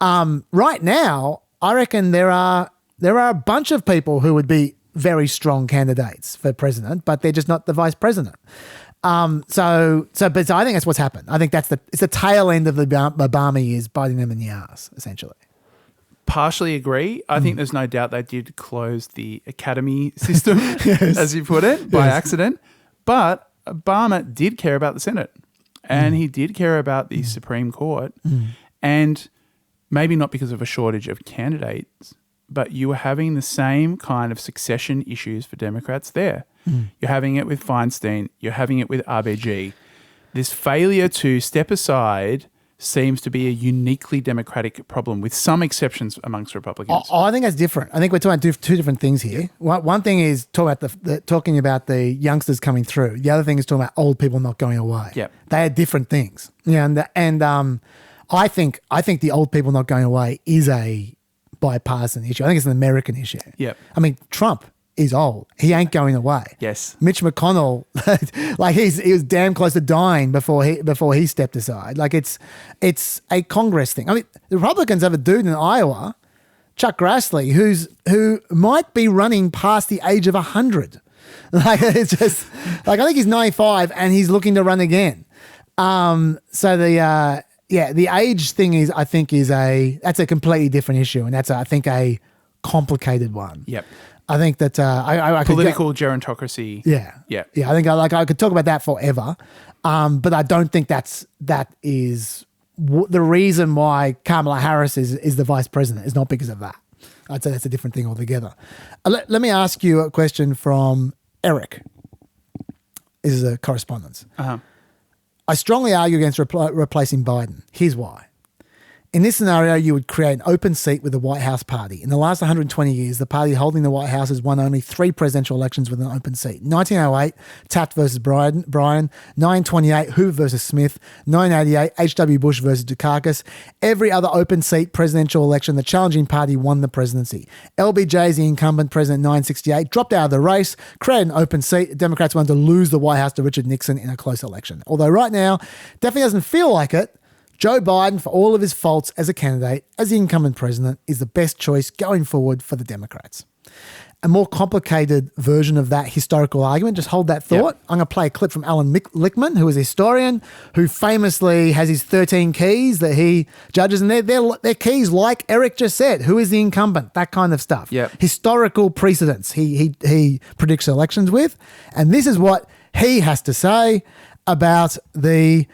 Right now, I reckon there are a bunch of people who would be very strong candidates for president, but they're just not the vice president. But I think that's what's happened. I think it's the tail end of the Obama years biting them in the ass, essentially. Partially agree. I think there's no doubt they did close the academy system, as you put it, by accident. But Obama did care about the Senate and he did care about the Supreme Court. And maybe not because of a shortage of candidates, but you were having the same kind of succession issues for Democrats there. You're having it with Feinstein. You're having it with RBG. This failure to step aside seems to be a uniquely Democratic problem with some exceptions amongst Republicans. I think that's different. I think we're talking about two different things here. One thing is talking about the youngsters coming through. The other thing is talking about old people not going away. Yep. They are different things. Yeah, and I think the old people not going away is a bipartisan issue. I think it's an American issue. Yep. I mean, Trump is old. He ain't going away. Yes. Mitch McConnell, like he was damn close to dying before he stepped aside. Like it's a Congress thing. I mean, the Republicans have a dude in Iowa, Chuck Grassley, who might be running past the age of 100. Like it's just like I think he's 95 and he's looking to run again. So the age thing is that's a completely different issue, and that's I think a complicated one. Yep. I think that I political gerontocracy. Yeah. I think I could talk about that forever, but I don't think that is the reason why Kamala Harris is the vice president. Is not because of that. I'd say that's a different thing altogether. Let me ask you a question from Eric. This is a correspondence. Uh-huh. I strongly argue against replacing Biden. Here's why. In this scenario, you would create an open seat with the White House party. In the last 120 years, the party holding the White House has won only 3 presidential elections with an open seat. 1908, Taft versus Bryan. 1928, Hoover versus Smith. 1988, H.W. Bush versus Dukakis. Every other open seat presidential election, the challenging party won the presidency. LBJ is the incumbent president in 1968, dropped out of the race, created an open seat. The Democrats wanted to lose the White House to Richard Nixon in a close election. Although right now, definitely doesn't feel like it. Joe Biden, for all of his faults as a candidate, as the incumbent president, is the best choice going forward for the Democrats. A more complicated version of that historical argument, just hold that thought. Yep. I'm going to play a clip from Alan Lichtman, who is a historian, who famously has his 13 keys that he judges, and they're keys like Eric just said. Who is the incumbent? That kind of stuff. Yep. Historical precedents he predicts elections with. And this is what he has to say about the...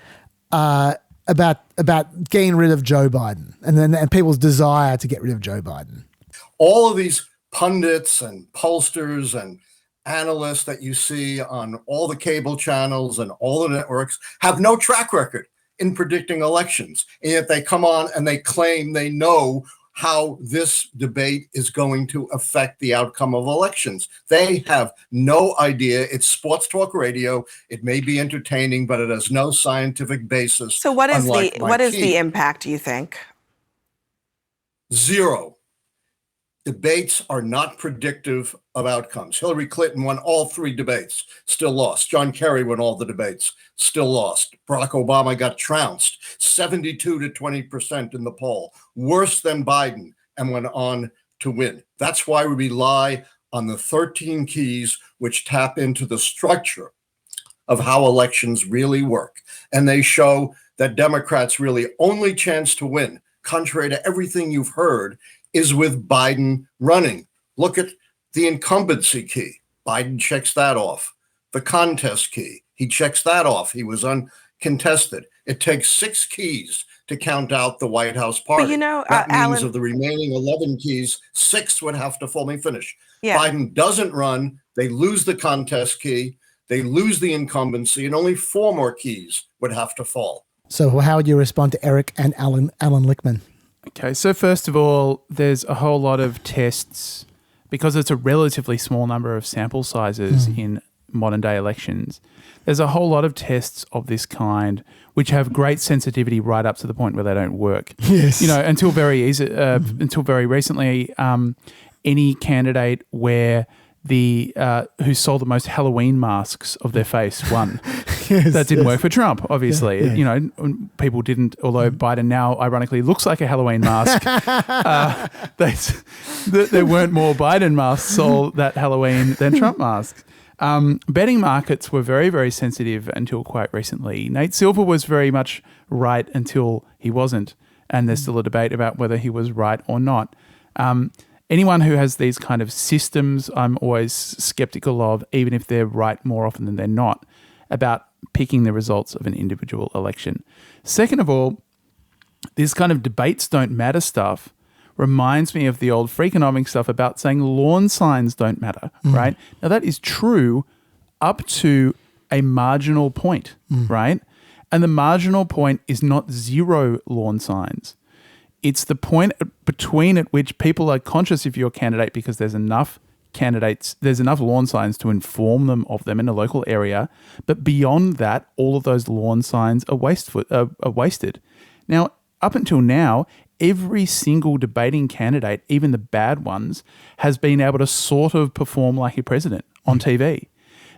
about getting rid of Joe Biden and people's desire to get rid of Joe Biden. All of these pundits and pollsters and analysts that you see on all the cable channels and all the networks have no track record in predicting elections. And yet they come on and they claim they know how this debate is going to affect the outcome of elections. They have no idea. It's sports talk radio. It may be entertaining, but it has no scientific basis. So what is the impact, you think? Zero. Debates are not predictive of outcomes. Hillary Clinton won all 3 debates, still lost. John Kerry won all the debates, still lost. Barack Obama got trounced, 72 to 20% in the poll, worse than Biden, and went on to win. That's why we rely on the 13 keys, which tap into the structure of how elections really work. And they show that Democrats' really only chance to win, contrary to everything you've heard, is with Biden running. Look at the incumbency key. Biden checks that off. The contest key, he checks that off. He was uncontested. It takes 6 keys to count out the White House party. But that means Alan, of the remaining 11 keys, 6 would have to fall. Let me finish. Yeah. Biden doesn't run. They lose the contest key. They lose the incumbency, and only 4 more keys would have to fall. So how would you respond to Eric and Alan Lichtman? Okay, so first of all, there's a whole lot of tests, because it's a relatively small number of sample sizes in modern day elections. There's a whole lot of tests of this kind which have great sensitivity right up to the point where they don't work. Yes. Until very recently, any candidate where who sold the most Halloween masks of their face won. That didn't work for Trump, obviously. Yeah. People didn't, although Biden now ironically looks like a Halloween mask. There weren't more Biden masks sold that Halloween than Trump masks. Betting markets were very, very sensitive until quite recently. Nate Silver was very much right until he wasn't, and there's still a debate about whether he was right or not. Anyone who has these kind of systems, I'm always skeptical of, even if they're right more often than they're not, about picking the results of an individual election. Second of all, this kind of debates don't matter stuff reminds me of the old Freakonomics stuff about saying lawn signs don't matter, right? Now, that is true up to a marginal point, right? And the marginal point is not 0 lawn signs. It's the point between at which people are conscious of your candidate because there's enough candidates, there's enough lawn signs to inform them of them in a local area. But beyond that, all of those lawn signs are wasted. Now, up until now, every single debating candidate, even the bad ones, has been able to sort of perform like a president on TV.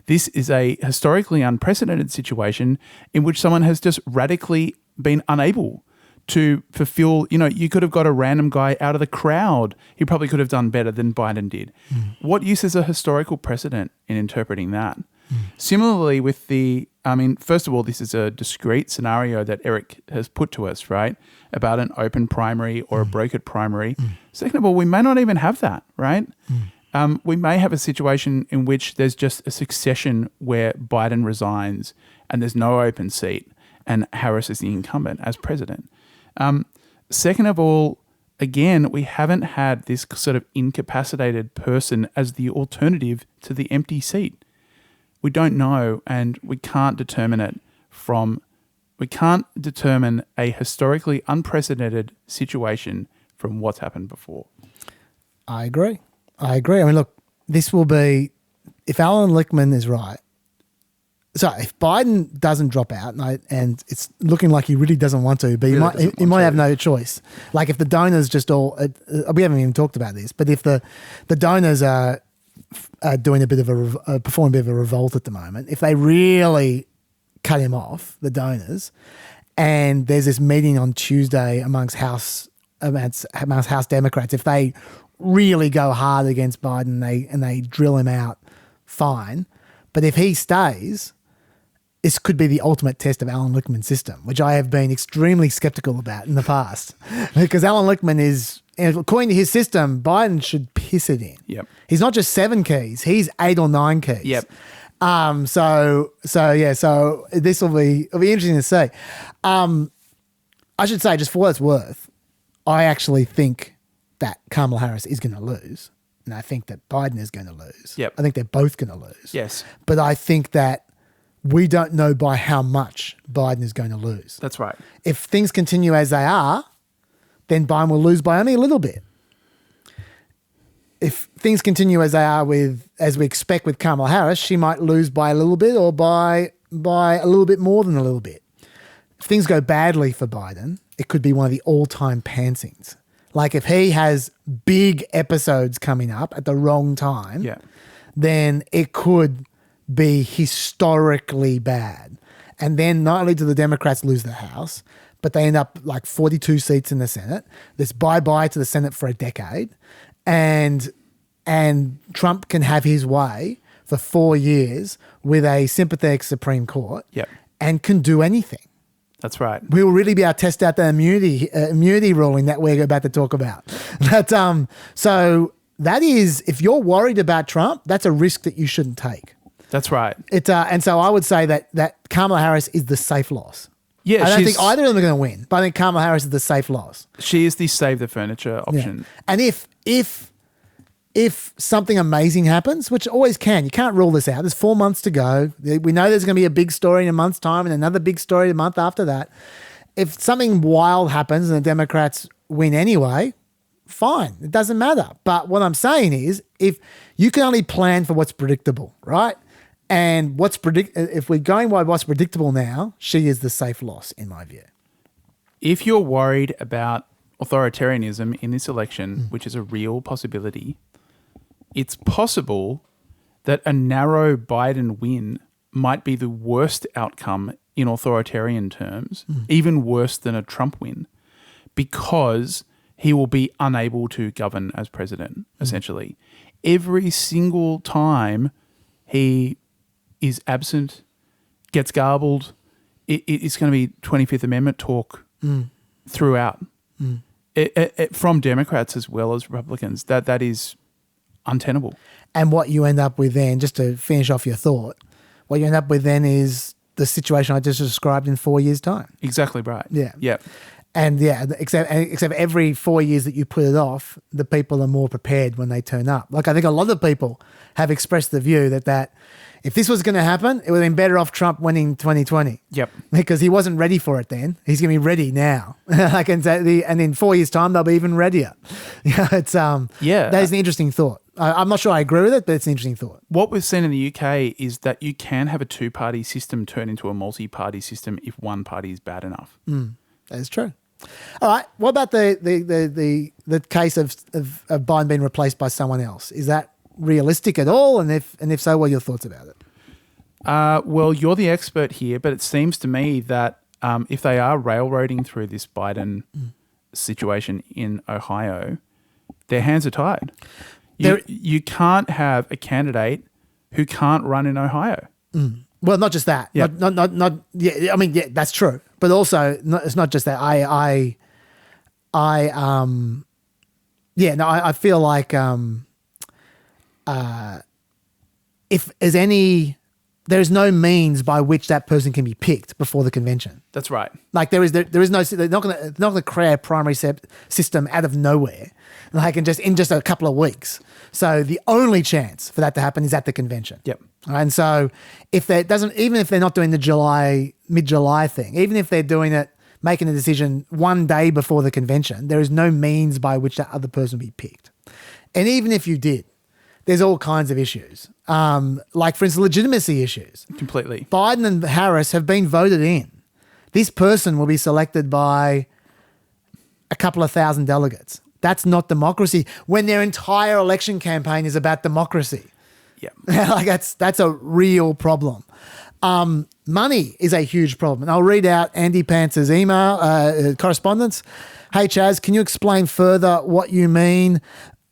This is a historically unprecedented situation in which someone has just radically been unable to fulfill, you could have got a random guy out of the crowd. He probably could have done better than Biden did. What use is a historical precedent in interpreting that? Similarly with first of all, this is a discrete scenario that Eric has put to us, right? About an open primary or a brokered primary. Second of all, we may not even have that, right? We may have a situation in which there's just a succession where Biden resigns and there's no open seat and Harris is the incumbent as president. Second of all, again, we haven't had this sort of incapacitated person as the alternative to the empty seat. We don't know, and we can't determine it from We can't determine a historically unprecedented situation from what's happened before. I agree. I mean, look, this will be, if Alan Lichtman is right, so if Biden doesn't drop out, and it's looking like he really doesn't want to, but he might have no choice. Like if the donors just all, we haven't even talked about this, but if the donors are doing performing a bit of a revolt at the moment, if they really cut him off, the donors, and there's this meeting on Tuesday amongst House Democrats, if they really go hard against Biden and they drill him out, fine. But if he stays, this could be the ultimate test of Alan Lichtman's system, which I have been extremely skeptical about in the past. Because Alan Lichtman is, according to his system, Biden should piss it in. Yep. He's not just 7 keys, he's 8 or 9 keys. Yep. So this will be interesting to see. I should say, just for what it's worth, I actually think that Kamala Harris is going to lose, and I think that Biden is going to lose. Yep. I think they're both going to lose. Yes. But I think that we don't know by how much Biden is going to lose. That's right. If things continue as they are, then Biden will lose by only a little bit. If things continue as they are as we expect with Kamala Harris, she might lose by a little bit or by a little bit more than a little bit. If things go badly for Biden, it could be one of the all-time pantsings. Like if he has big episodes coming up at the wrong time, then it could be historically bad. And then not only do the Democrats lose the House, but they end up like 42 seats in the Senate. There's bye-bye to the Senate for a decade. And Trump can have his way for 4 years with a sympathetic Supreme Court and can do anything. That's right. We will really be able to test out the immunity ruling that we're about to talk about. So that is, if you're worried about Trump, that's a risk that you shouldn't take. That's right. And so I would say that Kamala Harris is the safe loss. Yeah, I don't think either of them are going to win, but I think Kamala Harris is the safe loss. She is the save the furniture option. Yeah. And if something amazing happens, which always can, you can't rule this out. There's 4 months to go. We know there's going to be a big story in a month's time and another big story a month after that. If something wild happens and the Democrats win anyway, fine. It doesn't matter. But what I'm saying is, if you can only plan for what's predictable, right? And if we're going by what's predictable now, she is the safe loss in my view. If you're worried about authoritarianism in this election, which is a real possibility, it's possible that a narrow Biden win might be the worst outcome in authoritarian terms, even worse than a Trump win, because he will be unable to govern as president, essentially. Every single time he is absent, gets garbled, it's going to be 25th Amendment talk throughout. From Democrats as well as Republicans. That is untenable. And what you end up with then, just to finish off your thought, what you end up with then is the situation I just described in 4 years' time. Exactly right. Yeah. Yeah. And except every 4 years that you put it off, the people are more prepared when they turn up. Like I think a lot of people have expressed the view that if this was going to happen, it would have been better off Trump winning 2020. Yep. Because he wasn't ready for it then. He's going to be ready now. And in 4 years' time, they'll be even readier. That is an interesting thought. I'm not sure I agree with it, but it's an interesting thought. What we've seen in the UK is that you can have a two-party system turn into a multi-party system if one party is bad enough. That is true. All right. What about the case of Biden being replaced by someone else? Is that realistic at all? And if so, what are your thoughts about it? Well, you're the expert here, but it seems to me that if they are railroading through this Biden situation in Ohio, their hands are tied. You can't have a candidate who can't run in Ohio. Well, not just that. Yeah. Not. Yeah. I mean, yeah, that's true. But also, it's not just that. I feel like if there's no means by which that person can be picked before the convention. That's right. Like there is no. They're not going to create a primary system out of nowhere, like in just a couple of weeks. So the only chance for that to happen is at the convention. Yep. And so if even if they're not doing the mid-July thing, even if they're doing it, making a decision one day before the convention, there is no means by which that other person will be picked. And even if you did, there's all kinds of issues, like, for instance, legitimacy issues. Completely. Biden and Harris have been voted in. This person will be selected by a couple of thousand delegates. That's not democracy when their entire election campaign is about democracy. Yeah. Like that's a real problem. Money is a huge problem. And I'll read out Andy Pantz's email correspondence. Hey, Chaz, can you explain further what you meant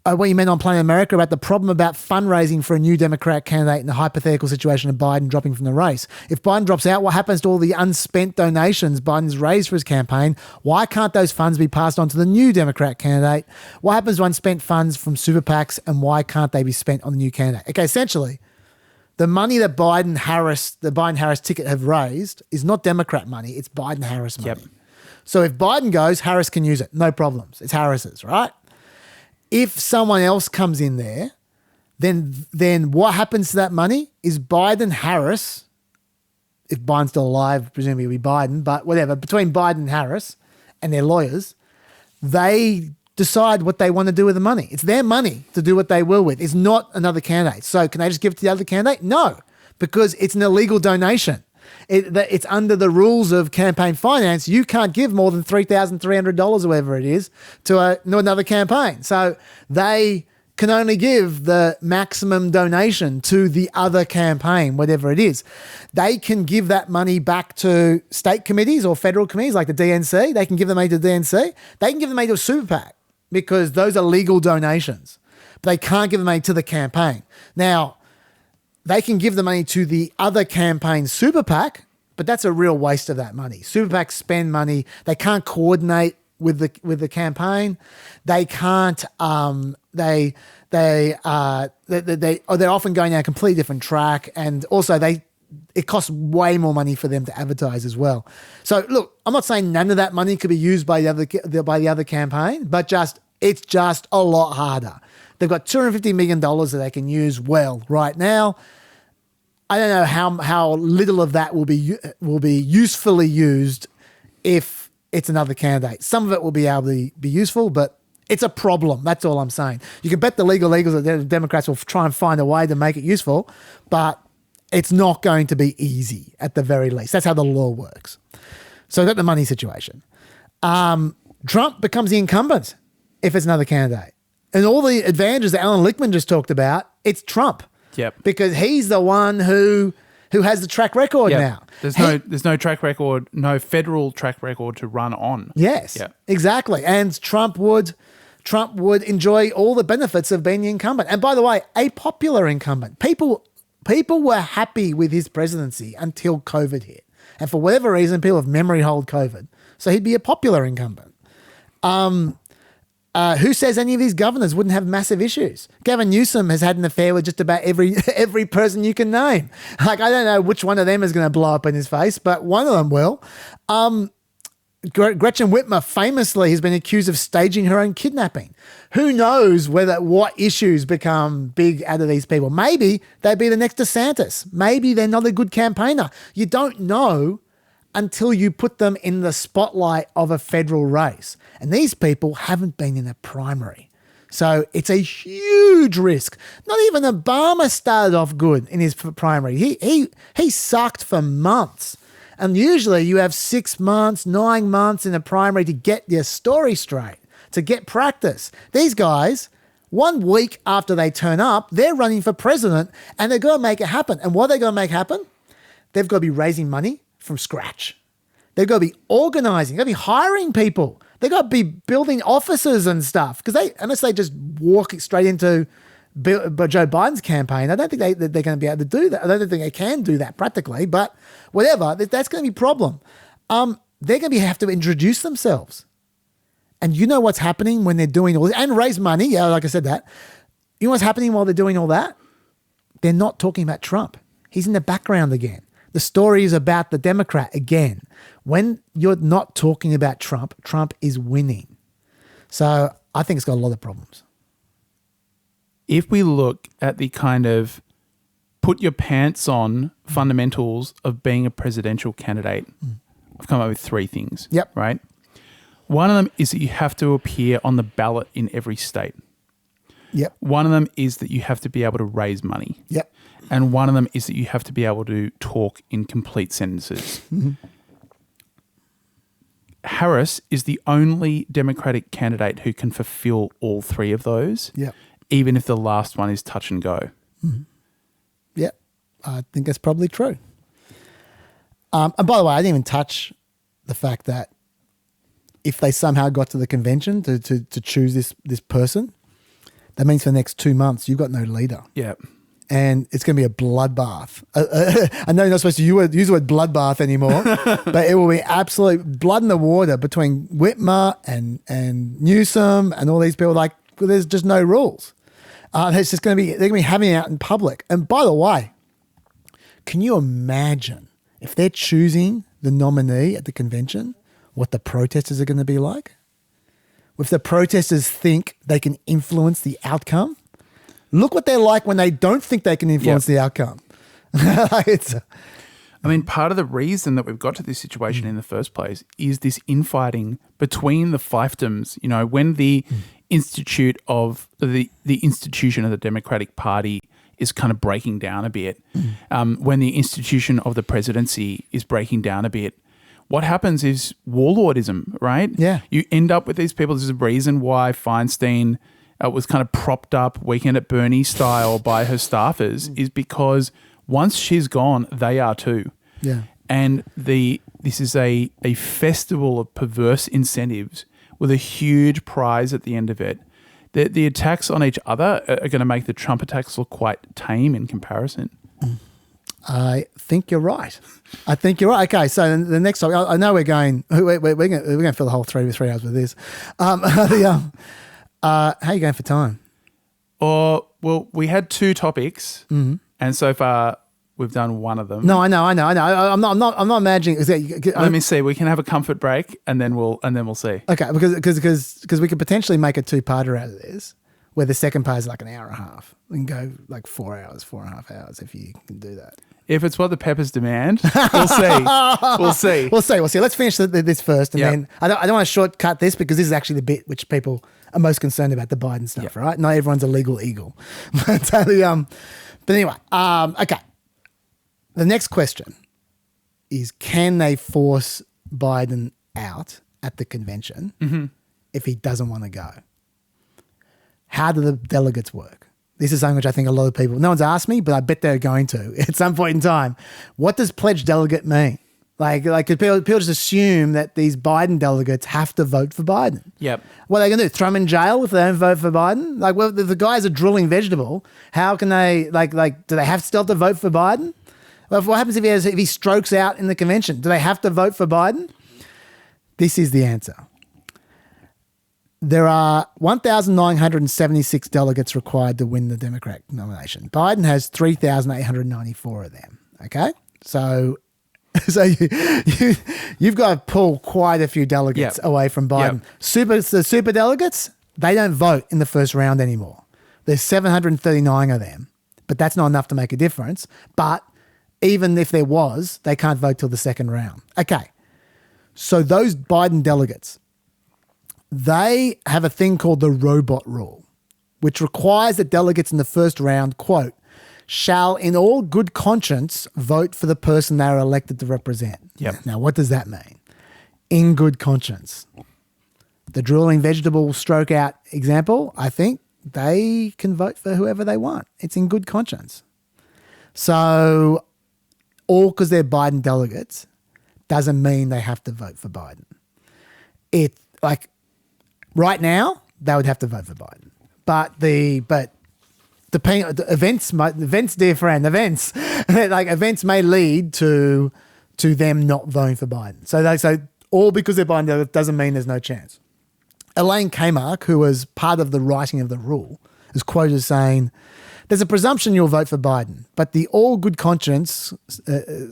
on Planet America about the problem about fundraising for a new Democrat candidate in the hypothetical situation of Biden dropping from the race? If Biden drops out, what happens to all the unspent donations Biden's raised for his campaign? Why can't those funds be passed on to the new Democrat candidate? What happens to unspent funds from super PACs, and why can't they be spent on the new candidate? Okay, essentially, the money that the Biden-Harris ticket have raised is not Democrat money, it's Biden-Harris money. Yep. So if Biden goes, Harris can use it, no problems. It's Harris's, right? If someone else comes in there, then what happens to that money is Biden-Harris, if Biden's still alive, presumably it'll be Biden, but whatever, between Biden and Harris and their lawyers, they decide what they want to do with the money. It's their money to do what they will with. It's not another candidate. So can they just give it to the other candidate? No, because it's an illegal donation. It's under the rules of campaign finance. You can't give more than $3,300 or whatever it is to another campaign. So they can only give the maximum donation to the other campaign, whatever it is. They can give that money back to state committees or federal committees like the DNC. They can give the money to the DNC. They can give the money to a super PAC because those are legal donations. But they can't give the money to the campaign. Now, they can give the money to the other campaign super PAC, but that's a real waste of that money. Super PACs spend money. They can't coordinate with the campaign. They can't. They're often going down a completely different track, and also it costs way more money for them to advertise as well. So look, I'm not saying none of that money could be used by the other campaign, but it's just a lot harder. They've got $250 million that they can use well right now. I don't know how little of that will be usefully used if it's another candidate. Some of it will be able to be useful, but it's a problem. That's all I'm saying. You can bet the legals that the Democrats will try and find a way to make it useful, but it's not going to be easy at the very least. That's how the law works. So we've got the money situation. Trump becomes the incumbent if it's another candidate. And all the advantages that Alan Lichtman just talked about, it's Trump. Yep. Because he's the one who has the track record now. There's no track record, no federal track record to run on. Yes, exactly. And Trump would enjoy all the benefits of being the incumbent. And by the way, a popular incumbent. People were happy with his presidency until COVID hit. And for whatever reason, people have memory hold COVID. So he'd be a popular incumbent. Who says any of these governors wouldn't have massive issues? Gavin Newsom has had an affair with just about every person you can name. Like, I don't know which one of them is going to blow up in his face, but one of them will. Gretchen Whitmer famously has been accused of staging her own kidnapping. Who knows what issues become big out of these people? Maybe they'd be the next DeSantis. Maybe they're not a good campaigner. You don't know until you put them in the spotlight of a federal race. And these people haven't been in a primary. So it's a huge risk. Not even Obama started off good in his primary. He sucked for months. And usually you have 6 months, 9 months in a primary to get your story straight, to get practice. These guys, 1 week after they turn up, they're running for president and they're going to make it happen. And what are they going to make happen? They've got to be raising money from scratch. They've got to be organizing. They've got to be hiring people. They've got to be building offices and stuff. Because unless they just walk straight into Joe Biden's campaign, I don't think they're going to be able to do that. I don't think they can do that practically. But whatever, that's going to be a problem. They're going to have to introduce themselves. And you know what's happening when they're doing all this? And raise money. Yeah, like I said that. You know what's happening while they're doing all that? They're not talking about Trump. He's in the background again. The story is about the Democrat again. When you're not talking about Trump, Trump is winning. So I think it's got a lot of problems. If we look at the kind of put your pants on fundamentals of being a presidential candidate, I've come up with 3 things. Yep. Right? One of them is that you have to appear on the ballot in every state. Yep. One of them is that you have to be able to raise money. Yep. And one of them is that you have to be able to talk in complete sentences. Harris is the only Democratic candidate who can fulfill all 3 of those, even if the last one is touch and go. Yeah, I think that's probably true. And by the way, I didn't even touch the fact that if they somehow got to the convention to choose this person, that means for the next 2 months you've got no leader. Yeah. And it's going to be a bloodbath. I know you're not supposed to use the word bloodbath anymore, but it will be absolute blood in the water between Whitmer and Newsom and all these people. Like, there's just no rules. It's just going to be, they're going to be having it out in public. And by the way, can you imagine if they're choosing the nominee at the convention, what the protesters are going to be like? If the protesters think they can influence the outcome, look what they're like when they don't think they can influence the outcome. I mean, part of the reason that we've got to this situation in the first place is this infighting between the fiefdoms. You know, when the institution of the institution of the Democratic Party is kind of breaking down a bit, when the institution of the presidency is breaking down a bit, what happens is warlordism, right? Yeah. You end up with these people. There's a reason why Feinstein was kind of propped up Weekend at Bernie style by her staffers, is because once she's gone, they are too. Yeah. And this is a festival of perverse incentives with a huge prize at the end of it. The attacks on each other are going to make the Trump attacks look quite tame in comparison. I think you're right. Okay, so the next topic, I know we're going to fill the whole 3 hours with this. How are you going for time? Well, we had 2 topics, and so far we've done one of them. No, I know. I'm not imagining. Let me see. We can have a comfort break, and then we'll see. Okay, because we could potentially make a 2-parter out of this, where the second part is like an hour and a half. We can go like 4 hours, 4.5 hours if you can do that. If it's what the peppers demand, we'll see. We'll see. Let's finish this first, and then I don't want to shortcut this because this is actually the bit which people are most concerned about, the Biden stuff, right? Not everyone's a legal eagle. But anyway, okay. The next question is, can they force Biden out at the convention if he doesn't want to go? How do the delegates work? This is something which I think a lot of people, no one's asked me, but I bet they're going to at some point in time. What does pledged delegate mean? Like people just assume that these Biden delegates have to vote for Biden. Yep. What are they going to do? Throw them in jail if they don't vote for Biden? Like, well, if the guy's a drooling vegetable, how can they, do they still have to vote for Biden? Well, what happens if he strokes out in the convention? Do they have to vote for Biden? This is the answer. There are 1,976 delegates required to win the Democrat nomination. Biden has 3,894 of them. Okay, so you've got to pull quite a few delegates away from Biden. The super delegates, they don't vote in the first round anymore. There's 739 of them, but that's not enough to make a difference. But even if there was, they can't vote till the second round. Okay, so those Biden delegates, they have a thing called the robot rule, which requires that delegates in the first round, quote, shall in all good conscience vote for the person they are elected to represent. Yep. Now, what does that mean? In good conscience. The drooling vegetable stroke out example, I think they can vote for whoever they want. It's in good conscience. So all because they're Biden delegates doesn't mean they have to vote for Biden. Right now, they would have to vote for Biden. But events, dear friend, events may lead to them not voting for Biden. So all because they're Biden delegates doesn't mean there's no chance. Elaine Kamarck, who was part of the writing of the rule, is quoted as saying, "There's a presumption you'll vote for Biden, but the all good conscience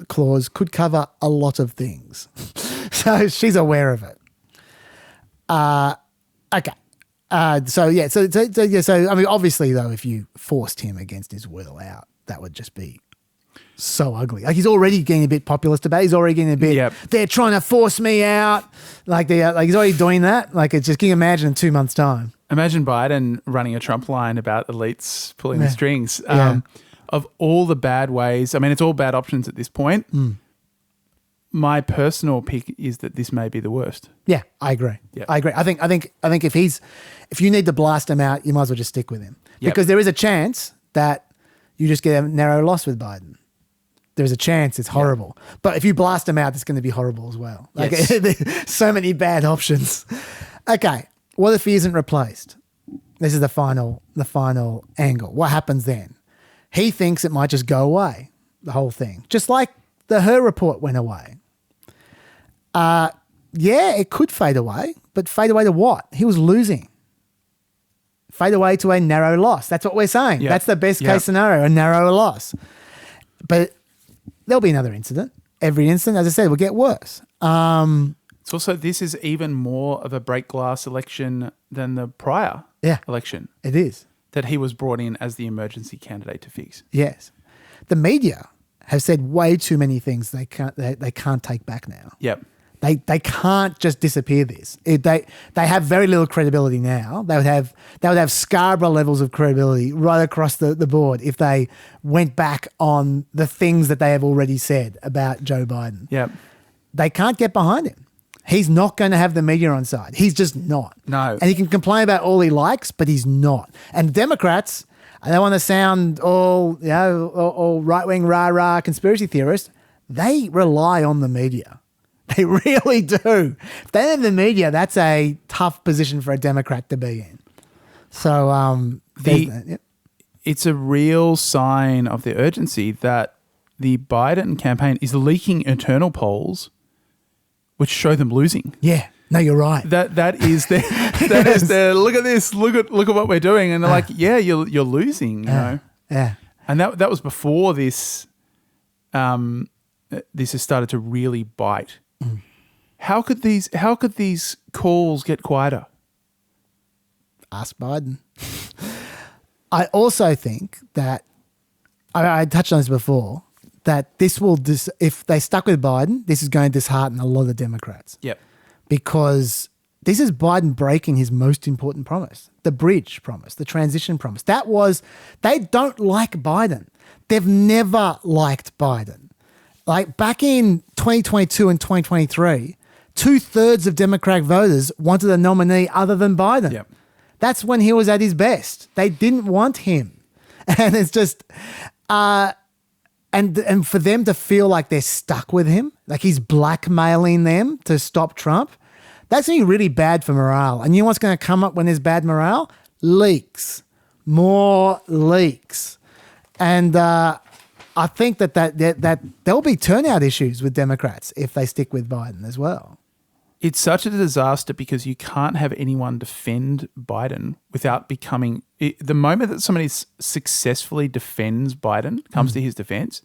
clause could cover a lot of things." So she's aware of it. Okay. So I mean, obviously though, if you forced him against his will out, that would just be so ugly. Like he's already getting a bit populist about it. He's already getting a bit, they're trying to force me out. Like he's already doing that. Like it's just, can you imagine in 2 months' time? Imagine Biden running a Trump line about elites pulling the strings. Of all the bad ways, I mean, it's all bad options at this point. My personal pick is that this may be the worst. Yeah, I agree. Yep. I agree. I think if you need to blast him out, you might as well just stick with him because there is a chance that you just get a narrow loss with Biden. There's a chance it's horrible, but if you blast him out, it's going to be horrible as well. Like there's so many bad options. Okay, what if he isn't replaced? This is the final angle. What happens then? He thinks it might just go away, the whole thing, just like the Heir report went away. It could fade away, but fade away to what? He was losing. Fade away to a narrow loss. That's what we're saying. Yep. That's the best case scenario, a narrow loss. But there'll be another incident. Every incident, as I said, will get worse. It's also, this is even more of a break glass election than the prior election. It is. That he was brought in as the emergency candidate to fix. Yes. The media have said way too many things they can't take back now. Yep. They can't just disappear this. They have very little credibility now. They would have Scarborough levels of credibility right across the board if they went back on the things that they have already said about Joe Biden. Yep. They can't get behind him. He's not going to have the media on side. He's just not. No. And he can complain about all he likes, but he's not. And Democrats, I don't want to sound all right-wing rah-rah conspiracy theorists, they rely on the media. They really do. If they don't have the media, that's a tough position for a Democrat to be in. So it's a real sign of the urgency that the Biden campaign is leaking internal polls which show them losing. Yeah. No, you're right. That is their look at this, look at what we're doing. And they're like, yeah, you're losing, you know. Yeah. And that was before this this has started to really bite. How could these calls get quieter? Ask Biden. I also think that I touched on this before, that this will if they stuck with Biden, this is going to dishearten a lot of Democrats. Yep. Because this is Biden breaking his most important promise, the bridge promise, the transition promise. They don't like Biden. They've never liked Biden. Like back in 2022 and 2023, 2/3 of Democratic voters wanted a nominee other than Biden. Yep. That's when he was at his best. They didn't want him. And it's just, and for them to feel like they're stuck with him, like he's blackmailing them to stop Trump, that's going to be really bad for morale. And you know what's going to come up when there's bad morale? Leaks. More leaks. And I think that there'll be turnout issues with Democrats if they stick with Biden as well. It's such a disaster because you can't have anyone defend Biden without becoming the moment that somebody successfully defends Biden, comes to his defense,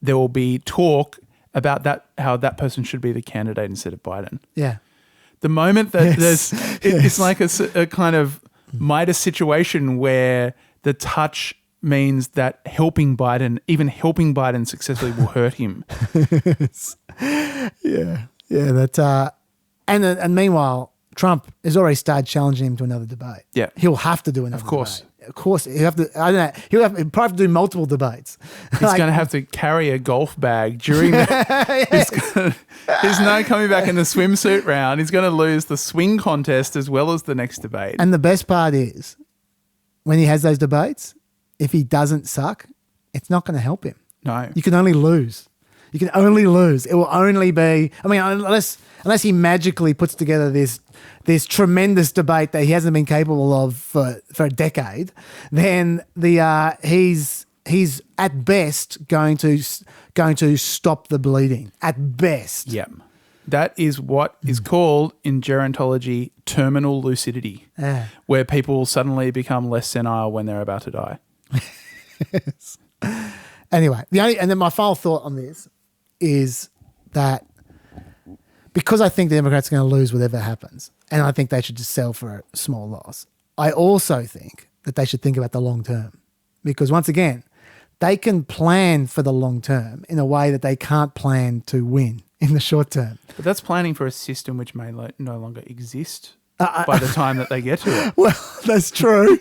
there will be talk about that, how that person should be the candidate instead of Biden. Yeah. The moment that it's like a kind of Midas situation where the touch means that helping Biden successfully will hurt him. Yeah. Yeah, that and meanwhile, Trump has already started challenging him to another debate. Yeah. He'll have to do another Of course. debate. Of course. He'll have to, I don't know, he'll probably have to do multiple debates. He's going to have to carry a golf bag during that. He's not coming back in the swimsuit round. He's going to lose the swing contest as well as the next debate. And the best part is, when he has those debates, if he doesn't suck, it's not going to help him. No. You can only lose. You can only lose. It will only be, I mean, unless he magically puts together this tremendous debate that he hasn't been capable of for a decade, then he's at best going to stop the bleeding. At best. Yeah. That is what is called in gerontology terminal lucidity, where people suddenly become less senile when they're about to die. Yes. Anyway, and then my final thought on this is that because I think the Democrats are going to lose whatever happens, and I think they should just sell for a small loss, I also think that they should think about the long term. Because once again, they can plan for the long term in a way that they can't plan to win in the short term. But that's planning for a system which may no longer exist by the time that they get to it. Well, that's true.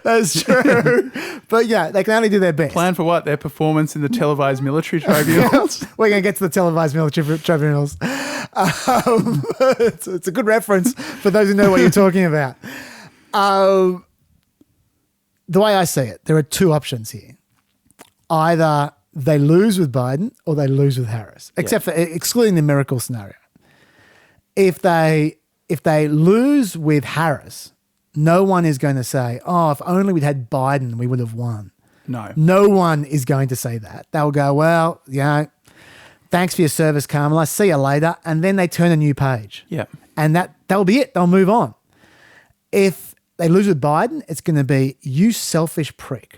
That's true. But yeah, they can only do their best. Plan for what? Their performance in the televised military tribunals? We're going to get to the televised military tribunals. It's a good reference for those who know what you're talking about. The way I see it, there are two options here. Either they lose with Biden or they lose with Harris, except for excluding the miracle scenario. If they lose with Harris, no one is going to say, oh, if only we'd had Biden, we would have won. No. No one is going to say that. They'll go, well, thanks for your service, Kamala. See you later. And then they turn a new page. Yeah. And that'll be it. They'll move on. If they lose with Biden, it's going to be, you selfish prick.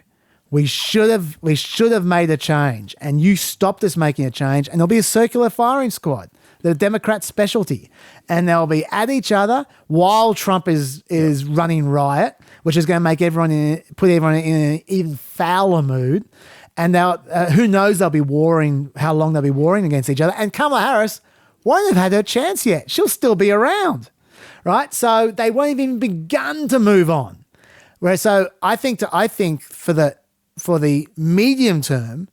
We should have made a change, and you stopped us making a change, and there'll be a circular firing squad, the Democrat specialty, and they'll be at each other while Trump is running riot, which is going to make put everyone in an even fouler mood, and they'll who knows they'll be warring, how long they'll be warring against each other, and Kamala Harris won't have had her chance yet. She'll still be around, right? So they won't have even begun to move on. So I think for the medium term,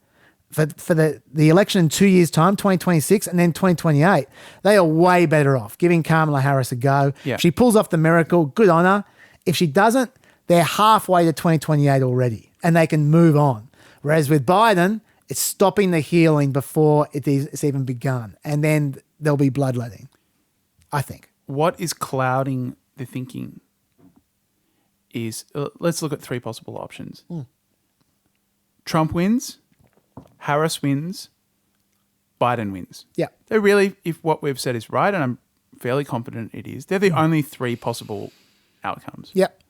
for the election in 2 years' time, 2026 and then 2028, they are way better off giving Kamala Harris a go. Yeah. If she pulls off the miracle, good on her. If she doesn't, they're halfway to 2028 already and they can move on. Whereas with Biden, it's stopping the healing before it's even begun. And then there'll be bloodletting, I think. What is clouding the thinking is, let's look at three possible options. Trump wins, Harris wins, Biden wins. Yeah. They're really, if what we've said is right, and I'm fairly confident it is, they're the only three possible outcomes. Yep.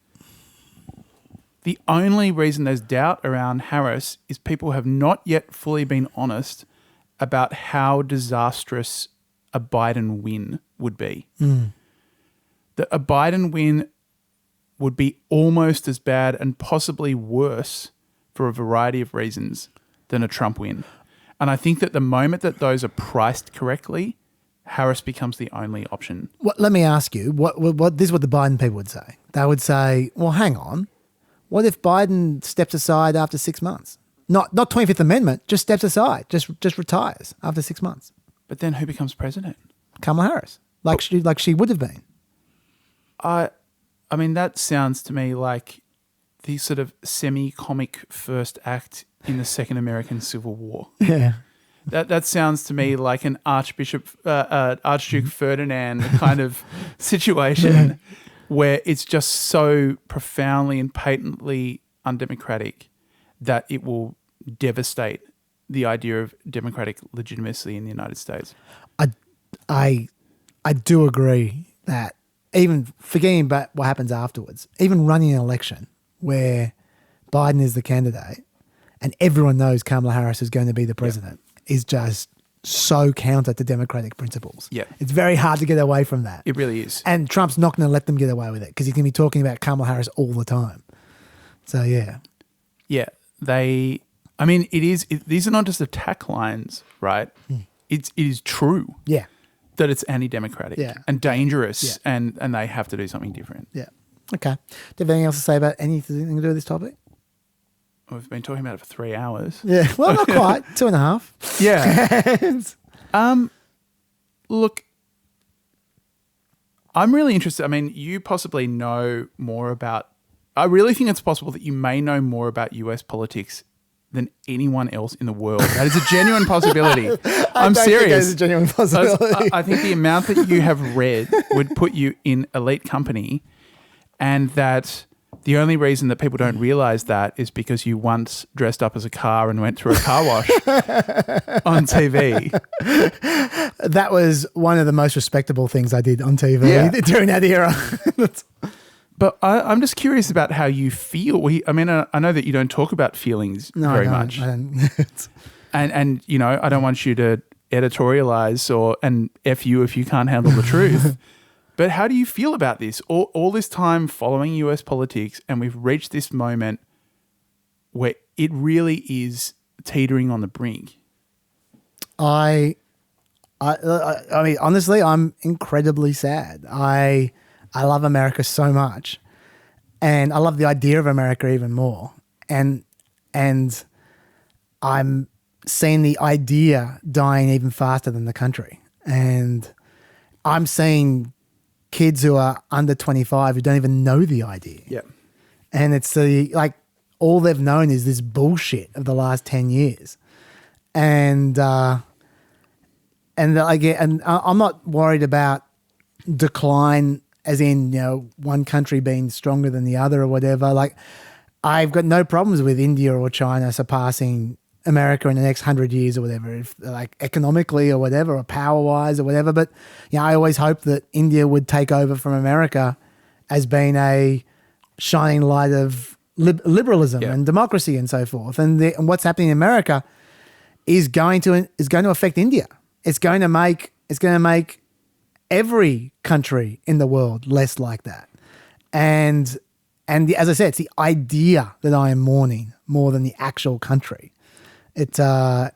The only reason there's doubt around Harris is people have not yet fully been honest about how disastrous a Biden win would be. That a Biden win would be almost as bad and possibly worse for a variety of reasons than a Trump win. And I think that the moment that those are priced correctly, Harris becomes the only option. Let me ask you, what this is what the Biden people would say. They would say, well, hang on. What if Biden steps aside after 6 months? Not 25th Amendment, just steps aside, just retires after 6 months. But then who becomes president? Kamala Harris, like she would have been. I mean, that sounds to me like the sort of semi-comic first act in the Second American Civil War. Yeah. That sounds to me like an Archduke Ferdinand kind of situation where it's just so profoundly and patently undemocratic that it will devastate the idea of democratic legitimacy in the United States. I do agree that even forgetting about what happens afterwards, even running an election where Biden is the candidate and everyone knows Kamala Harris is going to be the president is just so counter to democratic principles. Yeah. It's very hard to get away from that. It really is. And Trump's not going to let them get away with it because he's going to be talking about Kamala Harris all the time. So, yeah. Yeah. These are not just attack lines, right? It is true. Yeah. That it's anti-democratic and dangerous and they have to do something different. Yeah. Okay. Do you have anything else to say about anything to do with this topic? We've been talking about it for 3 hours. Yeah. Well, not quite. 2.5. Yeah. Look, I'm really interested. I mean, you possibly know more about, I really think it's possible that you may know more about US politics than anyone else in the world. That is a genuine possibility. I'm serious. It's a genuine possibility. I think the amount that you have read would put you in elite company, and that the only reason that people don't realize that is because you once dressed up as a car and went through a car wash on TV. That was one of the most respectable things I did on TV during that era. But I'm just curious about how you feel. I know that you don't talk about feelings very much. I don't. And you know, I don't want you to editorialize and F you if you can't handle the truth. But how do you feel about this? All this time following US politics, and we've reached this moment where it really is teetering on the brink? I mean, honestly, I'm incredibly sad. I love America so much, and I love the idea of America even more. And I'm seeing the idea dying even faster than the country. And I'm seeing kids who are under 25 who don't even know the idea. Yeah. And it's all they've known is this bullshit of the last 10 years. And I'm not worried about decline as in, one country being stronger than the other or whatever. Like, I've got no problems with India or China surpassing America in the next 100 years or whatever, if like economically or whatever, or power-wise or whatever. But, I always hoped that India would take over from America as being a shining light of liberalism and democracy and so forth. And what's happening in America is going to affect India. It's going to make every country in the world less like that. And as I said, it's the idea that I am mourning more than the actual country. It's an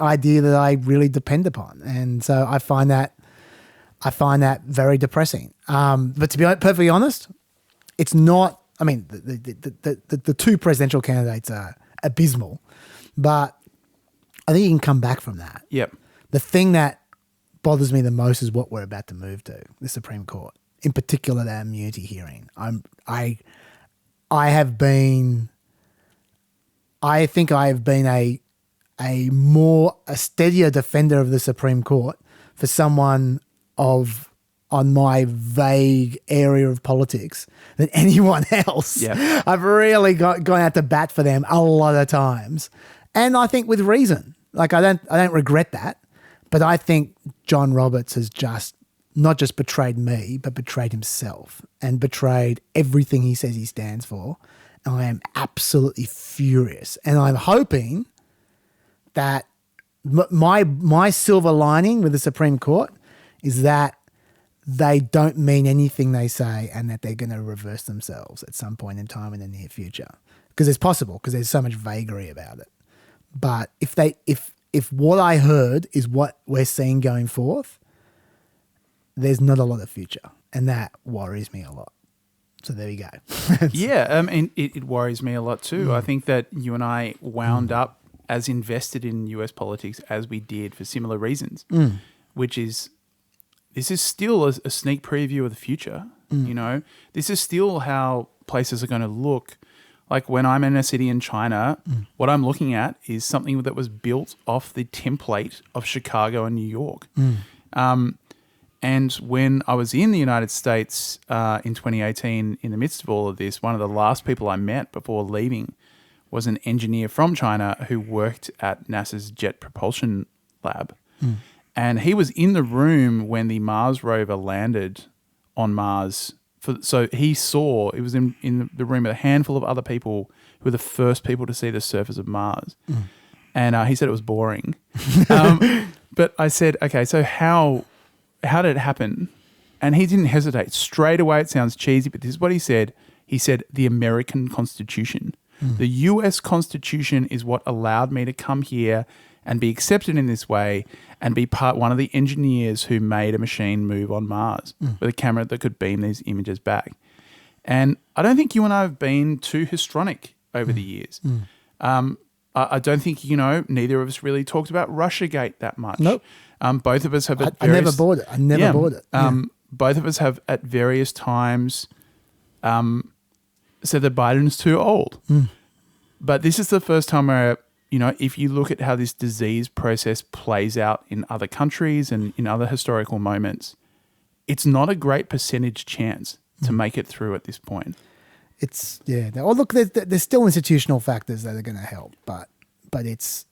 idea that I really depend upon, and so I find that very depressing. But to be perfectly honest, it's not. I mean, the two presidential candidates are abysmal, but I think you can come back from that. Yep. The thing that bothers me the most is what we're about to move to, the Supreme Court, in particular that immunity hearing. I think I have been a steadier defender of the Supreme Court for someone on my vague area of politics than anyone else. Yeah. I've really gone out to bat for them a lot of times, and I think with reason. Like, I don't regret that, but I think John Roberts has not just betrayed me, but betrayed himself and betrayed everything he says he stands for. And I am absolutely furious. And I'm hoping that my silver lining with the Supreme Court is that they don't mean anything they say and that they're going to reverse themselves at some point in time in the near future. Because it's possible, because there's so much vagary about it. But if what I heard is what we're seeing going forth, there's not a lot of future. And that worries me a lot. So there you go. Yeah, and it worries me a lot too. I think that you and I wound up as invested in US politics as we did for similar reasons, which is this is still a sneak preview of the future. This is still how places are going to look. Like when I'm in a city in China, what I'm looking at is something that was built off the template of Chicago and New York. And when I was in the United States in 2018, in the midst of all of this, one of the last people I met before leaving was an engineer from China who worked at NASA's Jet Propulsion Lab. And he was in the room when the Mars rover landed on Mars. So he saw, it was in the room with a handful of other people who were the first people to see the surface of Mars. And he said it was boring. But I said, okay, so how did it happen? And he didn't hesitate. Straight away, it sounds cheesy, but this is what he said. He said, the American Constitution. The US Constitution is what allowed me to come here and be accepted in this way and be one of the engineers who made a machine move on Mars with a camera that could beam these images back. And I don't think you and I have been too histrionic over the years. I don't think, neither of us really talked about Russiagate that much. Nope. Both of us have at I never bought it. I never bought it. Both of us have at various times said that Biden's too old. But this is the first time where, if you look at how this disease process plays out in other countries and in other historical moments, it's not a great percentage chance to make it through at this point. It's, yeah. Oh, look, there's still institutional factors that are going to help, but it's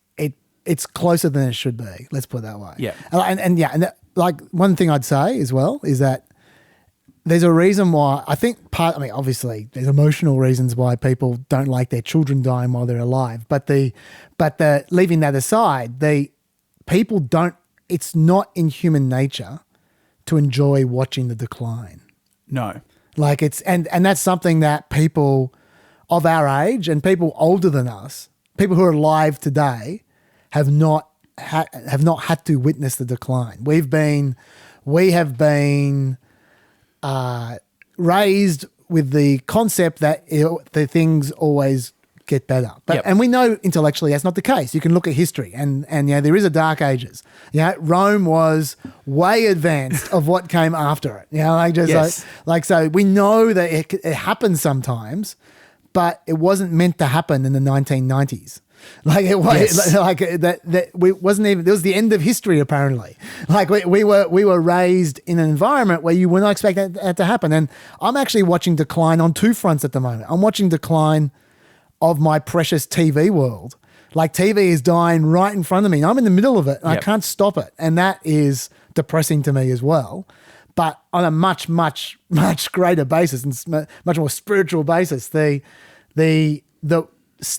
closer than it should be. Let's put it that way. Yeah. And like one thing I'd say as well is that there's a reason why I think obviously there's emotional reasons why people don't like their children dying while they're alive, but leaving that aside, people don't, it's not in human nature to enjoy watching the decline. No. Like and that's something that people of our age and people older than us people who are alive today have not had to witness the decline. We have been raised with the concept that the things always get better. And we know intellectually that's not the case. You can look at history and there is a dark ages. Rome was way advanced of what came after it. So we know that it happens sometimes, but it wasn't meant to happen in the 1990s. It was the end of history apparently. We were raised in an environment where you were not expecting that to happen. And I'm actually watching decline on two fronts at the moment. I'm watching decline of my precious TV world. TV is dying right in front of me. And I'm in the middle of it and I can't stop it. And that is depressing to me as well. But on a much, much, much greater basis and much more spiritual basis, the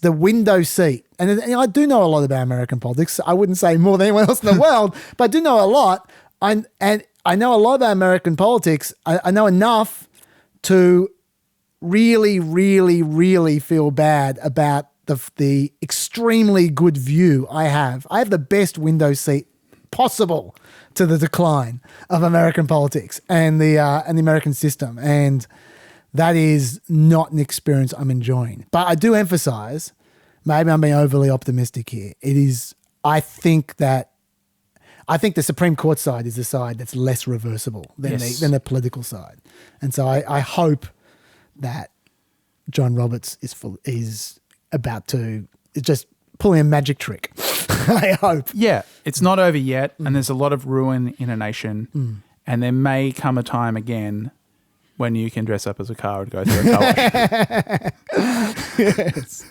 window seat. And I do know a lot about American politics. I wouldn't say more than anyone else in the world, but I do know a lot. And I know a lot about American politics. I know enough to really, really, really feel bad about the extremely good view I have. I have the best window seat possible to the decline of American politics and the American system. And that is not an experience I'm enjoying. But I do emphasize, maybe I'm being overly optimistic here. I think the Supreme Court side is the side that's less reversible than the political side. And so I hope that John Roberts is about to just pulling a magic trick. I hope. Yeah, it's not over yet, and there's a lot of ruin in a nation, and there may come a time again when you can dress up as a car and go through a car wash. Yes.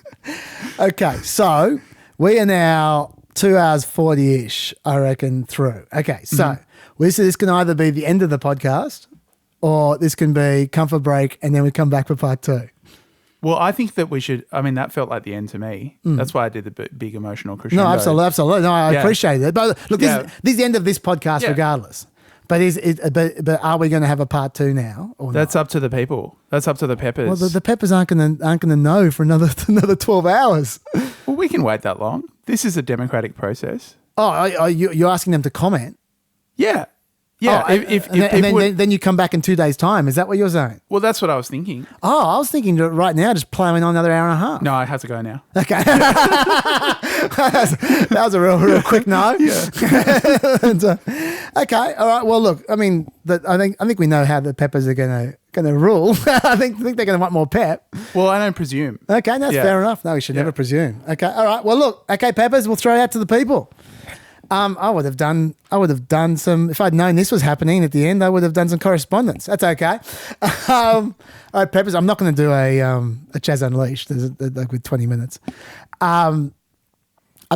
Okay, so we are now 2 hours 40-ish, I reckon, through. Okay, so this can either be the end of the podcast or this can be come for break and then we come back for part 2. Well, I think that we should. I mean, that felt like the end to me. That's why I did the big emotional crescendo. No, absolutely. No, I appreciate it. But look, this is the end of this podcast, regardless. But but are we going to have a part 2 now? Or that's up to the people. That's up to the peppers. Well, the peppers aren't going to know for another 12 hours. Well, we can wait that long. This is a democratic process. Oh, you're asking them to comment? Yeah. Yeah, then you come back in 2 days' time. Is that what you're saying? Well, that's what I was thinking. Oh, I was thinking right now, just plowing on another hour and a half. No, I have to go now. Okay, that was a real quick no. Yeah. Okay, all right. Well, look, I mean, I think we know how the peppers are going to rule. I think they're going to want more pep. Well, I don't presume. Okay, that's fair enough. No, we should never presume. Okay, all right. Well, look, okay, peppers, we'll throw it out to the people. I would have done some, if I'd known this was happening at the end, I would have done some correspondence. That's okay. All right, Peppers, I'm not going to do a Chaz Unleashed with 20 minutes. Up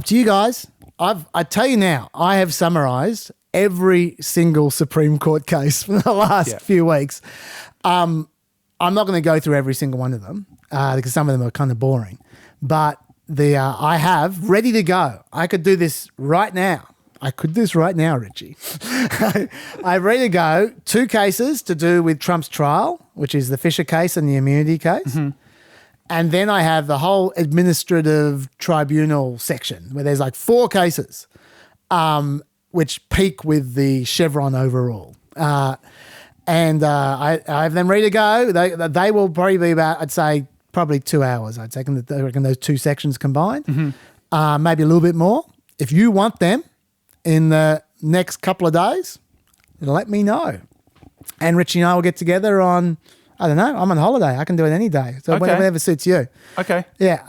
to you guys. I tell you now, I have summarized every single Supreme Court case for the last few weeks. I'm not going to go through every single one of them because some of them are kind of boring, but I have ready to go. I could do this right now. Richy. I'm ready to go. 2 cases to do with Trump's trial, which is the Fisher case and the immunity case. Mm-hmm. And then I have the whole administrative tribunal section where there's like 4 cases, which peak with the Chevron overall. I have them ready to go. They will probably be about, I'd say, probably 2 hours, I'd say. I reckon those 2 sections combined. Mm-hmm. Maybe a little bit more. If you want them in the next couple of days, let me know. And Richy and I will get together on, I don't know, I'm on holiday. I can do it any day. So whenever suits you. Okay. Yeah.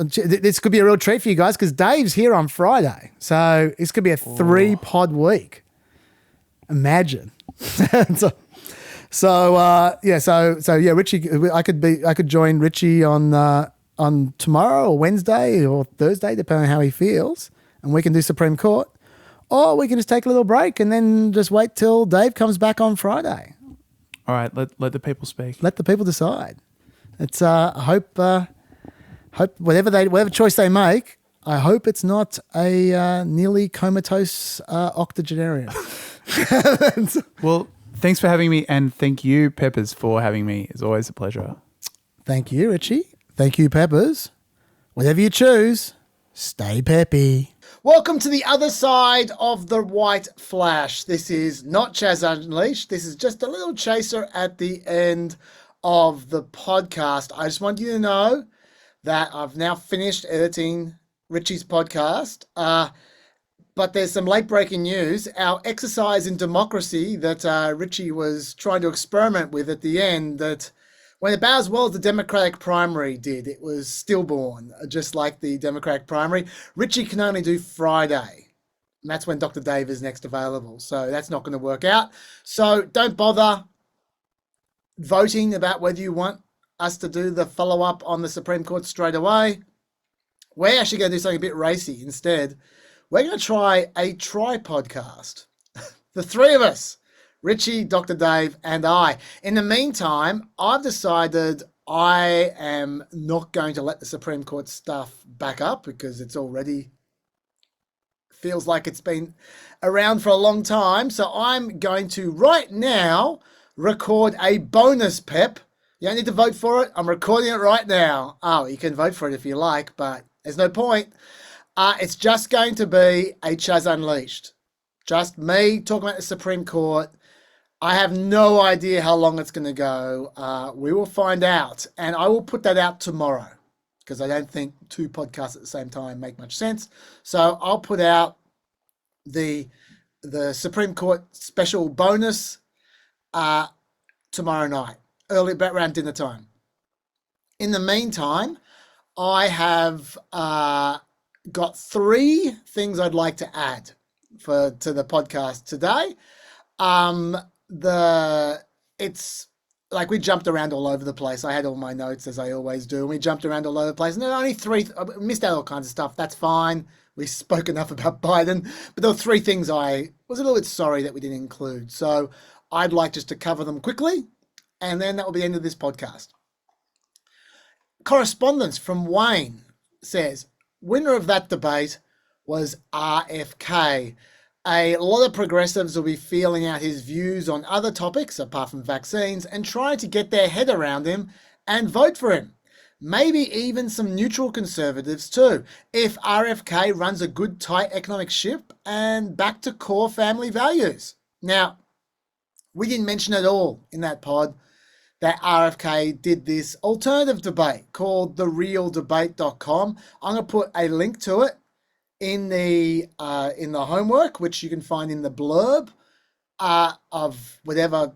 This could be a real treat for you guys because Dave's here on Friday. So this could be a 3-pod week. Imagine. So Richy, I could join Richy on tomorrow or Wednesday or Thursday, depending on how he feels, and we can do Supreme Court, or we can just take a little break and then just wait till Dave comes back on Friday. All right, let the people speak. Let the people decide. It's I hope whatever choice they make, I hope it's not a nearly comatose octogenarian. Well. Thanks for having me, and thank you, Peppers, for having me. It's always a pleasure. Thank you, Richy. Thank you, Peppers. Whatever you choose, stay peppy. Welcome to the other side of the white flash. This is not Chaz Unleashed. This is just a little chaser at the end of the podcast. I just want you to know that I've now finished editing Richy's podcast. But there's some late breaking news. Our exercise in democracy that Richy was trying to experiment with at the end, that when about as well as the Democratic primary did, it was stillborn, just like the Democratic primary. Richy can only do Friday. And that's when Dr. Dave is next available. So that's not going to work out. So don't bother voting about whether you want us to do the follow-up on the Supreme Court straight away. We're actually going to do something a bit racy instead. We're going to try a tri-podcast. The three of us, Richy, Dr. Dave, and I. In the meantime, I've decided I am not going to let the Supreme Court stuff back up because it's already feels like it's been around for a long time. So I'm going to right now record a bonus PEP. You don't need to vote for it. I'm recording it right now. Oh, you can vote for it if you like, but there's no point. It's just going to be a Chaz Unleashed. Just me talking about the Supreme Court. I have no idea how long it's going to go. We will find out. And I will put that out tomorrow because I don't think two podcasts at the same time make much sense. So I'll put out the Supreme Court special bonus tomorrow night, early, about around dinner time. In the meantime, I have got three things I'd like to add to the podcast today. It's like we jumped around all over the place. I had all my notes as I always do, and we jumped around all over the place. And there are only three. I missed out all kinds of stuff. That's fine. We spoke enough about Biden, but there were three things I was a little bit sorry that we didn't include. So I'd like just to cover them quickly, and then that will be the end of this podcast. Correspondence from Wayne says, winner of that debate was RFK. A lot of progressives will be feeling out his views on other topics apart from vaccines and trying to get their head around him and vote for him. Maybe even some neutral conservatives too, if RFK runs a good tight economic ship and back to core family values. Now, we didn't mention at all in that pod that RFK did this alternative debate called therealdebate.com. I'm going to put a link to it in the homework, which you can find in the blurb of whatever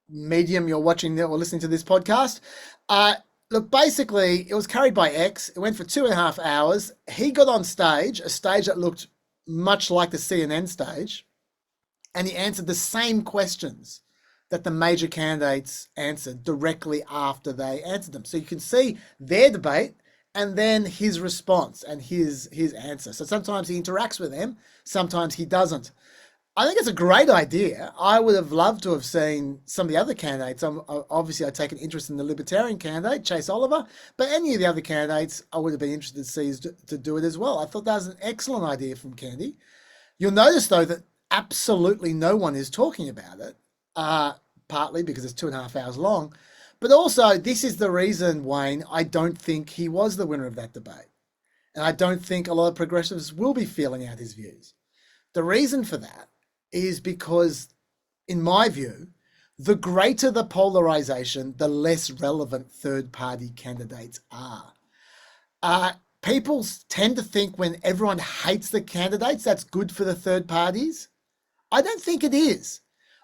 medium you're watching or listening to this podcast. Look, basically, it was carried by X. It went for 2.5 hours. He got on stage, a stage that looked much like the CNN stage, and he answered the same questions that the major candidates answered directly after they answered them. So you can see their debate and then his response and his answer. So sometimes he interacts with them, sometimes he doesn't. I think it's a great idea. I would have loved to have seen some of the other candidates. Obviously, I take an interest in the Libertarian candidate, Chase Oliver, but any of the other candidates, I would have been interested to see to do it as well. I thought that was an excellent idea from Candy. You'll notice, though, that absolutely no one is talking about it, partly because it's 2.5 hours long, but also this is the reason, Wayne, I don't think he was the winner of that debate. And I don't think a lot of progressives will be feeling out his views. The reason for that is because, in my view, the greater the polarization, the less relevant third-party candidates are. People tend to think when everyone hates the candidates, that's good for the third parties. I don't think it is.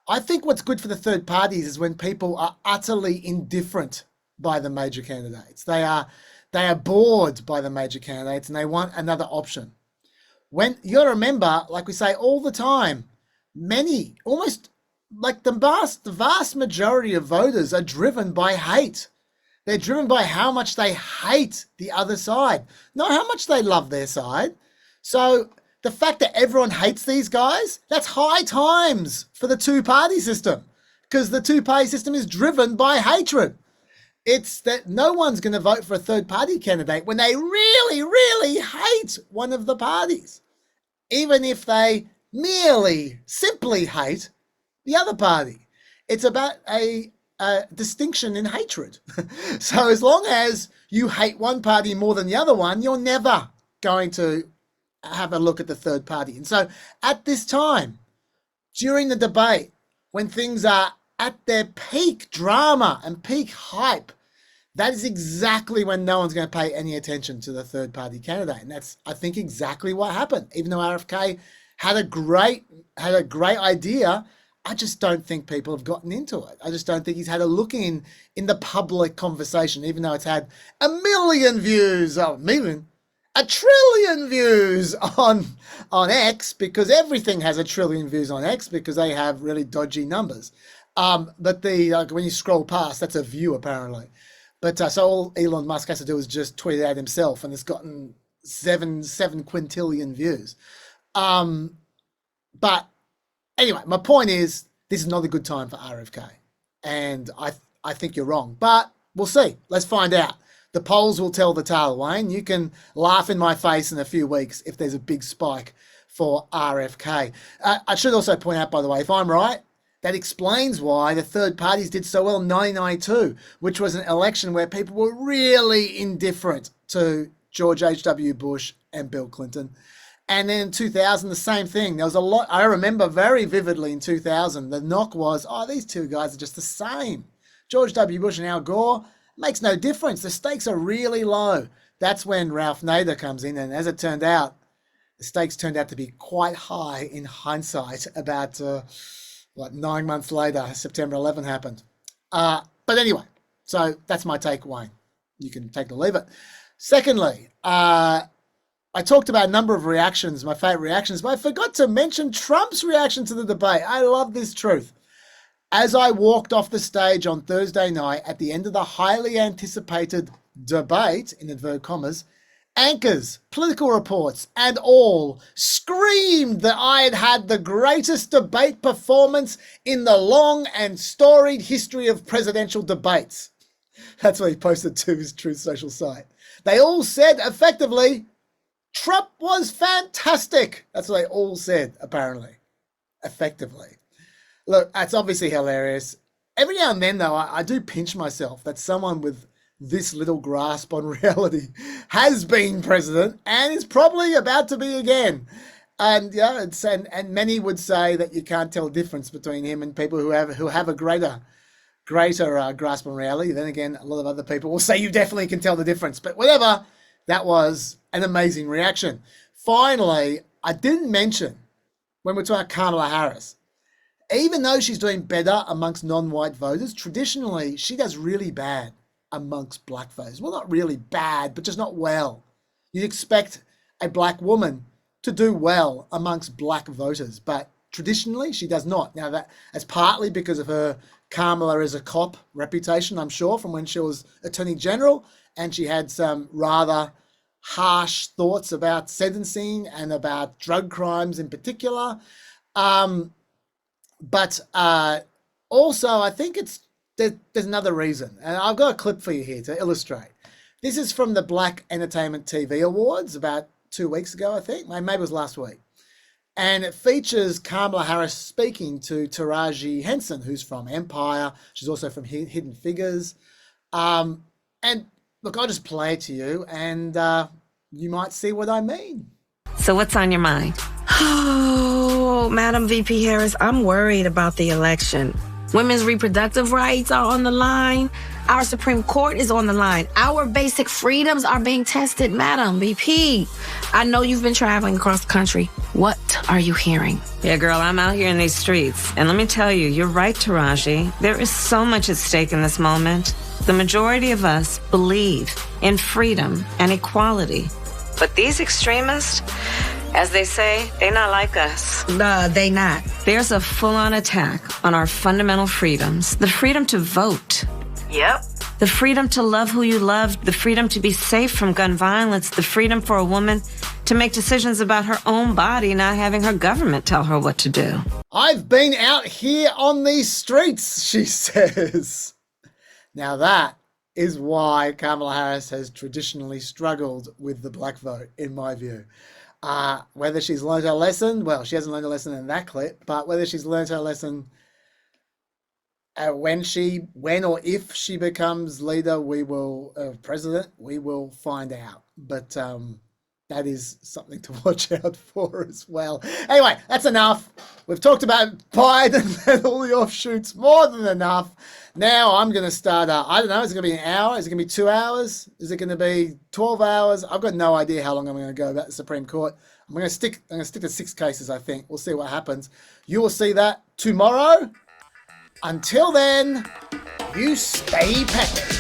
I think what's good for the third parties is when people are utterly indifferent by the major candidates. They are bored by the major candidates and they want another option. When you got to remember, like we say all the time, many, almost like the vast majority of voters are driven by hate. They're driven by how much they hate the other side, not how much they love their side. So the fact that everyone hates these guys, that's high times for the two-party system, because the two-party system is driven by hatred. It's that no one's going to vote for a third-party candidate when they really, really hate one of the parties, even if they simply hate the other party. It's about a a distinction in hatred. So as long as you hate one party more than the other one, you're never going to have a look at the third party. And so at this time, during the debate, when things are at their peak drama and peak hype, that is exactly when no one's going to pay any attention to the third party candidate. And that's, I think, exactly what happened. Even though RFK had a great idea, I just don't think people have gotten into it. I just don't think he's had a look in the public conversation, even though it's had 1 million views, a trillion views on X, because everything has 1 trillion views on X because they have really dodgy numbers. But when you scroll past, that's a view apparently. But so all Elon Musk has to do is just tweet it out himself, and it's gotten 7 quintillion views. But anyway, my point is, this is not a good time for RFK, and I think you're wrong. But we'll see. Let's find out. The polls will tell the tale, Wayne. You can laugh in my face in a few weeks if there's a big spike for RFK. I should also point out, by the way, if I'm right, that explains why the third parties did so well in 1992, which was an election where people were really indifferent to George H.W. Bush and Bill Clinton. And then in 2000, the same thing. There was a lot, I remember very vividly in 2000, the knock was, these two guys are just the same. George W. Bush and Al Gore, makes no difference. The stakes are really low. That's when Ralph Nader comes in. And as it turned out, the stakes turned out to be quite high in hindsight about 9 months later, September 11 happened. But anyway, so that's my take, Wayne. You can take it or leave it. Secondly, I talked about a number of reactions, my favorite reactions, but I forgot to mention Trump's reaction to the debate. I love this truth. As I walked off the stage on Thursday night at the end of the highly anticipated debate, in inverted commas, anchors, political reports, and all screamed that I had had the greatest debate performance in the long and storied history of presidential debates. That's what he posted to his Truth Social site. They all said, effectively, Trump was fantastic. That's what they all said, apparently. Effectively. Look, that's obviously hilarious. Every now and then, though, I do pinch myself that someone with this little grasp on reality has been president and is probably about to be again. And and many would say that you can't tell the difference between him and people who have a greater grasp on reality. Then again, a lot of other people will say you definitely can tell the difference. But whatever, that was an amazing reaction. Finally, I didn't mention when we're talking about Kamala Harris, even though she's doing better amongst non-white voters, traditionally she does really bad amongst black voters. Well, not really bad, but just not well. You'd expect a black woman to do well amongst black voters, but traditionally she does not. Now, that's partly because of her Kamala as a cop reputation, I'm sure, from when she was Attorney General, and she had some rather harsh thoughts about sentencing and about drug crimes in particular. But also, I think there's another reason. And I've got a clip for you here to illustrate. This is from the Black Entertainment TV Awards about 2 weeks ago, I think. Maybe it was last week. And it features Kamala Harris speaking to Taraji Henson, who's from Empire. She's also from Hidden Figures. And look, I'll just play it to you, and you might see what I mean. So what's on your mind? Oh, Madam VP Harris, I'm worried about the election. Women's reproductive rights are on the line. Our Supreme Court is on the line. Our basic freedoms are being tested, Madam VP. I know you've been traveling across the country. What are you hearing? Yeah, girl, I'm out here in these streets. And let me tell you, you're right, Taraji. There is so much at stake in this moment. The majority of us believe in freedom and equality. But these extremists, as they say, they not like us. They not. There's a full-on attack on our fundamental freedoms. The freedom to vote. Yep. The freedom to love who you love. The freedom to be safe from gun violence. The freedom for a woman to make decisions about her own body, not having her government tell her what to do. I've been out here on these streets, she says. Now that is why Kamala Harris has traditionally struggled with the black vote, in my view. Whether she's learned her lesson, well, she hasn't learned a lesson in that clip, but whether she's learned her lesson when or if she becomes leader, president, we will find out. But that is something to watch out for as well. Anyway, that's enough. We've talked about Biden and all the offshoots more than enough. Now I'm going to start, I don't know, is it going to be an hour? Is it going to be 2 hours? Is it going to be 12 hours? I've got no idea how long I'm going to go about the Supreme Court. I'm going to stick to 6 cases, I think. We'll see what happens. You will see that tomorrow. Until then, you stay pepped.